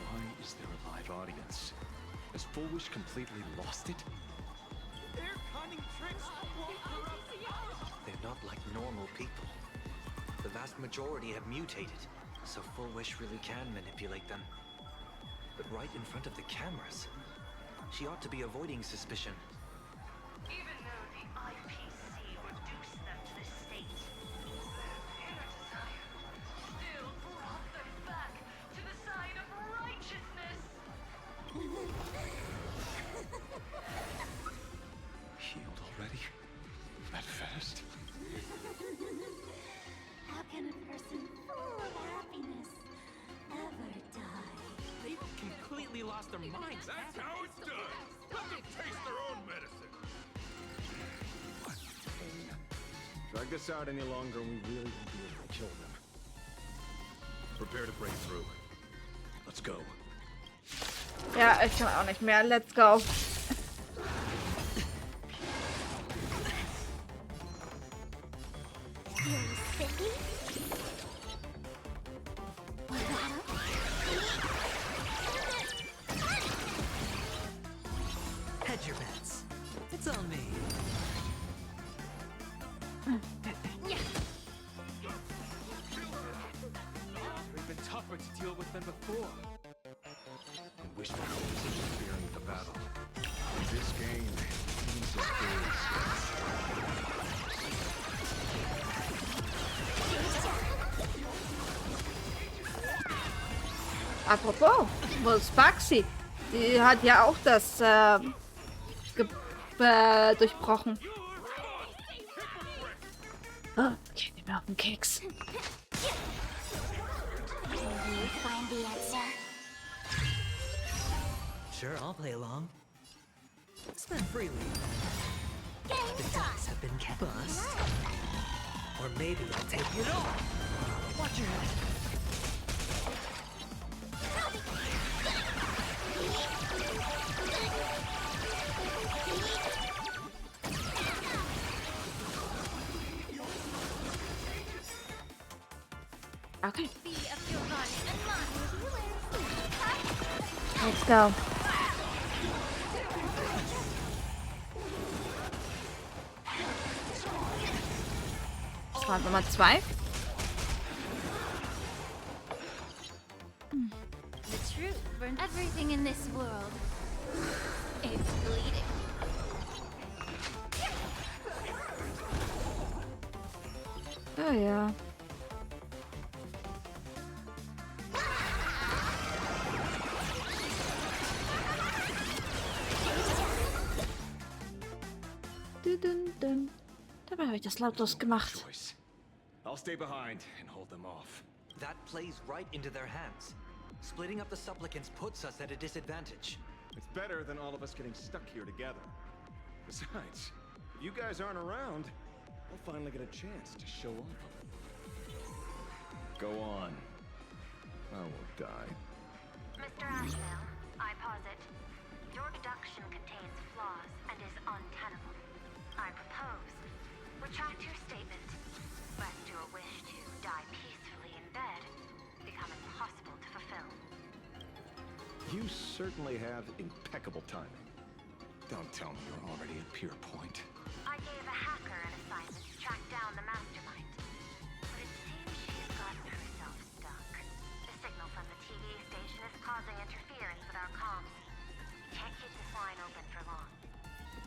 Why is there a live audience? Has Fullwish completely lost it? Their cunning tricks won't corrupt. They're not like normal people. The vast majority have mutated, so Fullwish really can manipulate them. But right in front of the cameras, she ought to be avoiding suspicion. Even though the IPC reduced them to the state, their inner desire Still brought them back to the side of righteousness. Healed already? That fast? How can a person full of happiness ever die? They've completely lost their minds. That's how it's done. Let them taste their own medicine. Drag this out any longer, and we really won't be able to kill them. Prepare to break through. Let's go. Ja, ich kann auch nicht mehr. Let's go. Hedge your bets. It's on me. We've been tougher to deal with than before. And wish for always interfering with the battle. In this game, he's a Apropos, wo ist Baxi? Die hat ja auch das durchbrochen. Oh, geht mir auf den Keks. Sure, I'll play along. Spend freely. The dice have been cast. Or maybe I'll take it all. Watch your head. Okay. Let's go. Das war Nummer 2. The truth for everything in this world is bleeding. Oh ja. Dabei habe ich das lautlos gemacht. I'll stay behind and hold them off. That plays right into their hands. Splitting up the supplicants puts us at a disadvantage. It's better than all of us getting stuck here together. Besides, if you guys aren't around, I'll finally get a chance to show off. Go on. I won't die. Mr. Ashville, I posit, your deduction contains flaws and is untenable. I propose, retract your statement, lest your wish to die peacefully in bed become impossible to fulfill. You certainly have impeccable timing. Don't tell me you're already at Pier Point. I gave a hacker an assignment to track down the mastermind, but it seems she's gotten herself stuck. The signal from the TV station is causing interference with our comms. We can't keep this line open for long.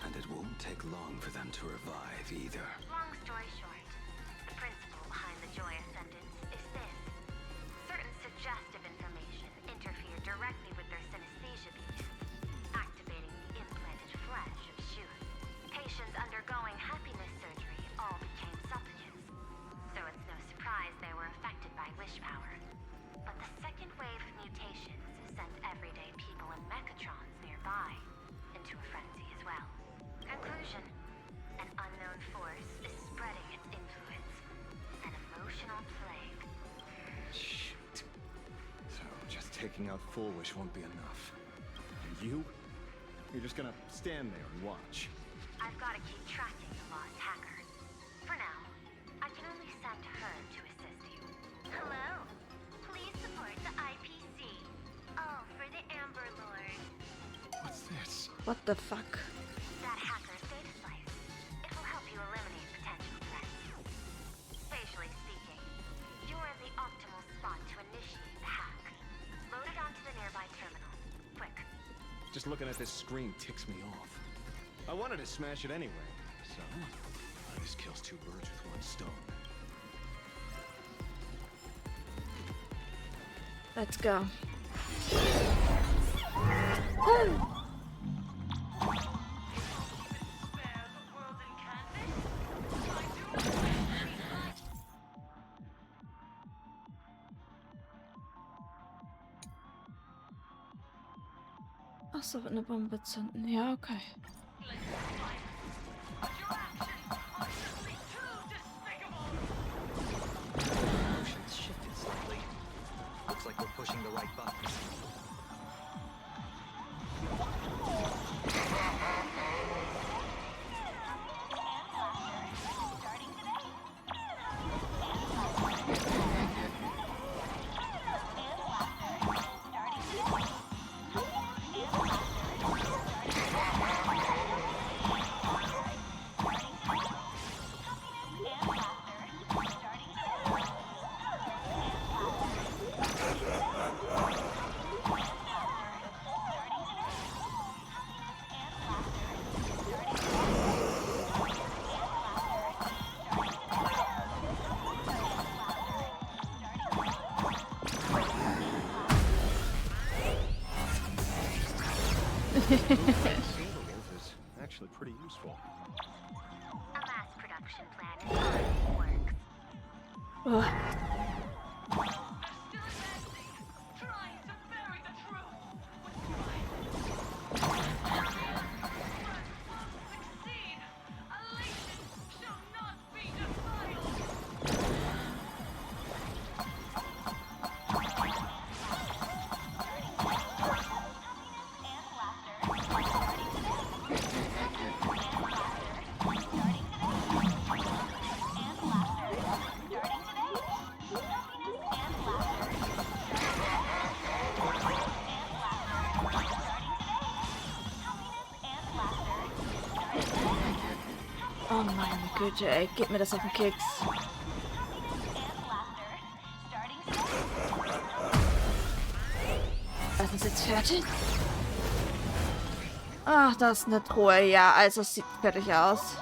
And it won't take long for them to revive either. Long story short, the principle behind the Joy Ascendance is this. Certain suggestive information interfered directly with their synesthesia beats, activating the implanted flesh of Shu. Patients undergoing happiness surgery all became supplicants, so it's no surprise they were affected by wish power. But the second wave of mutations sent everyday people and mechatrons nearby into a frenzy as well. Conclusion. An unknown force is spreading its influence. An emotional plague. Shoot. So just taking out Fullwish won't be enough. And you? You're just gonna stand there and watch. I've got to keep tracking the lost hacker. For now, I can only send her to assist you. Hello. Please support the IPC. All for the Amber Lord. What's this? What the fuck? That hacker's data slice. It will help you eliminate potential threats. Spatially speaking, you're in the optimal spot to initiate the hack. Load it onto the nearby terminal. Quick. Just looking at this screen ticks me off. I wanted to smash it anyway, so this kills two birds with one stone. Let's go. Achso, eine Bombe zünden. Ja, okay. Motion's shifted slightly. Looks like we're pushing the right buttons. Is actually pretty useful. A mass production plan is already in the works. Oh meine Güte, ey, geht mir das auf den Keks. Sind Sie jetzt fertig? Ach, das ist eine Truhe. Ja, also es sieht fertig aus.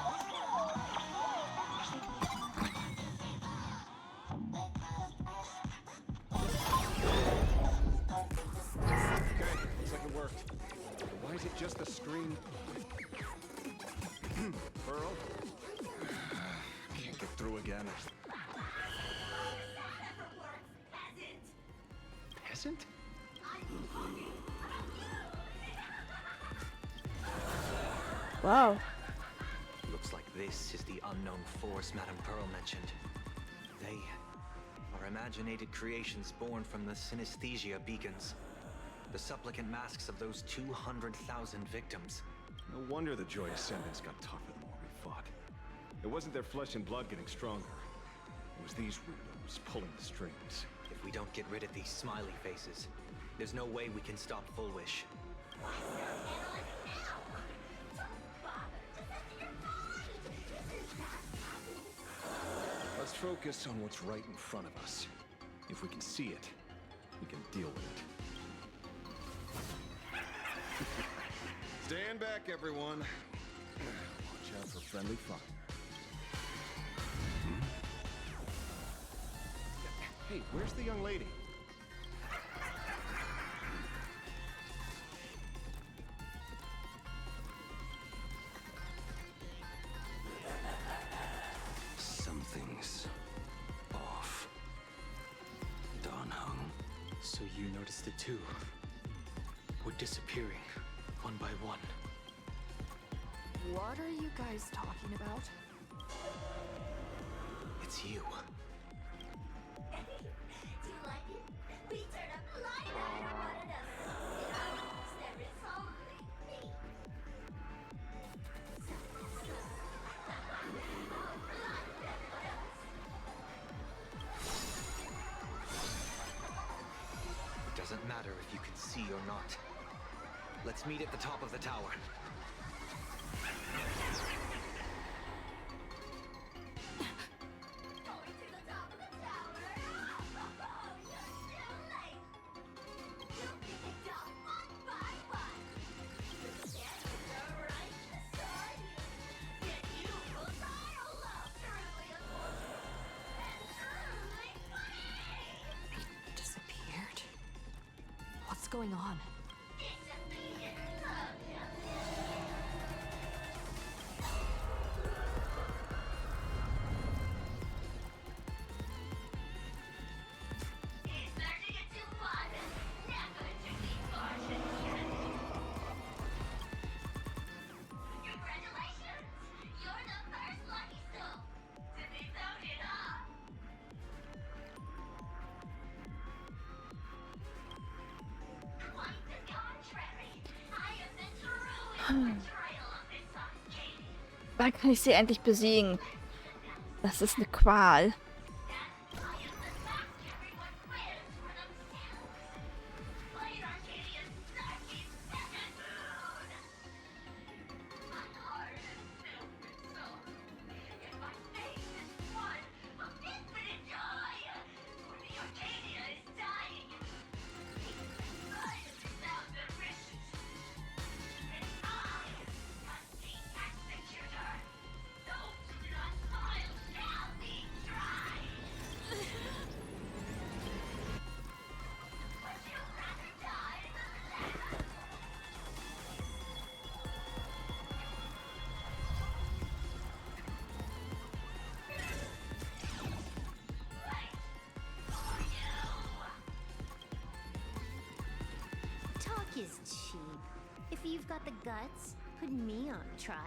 Pearl? Can't get through again. Peasant? Wow. Looks like this is the unknown force Madame Pearl mentioned. They are imaginated creations born from the synesthesia beacons. The supplicant masks of those 200,000 victims. No wonder the Joy Ascendants got tougher the more we fought. It wasn't their flesh and blood getting stronger. It was these weirdos pulling the strings. If we don't get rid of these smiley faces, there's no way we can stop Fullwish. Let's focus on what's right in front of us. If we can see it, we can deal with it. Stand back, everyone. Watch out for friendly fire. Hey, where's the young lady? Something's off. Dawn hung. So you noticed it too? We're disappearing, one by one. What are you guys talking about? It's you. Do you like it? We turn up the light on one another. There is only me. It doesn't matter if you can see or not. Let's meet at the top of the tower. Disappeared? What's going on? Wann kann ich sie endlich besiegen? Das ist eine Qual. Talk is cheap. If you've got the guts, put me on trial.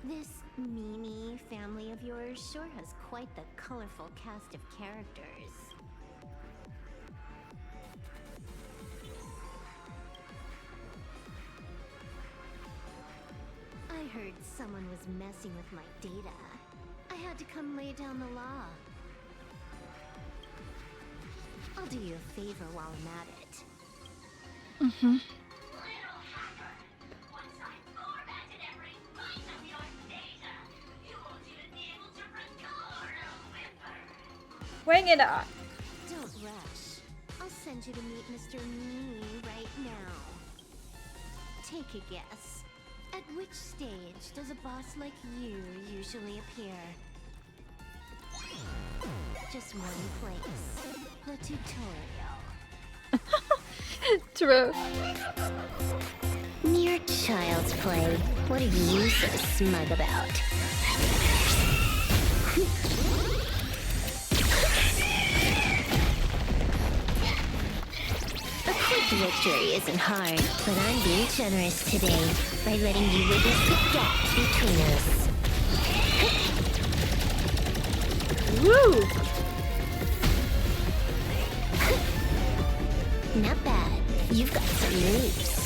This Mimi family of yours sure has quite the colorful cast of characters. I heard someone was messing with my data. I had to come lay down the law. I'll do you a favor while I'm at it. Mhm. Bring it on. Don't rush. I'll send you to meet Mr. Mimi right now. Take a guess. At which stage does a boss like you usually appear? Just one place. The tutorial. True. Mere child's play. What are you so smug about? A quick victory isn't hard, but I'm being generous today by letting you witness the gap between us. Woo! Not bad. You've got some moves.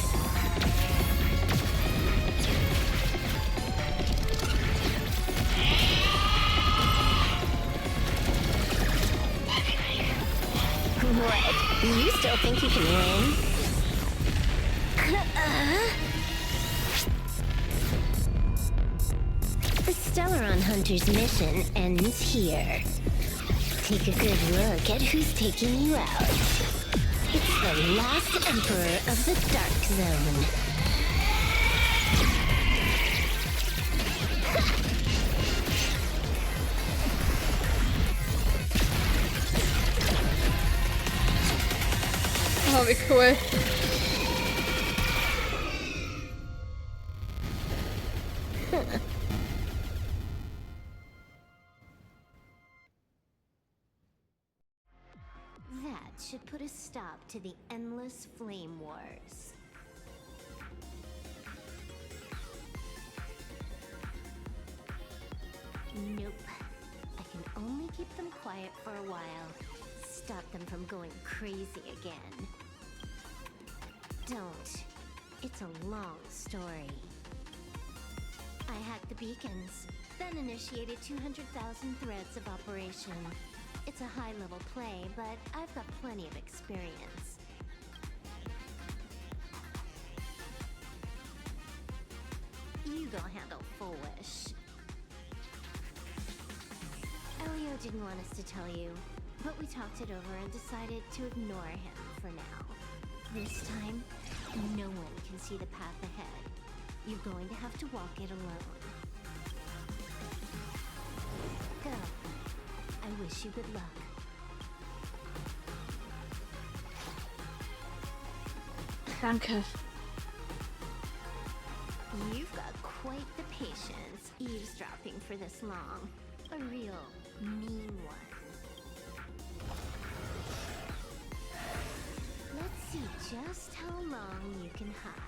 What? You still think you can win? The Stellaron Hunter's mission ends here. Take a good look at who's taking you out. It's the last Emperor of the Dark Zone. Oh, wie cool. That should put a stop to the endless flame wars. Nope. I can only keep them quiet for a while. Stop them from going crazy again. Don't. It's a long story. I hacked the beacons, then initiated 200,000 threads of operation. It's a high-level play, but I've got plenty of experience. You go handle Fullwish. Elio didn't want us to tell you, but we talked it over and decided to ignore him for now. This time, no one can see the path ahead. You're going to have to walk it alone. Go. I wish you good luck. Danke. You've got quite the patience eavesdropping for this long. A real mean one. Let's see just how long you can hide.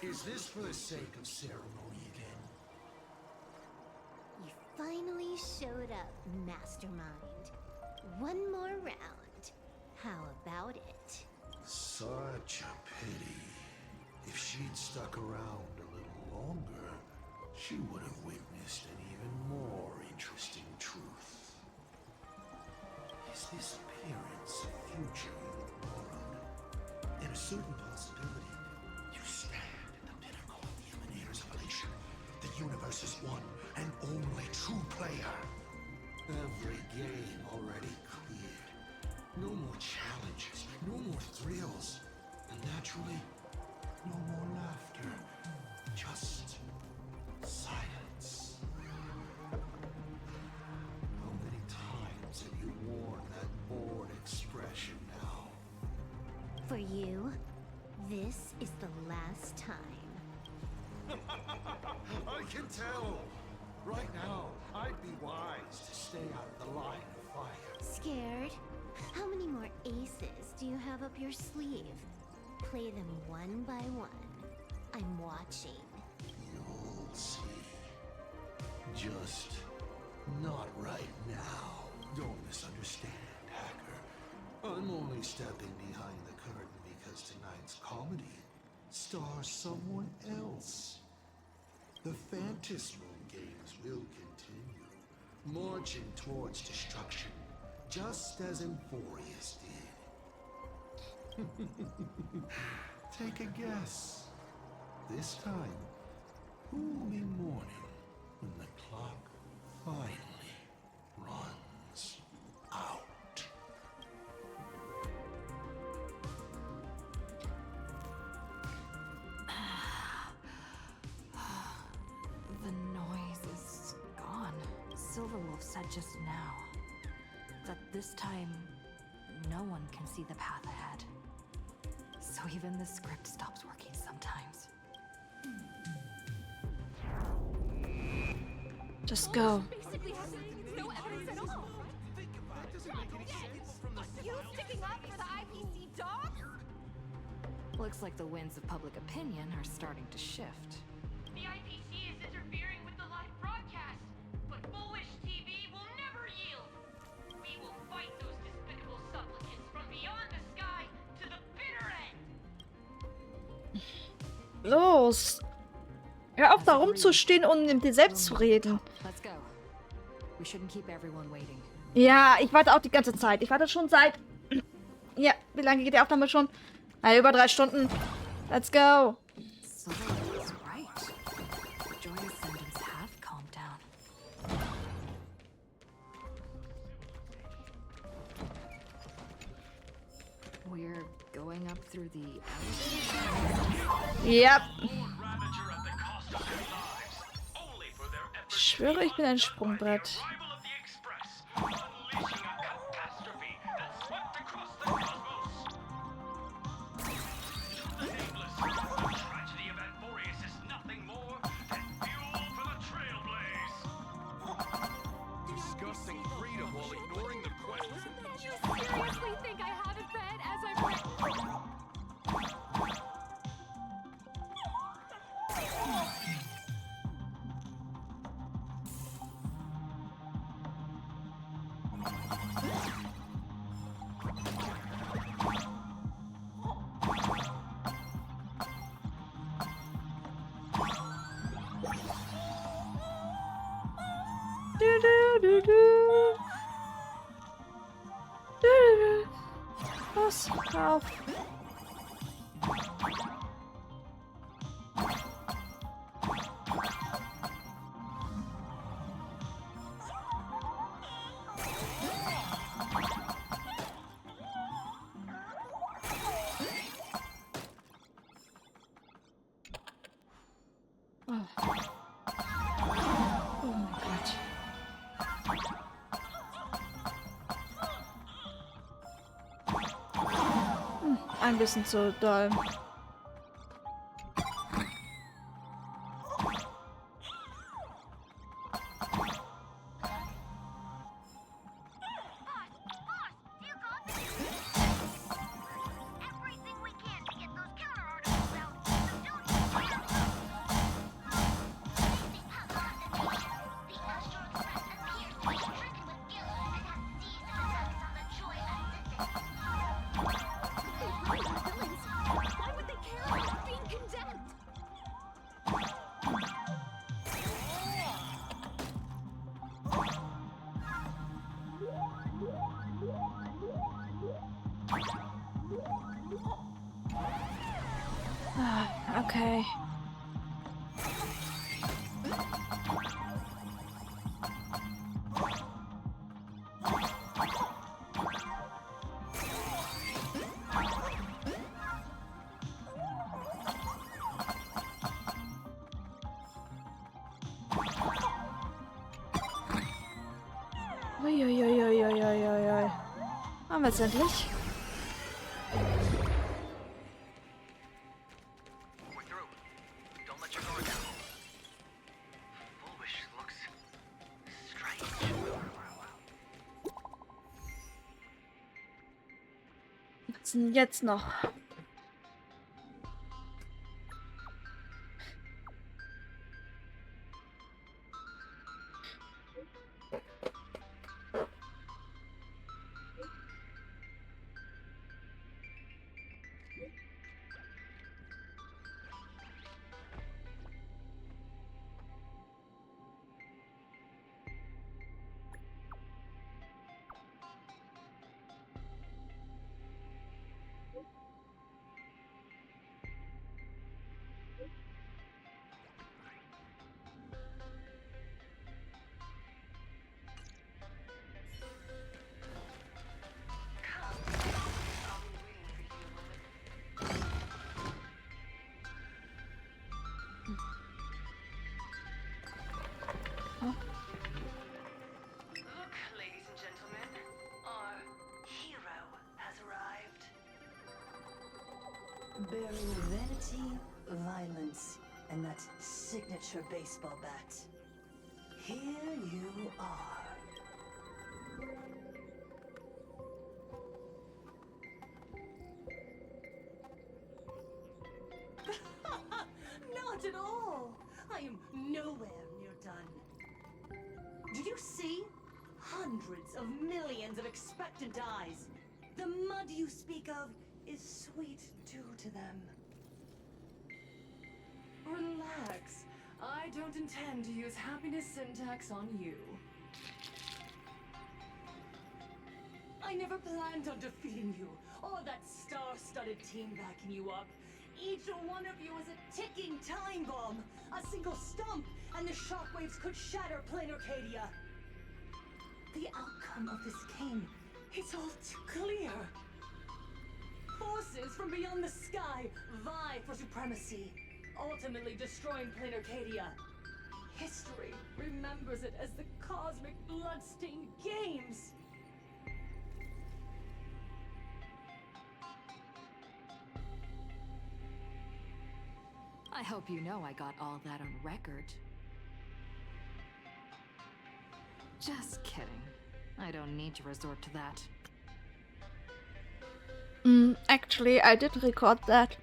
Is this for the sake of ceremony again? You finally showed up, Mastermind. One more round. How about it? Such a pity. If she'd stuck around a little longer, she would have witnessed an even more interesting truth. Is this appearance a future world? In a certain possibility, you stand at the pinnacle of the Emanator's evolution. The universe's one and only true player. Every game already cleared. No more challenges, no more thrills, and naturally, no more laughter. Just silence. How many times have you worn that bored expression now? For you, this is the last time. I can tell! Right now, I'd be wise to stay out of the line of fire. Scared? How many more aces do you have up your sleeve? Play them one by one. I'm watching. You'll see. Just not right now. Don't misunderstand, Hacker. I'm only stepping behind the curtain because tonight's comedy stars someone else. The Fantasy Room games will continue, marching towards destruction, just as Euphorius did. Take a guess. This time, who will be mourning when the clock finally runs out? The noise is gone. Silverwolf said just now that this time no one can see the path ahead. So even the script stops working sometimes. Just go. Basically has no evidence at all. You sticking up for the IPC dog? Looks like the winds of public opinion are starting to shift. The IPC is interfering with the live broadcast, but Fullwish TV will never yield. We will fight those despicable supplicants from beyond the sky to the bitter end. Los! Hör auf, da rumzustehen und mit dir selbst zu reden. Let's go. We shouldn't keep everyone waiting. Ja, ich warte auch die ganze Zeit. Ich warte schon seit... Ja, wie lange geht die Aufnahme schon? Na, über 3 Stunden. Let's go. Silverwolf is right. The joyous symptoms have calmed down. We're going up through the elevator. Yep. Ich schwöre, ich bin ein Sprungbrett. Discussing freedom while ignoring the questions. You seriously think I haven't read as I've read? Los, hör auf. Ein bisschen zu doll. Okay. Uiuiuiuiuiui. Haben wir es endlich? We're through. Don't let your guard down. Fullwish looks strange. Was denn jetzt noch? Look, ladies and gentlemen, our hero has arrived. Bearing vanity, violence, and that signature baseball bat. Here you are. Not at all. I am nowhere near done. Do you see? Hundreds of millions of expectant eyes. The mud you speak of is sweet due to them. Relax. I don't intend to use happiness syntax on you. I never planned on defeating you, or that star-studded team backing you up. Each one of you is a ticking time bomb. A single stump, and the shockwaves could shatter plain Arcadia. The outcome of this game is all too clear. Forces from beyond the sky vie for supremacy, ultimately destroying plain Arcadia. History remembers it as the cosmic bloodstained games. I hope you know I got all that on record. Just kidding. I don't need to resort to that. Actually, I did record that.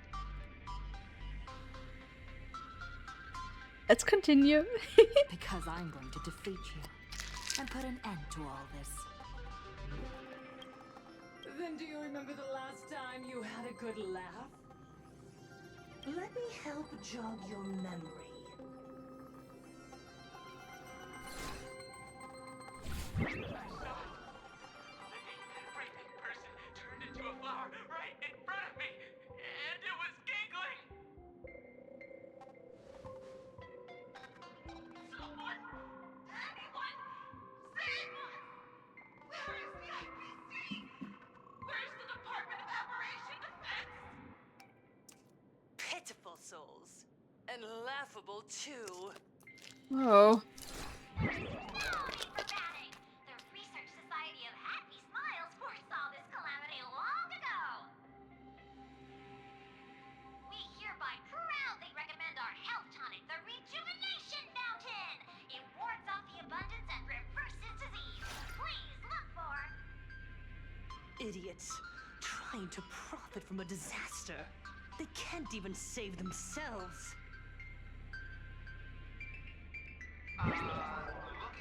Let's continue. Because I'm going to defeat you and put an end to all this. Then do you remember the last time you had a good laugh? Let me help jog your memory. Person turned into a flower right in front of me, and it was giggling. Someone! Anyone! Save us! Where is the IPC? Where's the Department of Operation Defense? Pitiful souls. And laughable, too. Whoa. Dramatic! The Research Society of Happy Smiles foresaw this calamity long ago. We hereby proudly recommend our health tonic, the Rejuvenation Fountain. It wards off the abundance and reverses disease. Please look for... Idiots. Trying to profit from a disaster. They can't even save themselves. Looking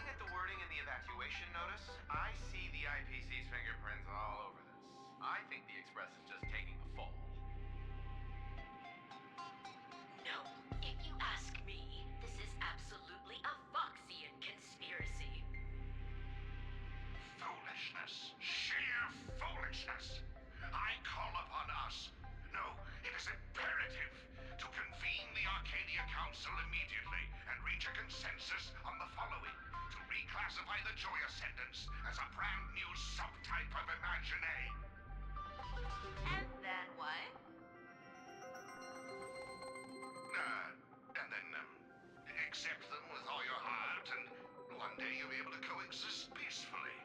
at the wording in the evacuation notice, I see the IPC's fingerprints all over this. I think the Express is just taking the fall. No, if you ask me, this is absolutely a Foxian conspiracy. Foolishness. Sheer foolishness. I call upon us. No, it is imperative to convene reach a consensus on the following. To reclassify the Joy Ascendants as a brand new subtype of Imaginary. And then what? And then, accept them with all your heart, and one day you'll be able to coexist peacefully.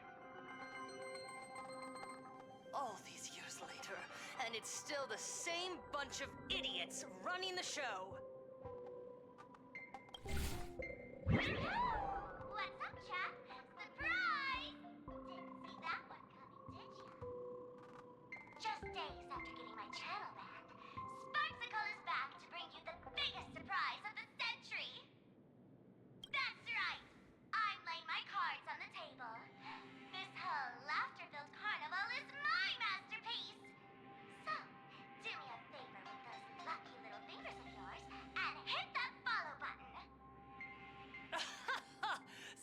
All these years later, and it's still the same bunch of idiots running the show. What's up, chat? Surprise! Didn't see that one coming, did ya? Just days after getting my channel banned, Sparksicle is back to bring you the biggest surprise of the century. That's right! I'm laying my cards on the table. This whole laughter-filled carnival is my masterpiece! So, do me a favor with those lucky little fingers of yours and hit that follow button.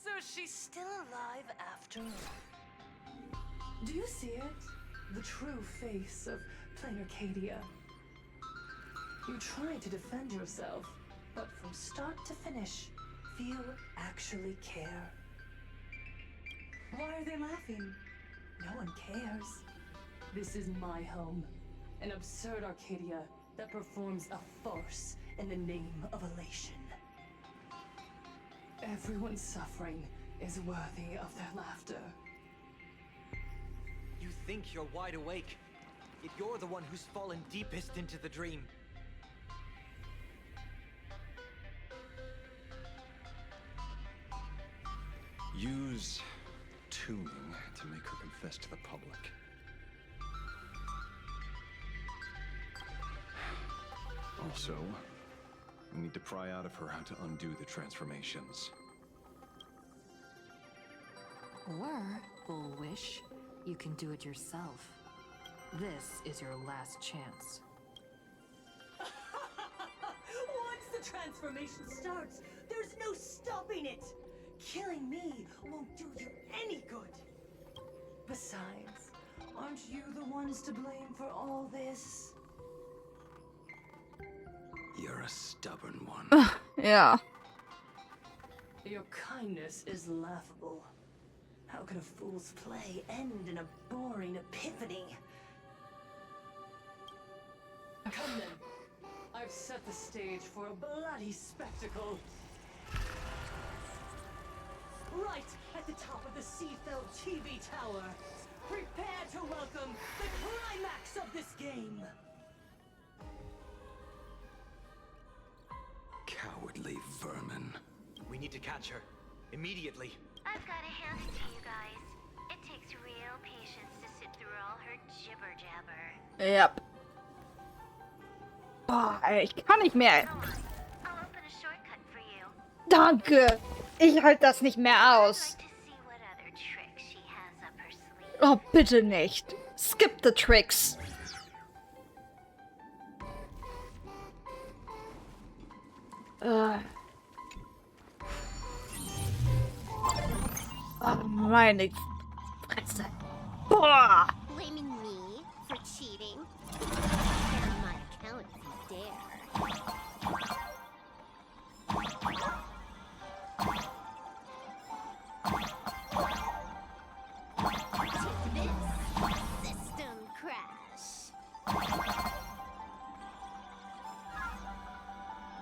So she's still alive after all. Do you see it? The true face of plain Arcadia. You try to defend yourself, but from start to finish, few actually care. Why are they laughing? No one cares. This is my home, an absurd Arcadia that performs a farce in the name of elation. Everyone's suffering is worthy of their laughter. You think you're wide awake, yet you're the one who's fallen deepest into the dream. Use tuning to make her confess to the public. Also, we need to pry out of her how to undo the transformations. Or, Fullwish, you can do it yourself. This is your last chance. Once the transformation starts, there's no stopping it. Killing me won't do you any good. Besides, aren't you the ones to blame for all this? You're a stubborn one. Yeah. Your kindness is laughable. How can a fool's play end in a boring epiphany? Come then. I've set the stage for a bloody spectacle. Right at the top of the Seafell TV tower. Prepare to welcome the climax of this game. Cowardly vermin. We need to catch her. Immediately. I've got to hand it to you guys. It takes real patience to sit through all her jibber-jabber. Yep. Boah, ich kann nicht mehr. I'll open a shortcut for you. Danke. Ich halte das nicht mehr aus. See what other tricks she has up her sleeve. Oh, bitte nicht. Skip the tricks. Oh, meine Fresse. Boah. Blaming me for cheating? Get on my account if you dare. Take this, system crash.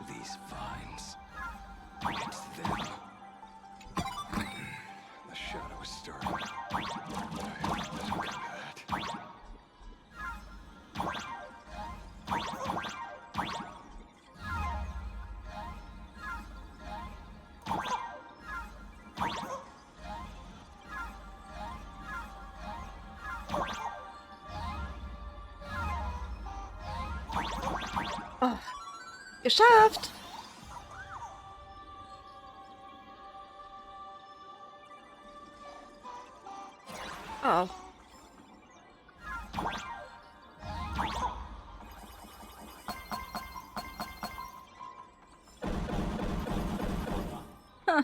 These vines. It's them. The shadow is starting. Let him come to that. Oh. Geschafft. Oh. Huh.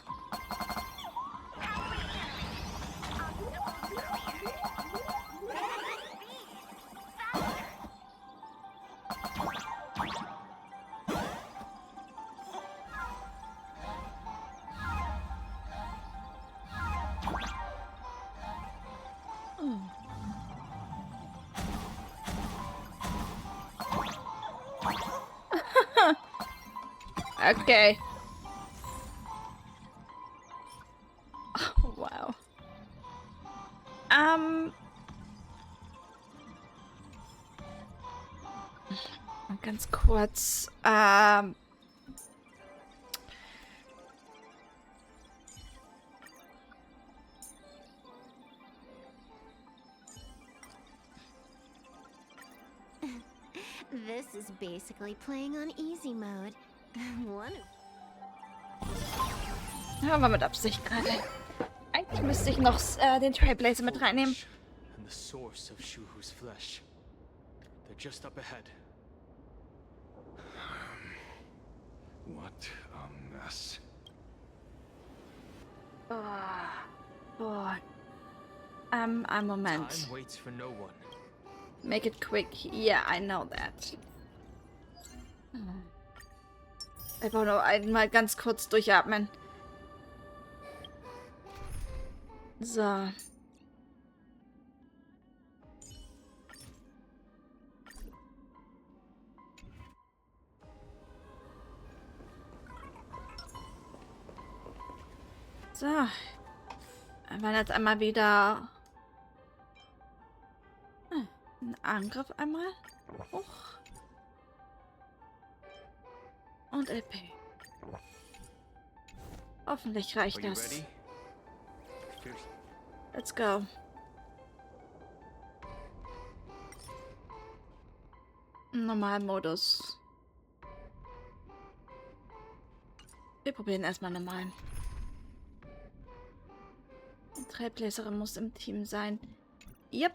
Okay. Oh, wow. Ganz kurz. This is basically playing on easy mode. Ja, war mit Absicht gerade. Eigentlich müsste ich noch den Trailblazer mit reinnehmen. And the source of Shuhu's flesh. They're just up ahead. What a mess. Boah. Ein Moment. Time waits for no one. Make it quick. Yeah, I know that. Einfach nur einmal ganz kurz durchatmen. So. So. Wir werden jetzt einmal wieder einen Angriff einmal hoch. Und LP. Hoffentlich reicht das. Let's go. Normalmodus. Wir probieren erstmal normal. Die Trailblazerin muss im Team sein. Yep.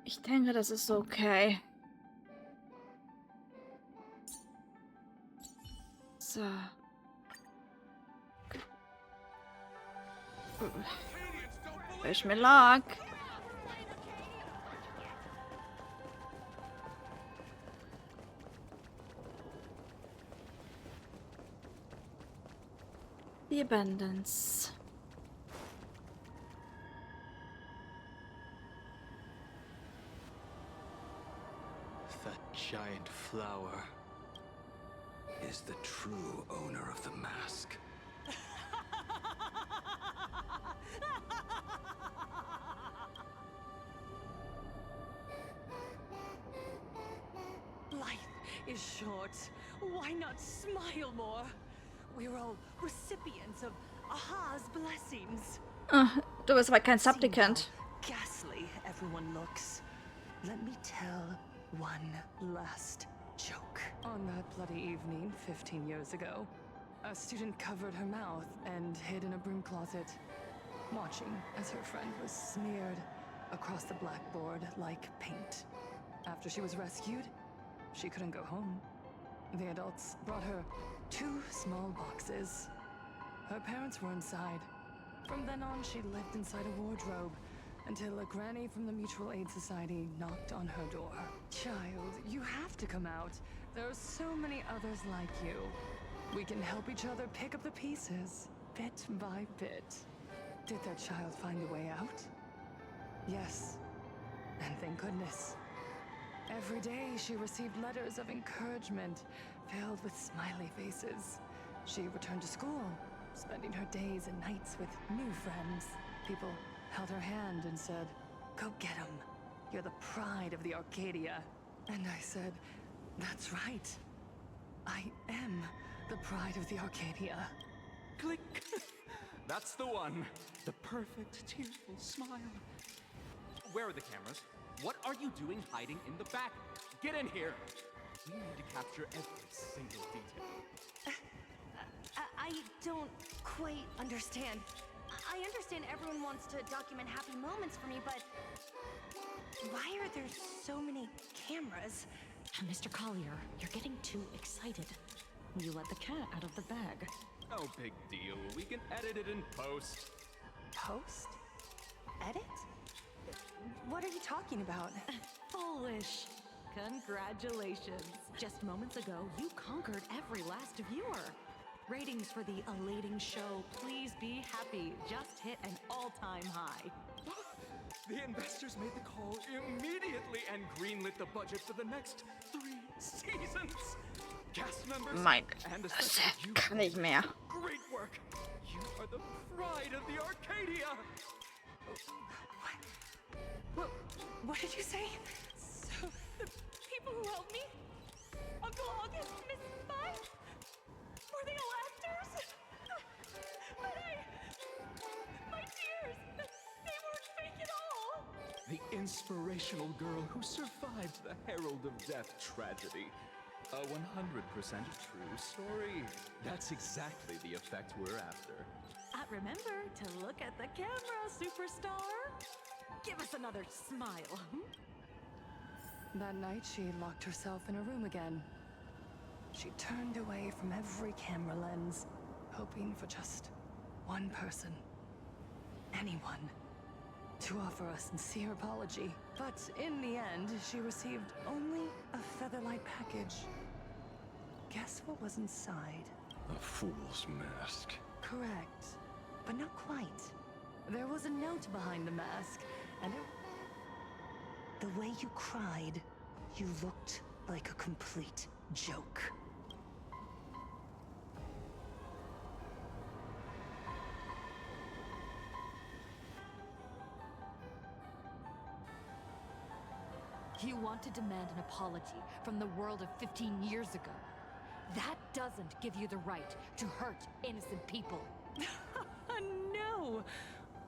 Ich denke, das ist okay. So. Wish me luck. The Abundance. That giant flower is the true owner of the mask. Life is short. Why not smile more? We're all recipients of Aha's blessings. Du bist aber kein Supplicant. Ghastly everyone looks. Let me tell one last joke. On that bloody evening 15 years ago, a student covered her mouth and hid in a broom closet, watching as her friend was smeared across the blackboard like paint. After she was rescued, she couldn't go home. The adults brought her 2 small boxes. Her parents were inside. From then on, she lived inside a wardrobe until a granny from the Mutual Aid Society knocked on her door. Child, you have to come out. There are so many others like you. We can help each other pick up the pieces, bit by bit. Did that child find a way out? Yes. And thank goodness. Every day she received letters of encouragement filled with smiley faces. She returned to school, spending her days and nights with new friends. People held her hand and said, "Go get him. You're the pride of the Arcadia." And I said, "That's right. I am the pride of the Arcadia." Click. That's the one. The perfect, tearful smile. Where are the cameras? What are you doing hiding in the back? Get in here. We need to capture every single detail. I don't quite understand. I understand everyone wants to document happy moments for me, but why are there so many cameras? Mr. Collier, you're getting too excited. You let the cat out of the bag. No big deal. We can edit it in post. Post? Edit? What are you talking about? Foolish. Congratulations. Just moments ago, you conquered every last viewer. Ratings for the elating show, Please Be Happy, just hit an all-time high. The investors made the call immediately and greenlit the budget for the next 3 seasons. Cast members and especially you. Kann nicht mehr. Great work. You are the pride of the Arcadia. What did you say? So, the people who helped me? Uncle August, Miss Spy? Were they all actors? But my tears, they weren't fake at all. The inspirational girl who survived the Herald of Death tragedy. A 100% true story. That's exactly the effect we're after. Remember to look at the camera, superstar. Give us another smile. That night, she locked herself in a room again. She turned away from every camera lens, hoping for just one person, anyone, to offer a sincere apology. But in the end, she received only a featherlight package. Guess what was inside? A fool's mask. Correct, but not quite. There was a note behind the mask, and the way you cried, you looked like a complete joke. You want to demand an apology from the world of 15 years ago. That doesn't give you the right to hurt innocent people. No!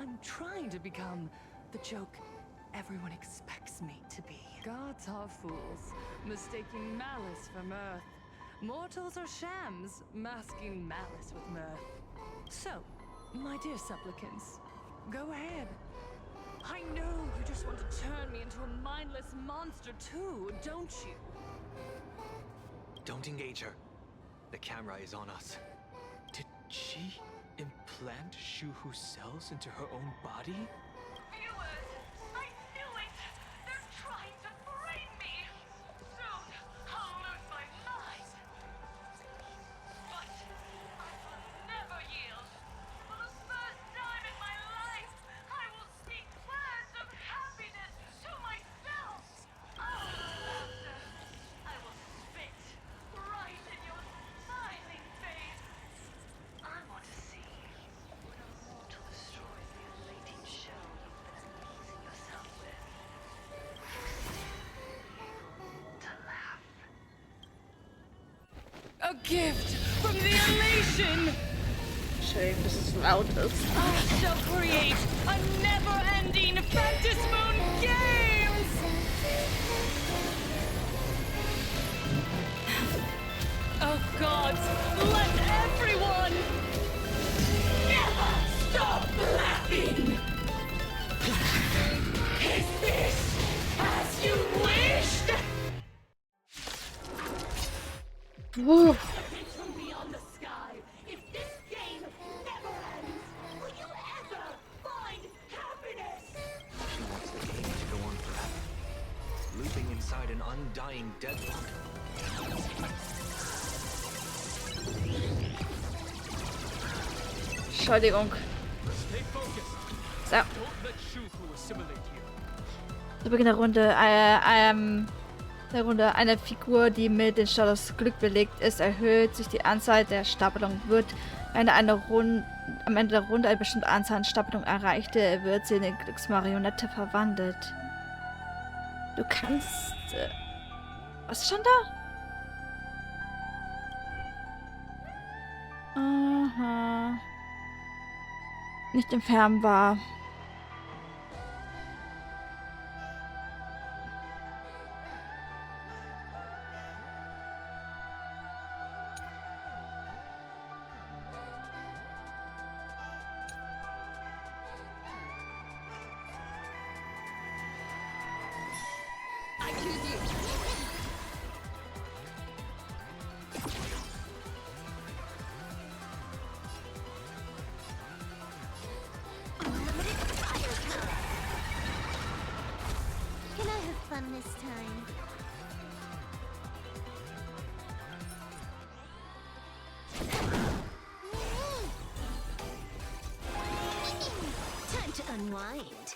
I'm trying to become the joke everyone expects me to be. Gods are fools, mistaking malice for mirth. Mortals are shams, masking malice with mirth. So, my dear supplicants, go ahead. I know you just want to turn me into a mindless monster too, don't you? Don't engage her. The camera is on us. Did she implant Shuhu cells into her own body? Viewers, I knew it! They're trying to frame me! Soon, I'll lose my mind! But I will never yield! For the first time in my life, I will speak words of happiness to myself! Laughter! I will spit right in your smiling face! I want to see when a mortal destroys the elating shell you've been amusing yourself with. To laugh. A gift from the elation! Schön, dass es laut ist. I shall create a never-ending Phantasmoon Games! Oh gods, let everyone never stop laughing! Is this as you wished? Woo. Beyond the sky, if this game never ends, will you ever find happiness? She wants the game to go on forever, looping inside an undying deadlock. Entschuldigung. Stay focused. So. Don't let Shuhu assimilate you. Zu Beginn der Runde eine Figur, die mit dem Status Glück belegt ist, erhöht sich die Anzahl der Stapelungen. Wird am Ende der Runde eine bestimmte Anzahl an Stapelungen erreicht, wird sie in eine Glücksmarionette verwandelt. Du kannst... was stand da? Aha. Nicht entfernbar. I choose you. Can I have fun this time? Time to unwind.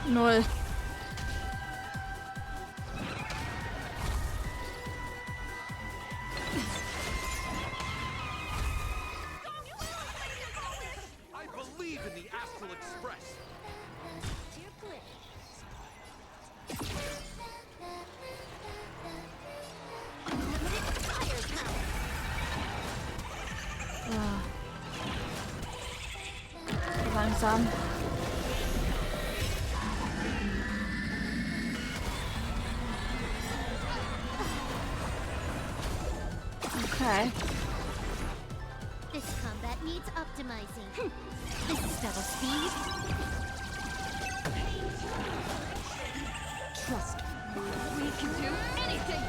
Null. I believe in the Astral Express. Langsam. Okay. This combat needs optimizing. This is double speed. Trust me. We can do anything!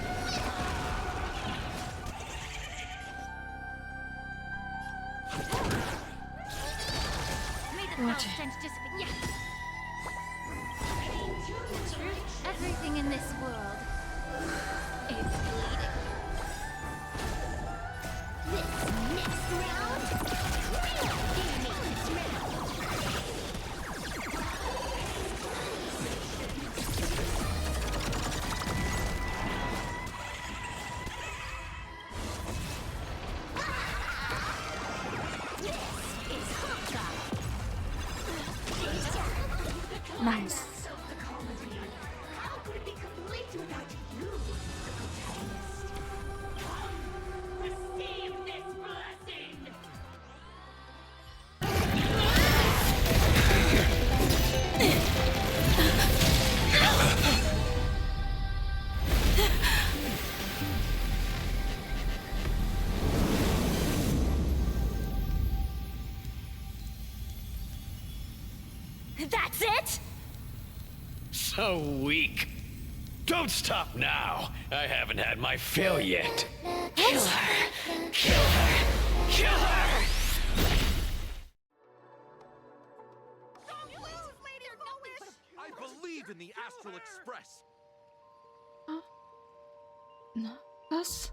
What? Yes. Everything in this world is bleeding. This next round, we'll give me this round. This is Honkai. Nice. How could it be complete without you? Receive this blessing! That's it? So weak. Don't stop now. I haven't had my fill yet. Kill her! Kill her! Kill her! I believe in the Astral Express. Na, was?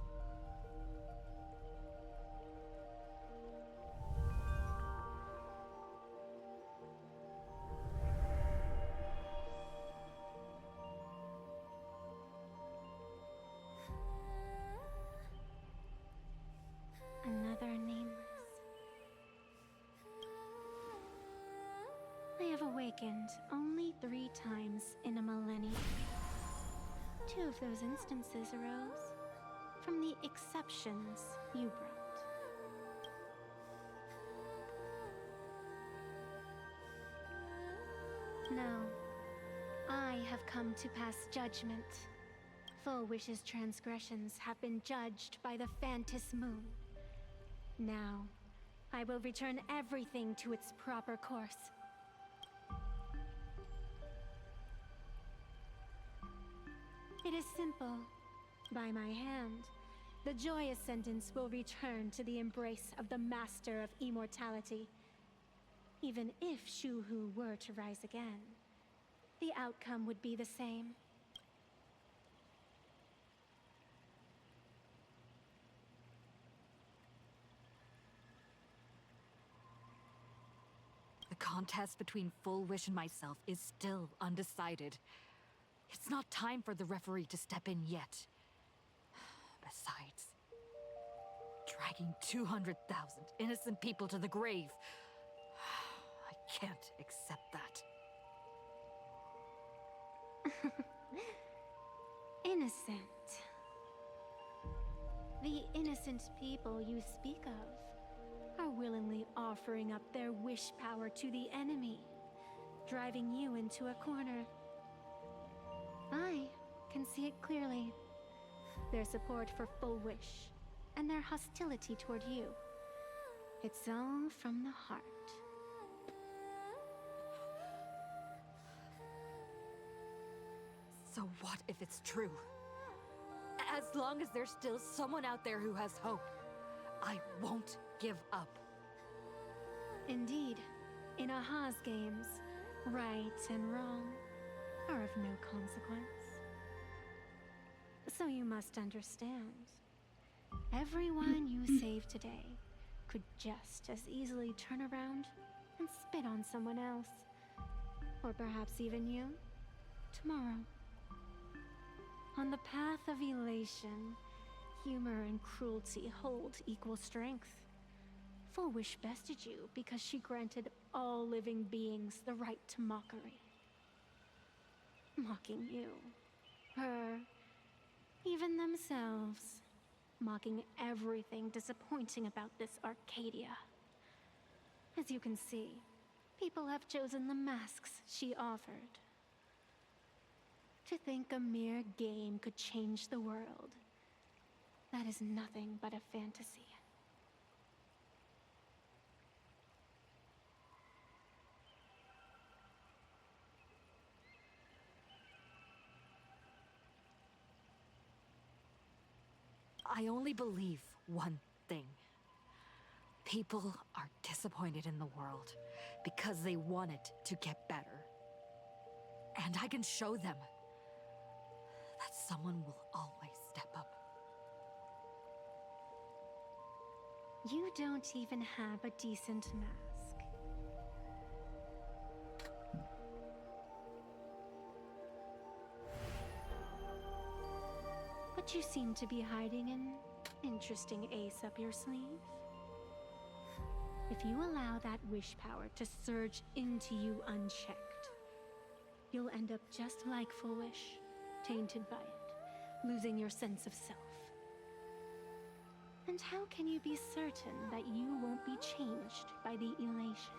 Another nameless. I have awakened only 3 times in a millennium. 2 of those instances arose from the exceptions you brought. No, I have come to pass judgment. Fullwish's transgressions have been judged by the Phantom Moon. Now, I will return everything to its proper course. It is simple. By my hand, the joyous sentence will return to the embrace of the Master of Immortality. Even if Shuhu were to rise again, the outcome would be the same. The contest between Fullwish and myself is still undecided. It's not time for the referee to step in yet. Besides, dragging 200,000 innocent people to the grave, I can't accept that. Innocent. The innocent people you speak of are willingly offering up their wish power to the enemy, driving you into a corner. I can see it clearly. Their support for Fullwish and their hostility toward you. It's all from the heart. So what if it's true? As long as there's still someone out there who has hope, I won't give up. Indeed, in Aha's games, right and wrong are of no consequence. So you must understand, everyone you save today could just as easily turn around and spit on someone else. or perhaps even you, tomorrow. On the path of elation, humor and cruelty hold equal strength. Fullwish bested you because she granted all living beings the right to mockery. Mocking you, her, even themselves. Mocking everything disappointing about this Arcadia. As you can see, people have chosen the masks she offered. To think a mere game could change the world, that is nothing but a fantasy. I only believe one thing. People are disappointed in the world because they want it to get better. And I can show them that someone will always step up. You don't even have a decent mask. But you seem to be hiding an interesting ace up your sleeve. If you allow that wish power to surge into you unchecked, you'll end up just like Fullwish, tainted by it, losing your sense of self. And how can you be certain that you won't be changed by the elation?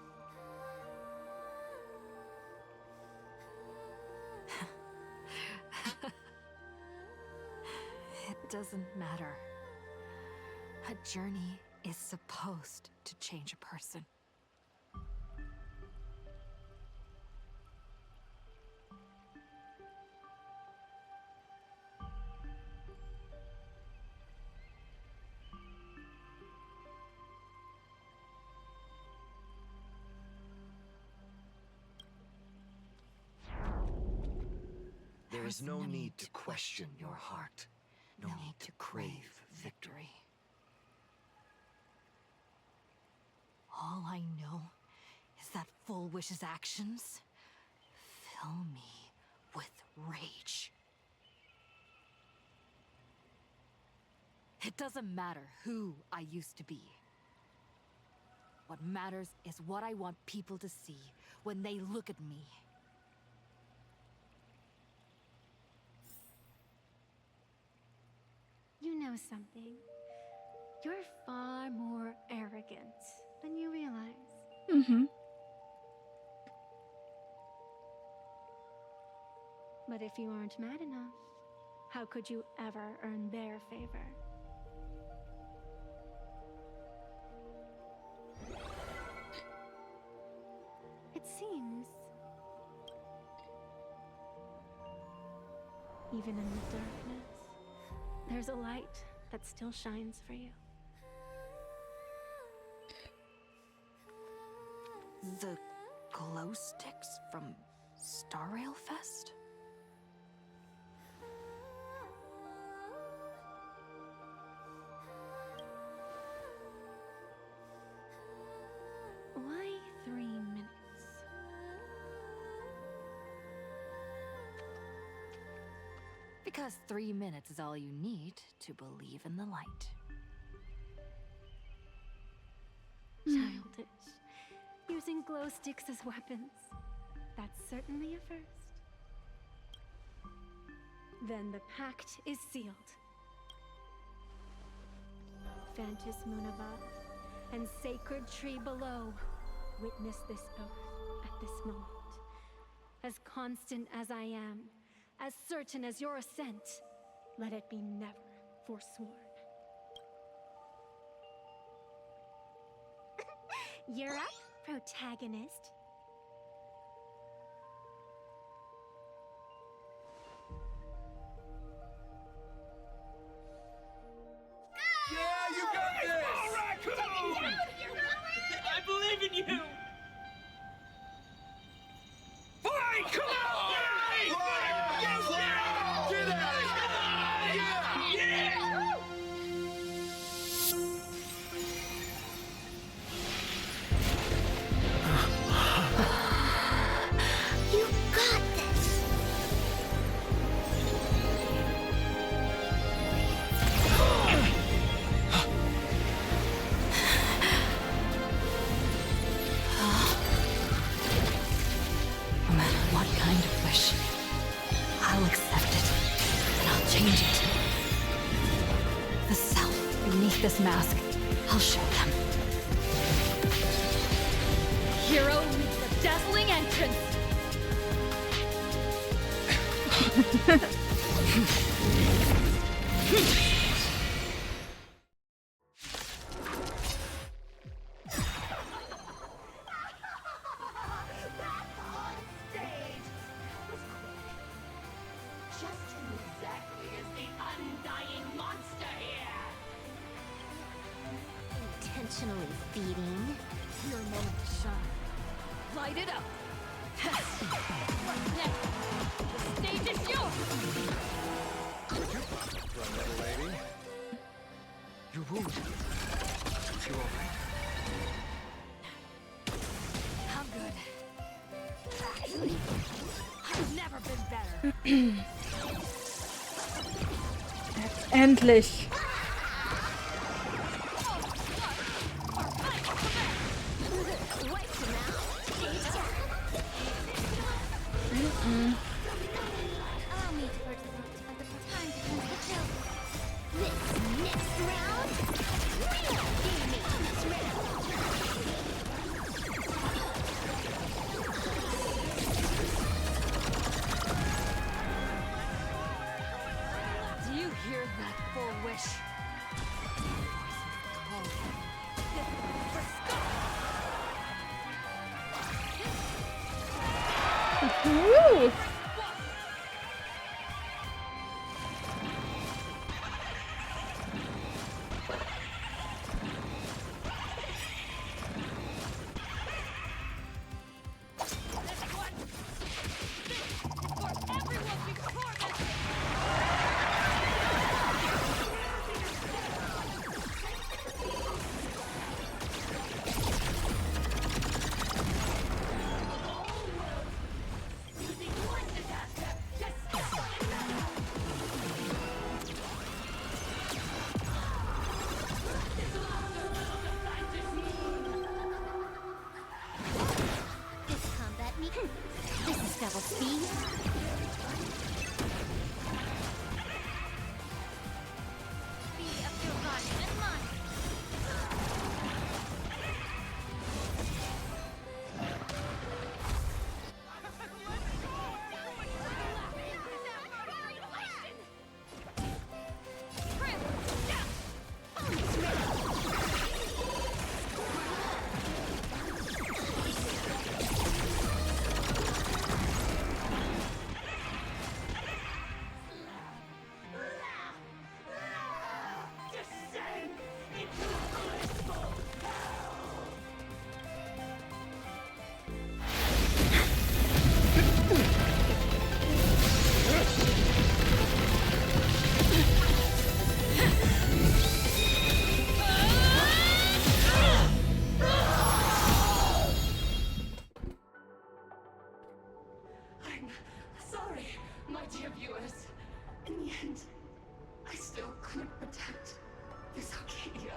It doesn't matter. A journey is supposed to change a person. There is no need to question your heart. No need to crave victory. All I know is that Fullwish's actions fill me with rage. It doesn't matter who I used to be. What matters is what I want people to see when they look at me. You know something? You're far more arrogant than you realize. Mm-hmm. But if you aren't mad enough, how could you ever earn their favor? It seems, even in the darkness, there's a light that still shines for you. The glow sticks from Star Rail Fest? Why 3 minutes? Because 3 minutes is all you need to believe in the light. Childish. Using glow sticks as weapons. That's certainly a first. Then the pact is sealed. Fantis Moon above and sacred tree below, witness this oath at this moment. As constant as I am, as certain as your assent, let it be never forsworn. You're up, protagonist. Yeah, you got this! Raccoon! I believe in you! Fine, come on! Get at it! Yeah! You Beneath this mask, I'll show them. Hero meets a dazzling entrance. Just who exactly is the undying monster here? Intentionally feeding. Your moment to shine. Light it up. What's next? The stage is yours. Lady. Your wound. You all right? I'm good. Actually, I've never been better. Endlich. Allow me to purchase a different time to cleanse the children. This next round will give me this round. Do you hear that, Fullwish? Woo! This is double speed. Be of your guardian and mine. I'm sorry, my dear viewers. In the end, I still couldn't protect this Arcadia.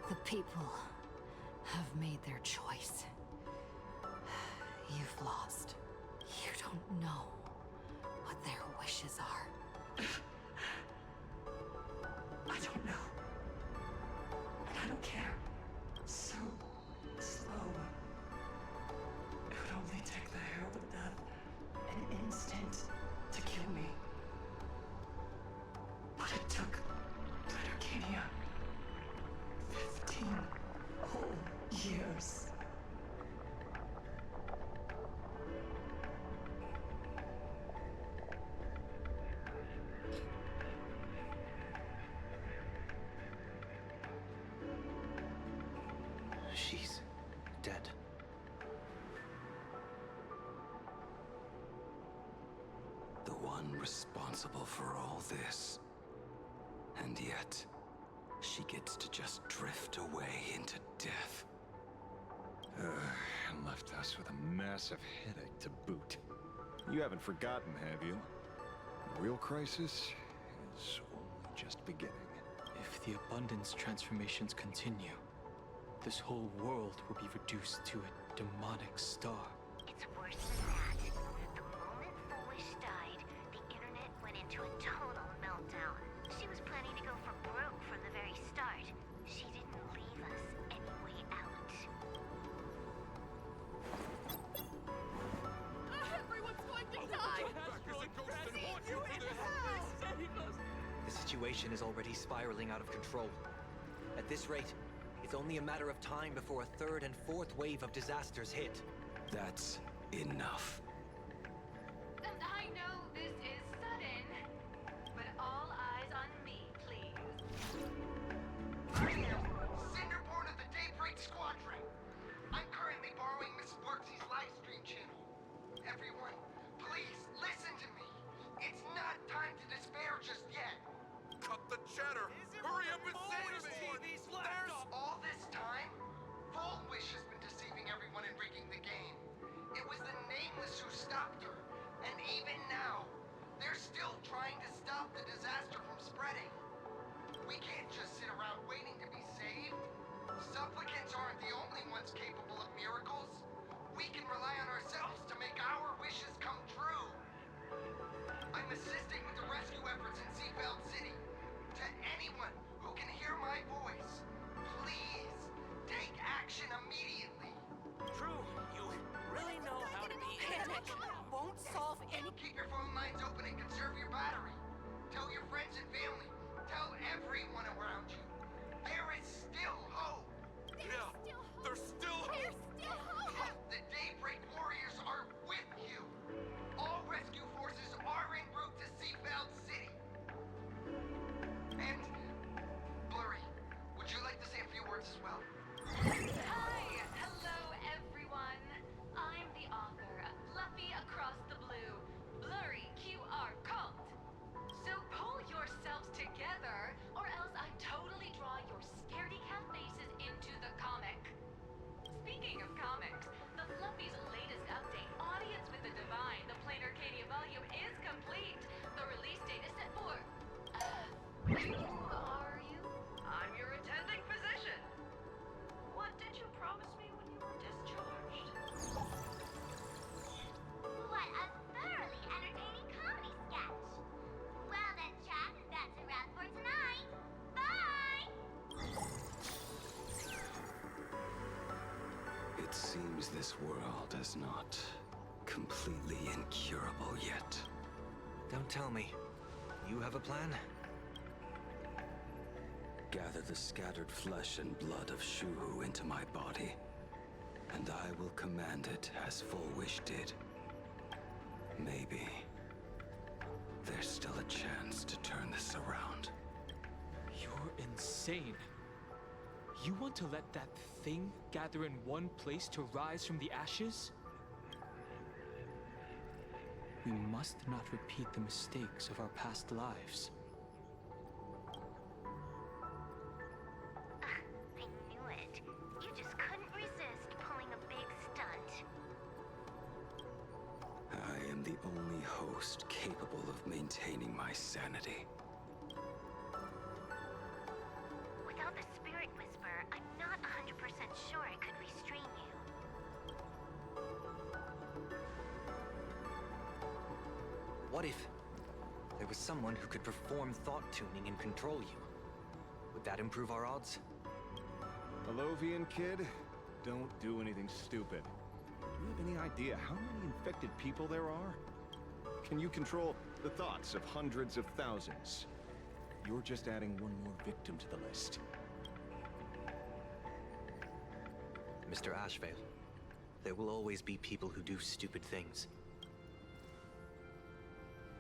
The people have made their choice. You've lost. You don't know what their wishes are. I don't know. And I don't care. So slow. It would only take the herald of death an instant to kill me. But it took Dread Arcadia 15 whole years. She's dead. The one responsible for all this. And yet, she gets to just drift away into death. And left us with a massive headache to boot. You haven't forgotten, have you? The real crisis is only just beginning. If the abundance transformations continue, this whole world will be reduced to a demonic star. It's worse than that. The moment Fullwish died, the internet went into a total situation is already spiraling out of control. At this rate, it's only a matter of time before a third and fourth wave of disasters hit. That's enough. I know this is sudden, but all eyes on me, please. I am Cinderborn of the Daybreak Squadron. I'm currently borrowing Miss Sparksy's live stream channel. Everyone, please listen to me. It's not time to despair just yet. Cut the chatter! Hurry up and save me! There's all this time, Fullwish has been deceiving everyone and rigging the game. It was the Nameless who stopped her, and even now, they're still trying to stop the disaster from spreading. We can't just sit around waiting to be saved. Supplicants aren't the only ones capable of miracles. We can rely on ourselves to make our wishes come true. I'm assisting with the rescue efforts in Seafeld City. To anyone who can hear my voice, please take action immediately. True, you really know how to be panic. Won't solve any. Keep your phone lines open and conserve your battery. Tell your friends and family. Tell everyone around you. There is still hope. There's still hope. The Daybreak Warriors are with you. All rescue forces are en route to Seafeld City. And Blurry, would you like to say a few words as well? Hi! Hello, everyone! I'm the author of Fluffy Across the Blue, Blurry QR Cult. So pull yourselves together, or else I totally draw your scaredy cat faces into the comic. Speaking of comics, the Fluffy's latest update, Audience with the Divine, the Plain Arcadia volume, is complete. The release date is set for... who are you? I'm your attending physician. What did you promise me when you were discharged? What a thoroughly entertaining comedy sketch! Well then, chat, that's a wrap for tonight. Bye! It seems this world is not completely incurable yet. Don't tell me. You have a plan? Gather the scattered flesh and blood of Shuhu into my body, and I will command it as Fullwish did. Maybe there's still a chance to turn this around. You're insane. You want to let that thing gather in one place to rise from the ashes? We must not repeat the mistakes of our past lives. I knew it. You just couldn't resist pulling a big stunt. I am the only host capable of maintaining my sanity. Without the Spirit Whisper, I'm not 100% sure I could restrain you. What if there was someone who could perform thought tuning and control you? Would that improve our odds? Alovian kid, don't do anything stupid. Do you have any idea how many infected people there are? Can you control the thoughts of hundreds of thousands? You're just adding one more victim to the list. Mr. Ashvale, there will always be people who do stupid things.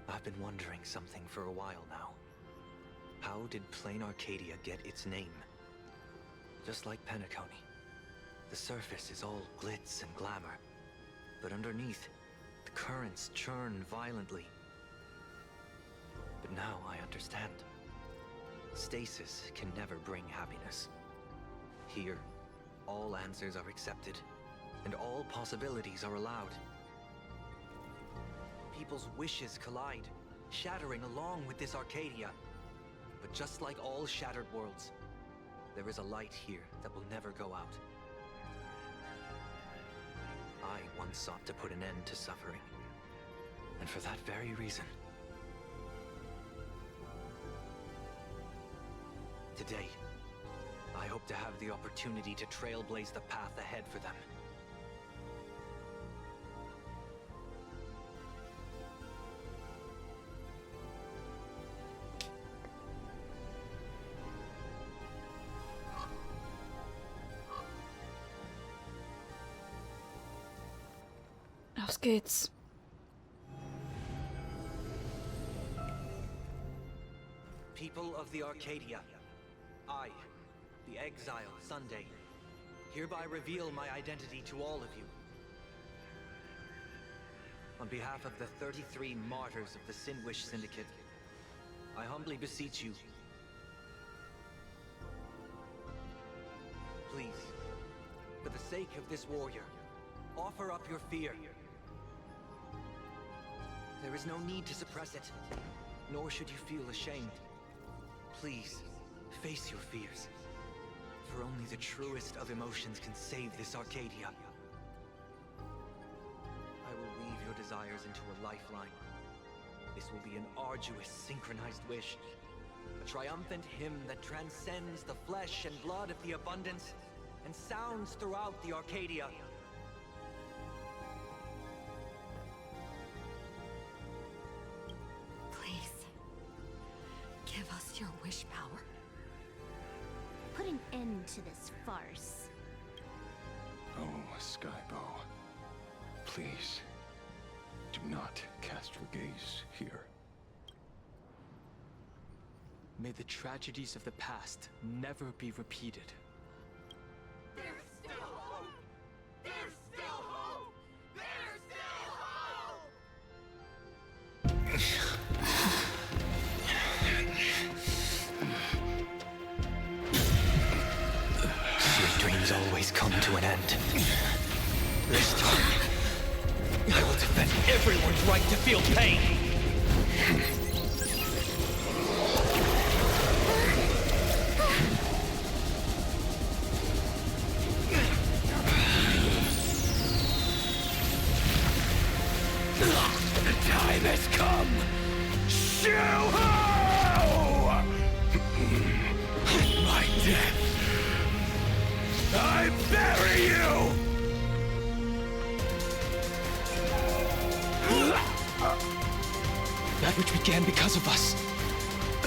I've been wondering something for a while now. How did Plain Arcadia get its name? Just like Penacony, the surface is all glitz and glamour, but underneath, the currents churn violently. But now I understand. Stasis can never bring happiness. Here, all answers are accepted, and all possibilities are allowed. People's wishes collide, shattering along with this Arcadia. But just like all shattered worlds, there is a light here that will never go out. I once sought to put an end to suffering, and for that very reason. Today, I hope to have the opportunity to trailblaze the path ahead for them. Los geht's. People of the Arcadia, I, the exile Sunday, hereby reveal my identity to all of you. On behalf of the 33 martyrs of the Fullwish Syndicate, I humbly beseech you, please, for the sake of this warrior, offer up your fear. There is no need to suppress it, nor should you feel ashamed. Please, face your fears, for only the truest of emotions can save this Arcadia. I will weave your desires into a lifeline. This will be an arduous, synchronized wish, a triumphant hymn that transcends the flesh and blood of the abundance and sounds throughout the Arcadia. Please, give us your wish power. Put an end to this farce. Oh, Skybow. Please, do not cast your gaze here. May the tragedies of the past never be repeated. There's still hope! There's still hope! There's still hope! Your dreams always come to an end. This time, I will defend everyone's right to feel pain! The time has come! Shoo-ho! In my death, I bury you! That which began because of us,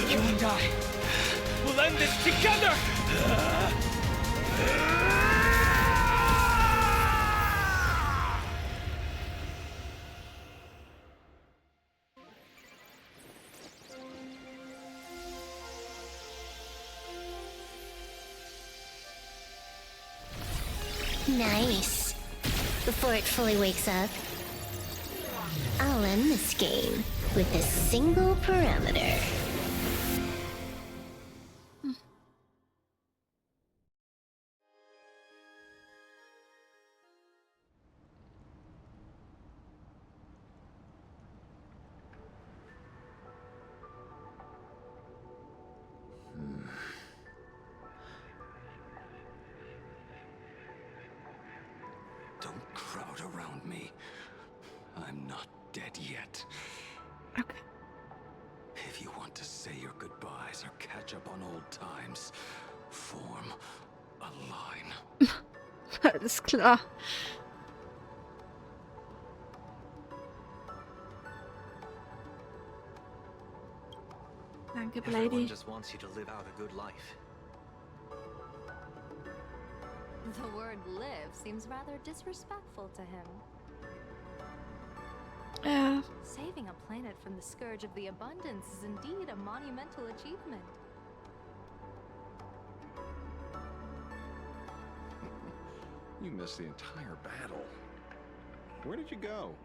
you and I, will end this together! Nice. Before it fully wakes up, I'll end this game with a single parameter. Don't crowd around me. I'm not dead yet. Okay. If you want to say your goodbyes or catch up on old times, form a line. Alles klar. Danke, Everyone Lady. just wants you to live out a good life. The word live seems rather disrespectful to him. Ja. Saving a planet from the scourge of the abundance is indeed a monumental achievement. You missed the entire battle. Where did you go?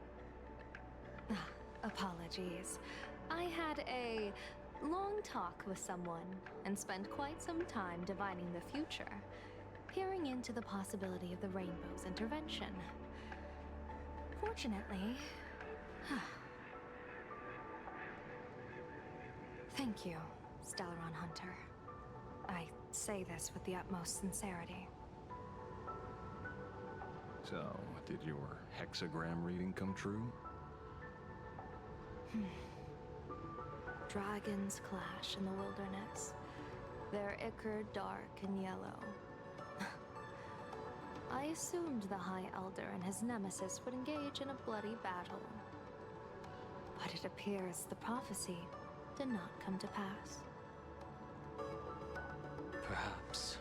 Apologies. I had a long talk with someone and spent quite some time divining the future, peering into the possibility of the Rainbow's intervention. Fortunately... Thank you, Stellaron Hunter. I say this with the utmost sincerity. So, did your hexagram reading come true? Dragons clash in the wilderness, their ichor dark and yellow. I assumed the High Elder and his nemesis would engage in a bloody battle. But it appears the prophecy did not come to pass. Perhaps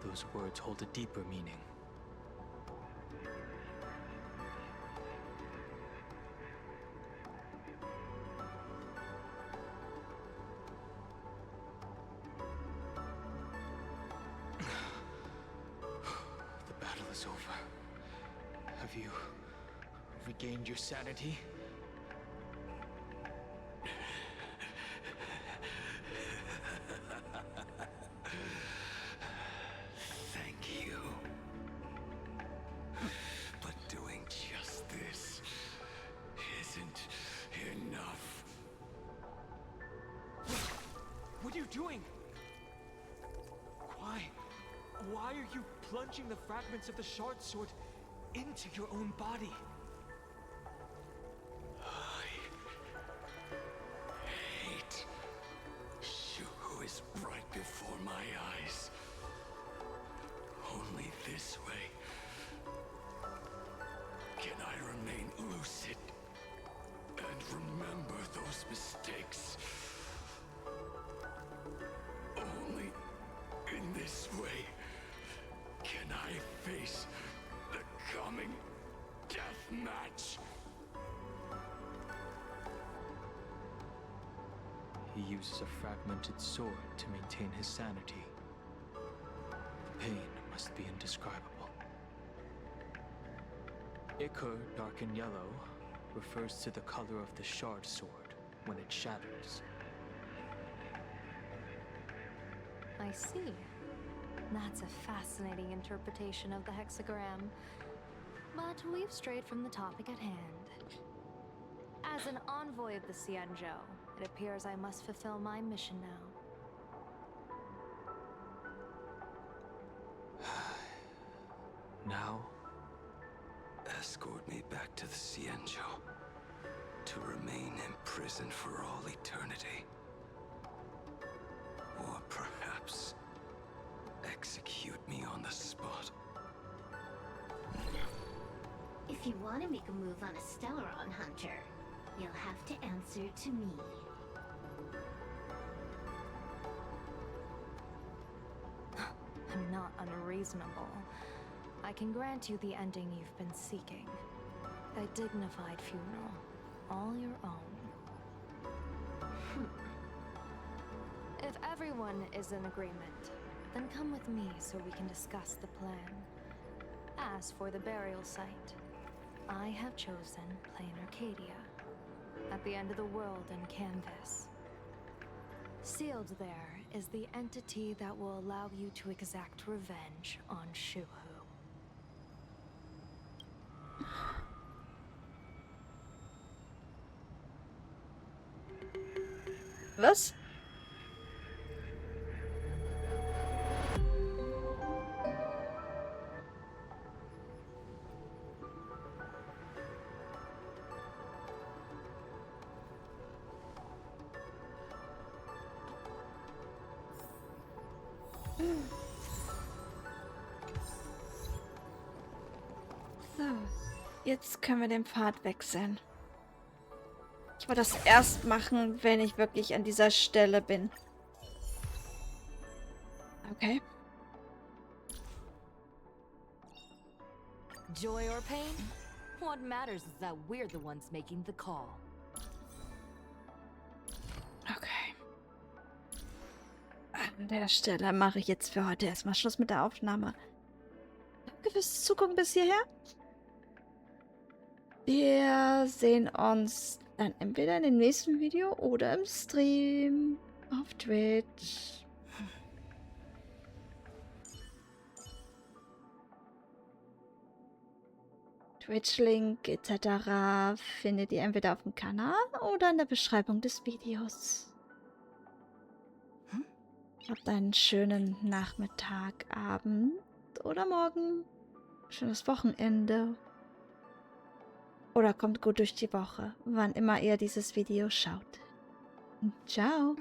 those words hold a deeper meaning. Have you regained your sanity? Thank you. But doing just this isn't enough. What are you doing? Why are you plunging the fragments of the shard sword into your own body? I hate Shuhu is right before my eyes. Only this way can I remain lucid and remember those mistakes. Only in this way can I face the coming death match. He uses a fragmented sword to maintain his sanity. The pain must be indescribable. Ichor, dark and yellow, refers to the color of the shard sword when it shatters. I see. That's a fascinating interpretation of the hexagram. But we've strayed from the topic at hand. As an envoy of the Xianzhou, it appears I must fulfill my mission now. Now? Escort me back to the Xianzhou, to remain imprisoned for all eternity. Or perhaps execute me on the spot. If you want to make a move on a Stellaron hunter, you'll have to answer to me. I'm not unreasonable. I can grant you the ending you've been seeking. A dignified funeral, all your own. If everyone is in agreement, then come with me so we can discuss the plan. As for the burial site, I have chosen Plain Arcadia, at the end of the world in Canvas. Sealed there is the entity that will allow you to exact revenge on Shuhu. Was? So, jetzt können wir den Pfad wechseln. Ich will das erst machen, wenn ich wirklich an dieser Stelle bin. Okay. Joy or pain? What matters is that we're the ones making the call. Okay. An der Stelle mache ich jetzt für heute erstmal Schluss mit der Aufnahme. Danke fürs Zugucken bis hierher. Wir sehen uns dann entweder in dem nächsten Video oder im Stream auf Twitch. Twitch-Link etc. findet ihr entweder auf dem Kanal oder in der Beschreibung des Videos. Habt einen schönen Nachmittag, Abend oder Morgen. Schönes Wochenende. Oder kommt gut durch die Woche, wann immer ihr dieses Video schaut. Ciao.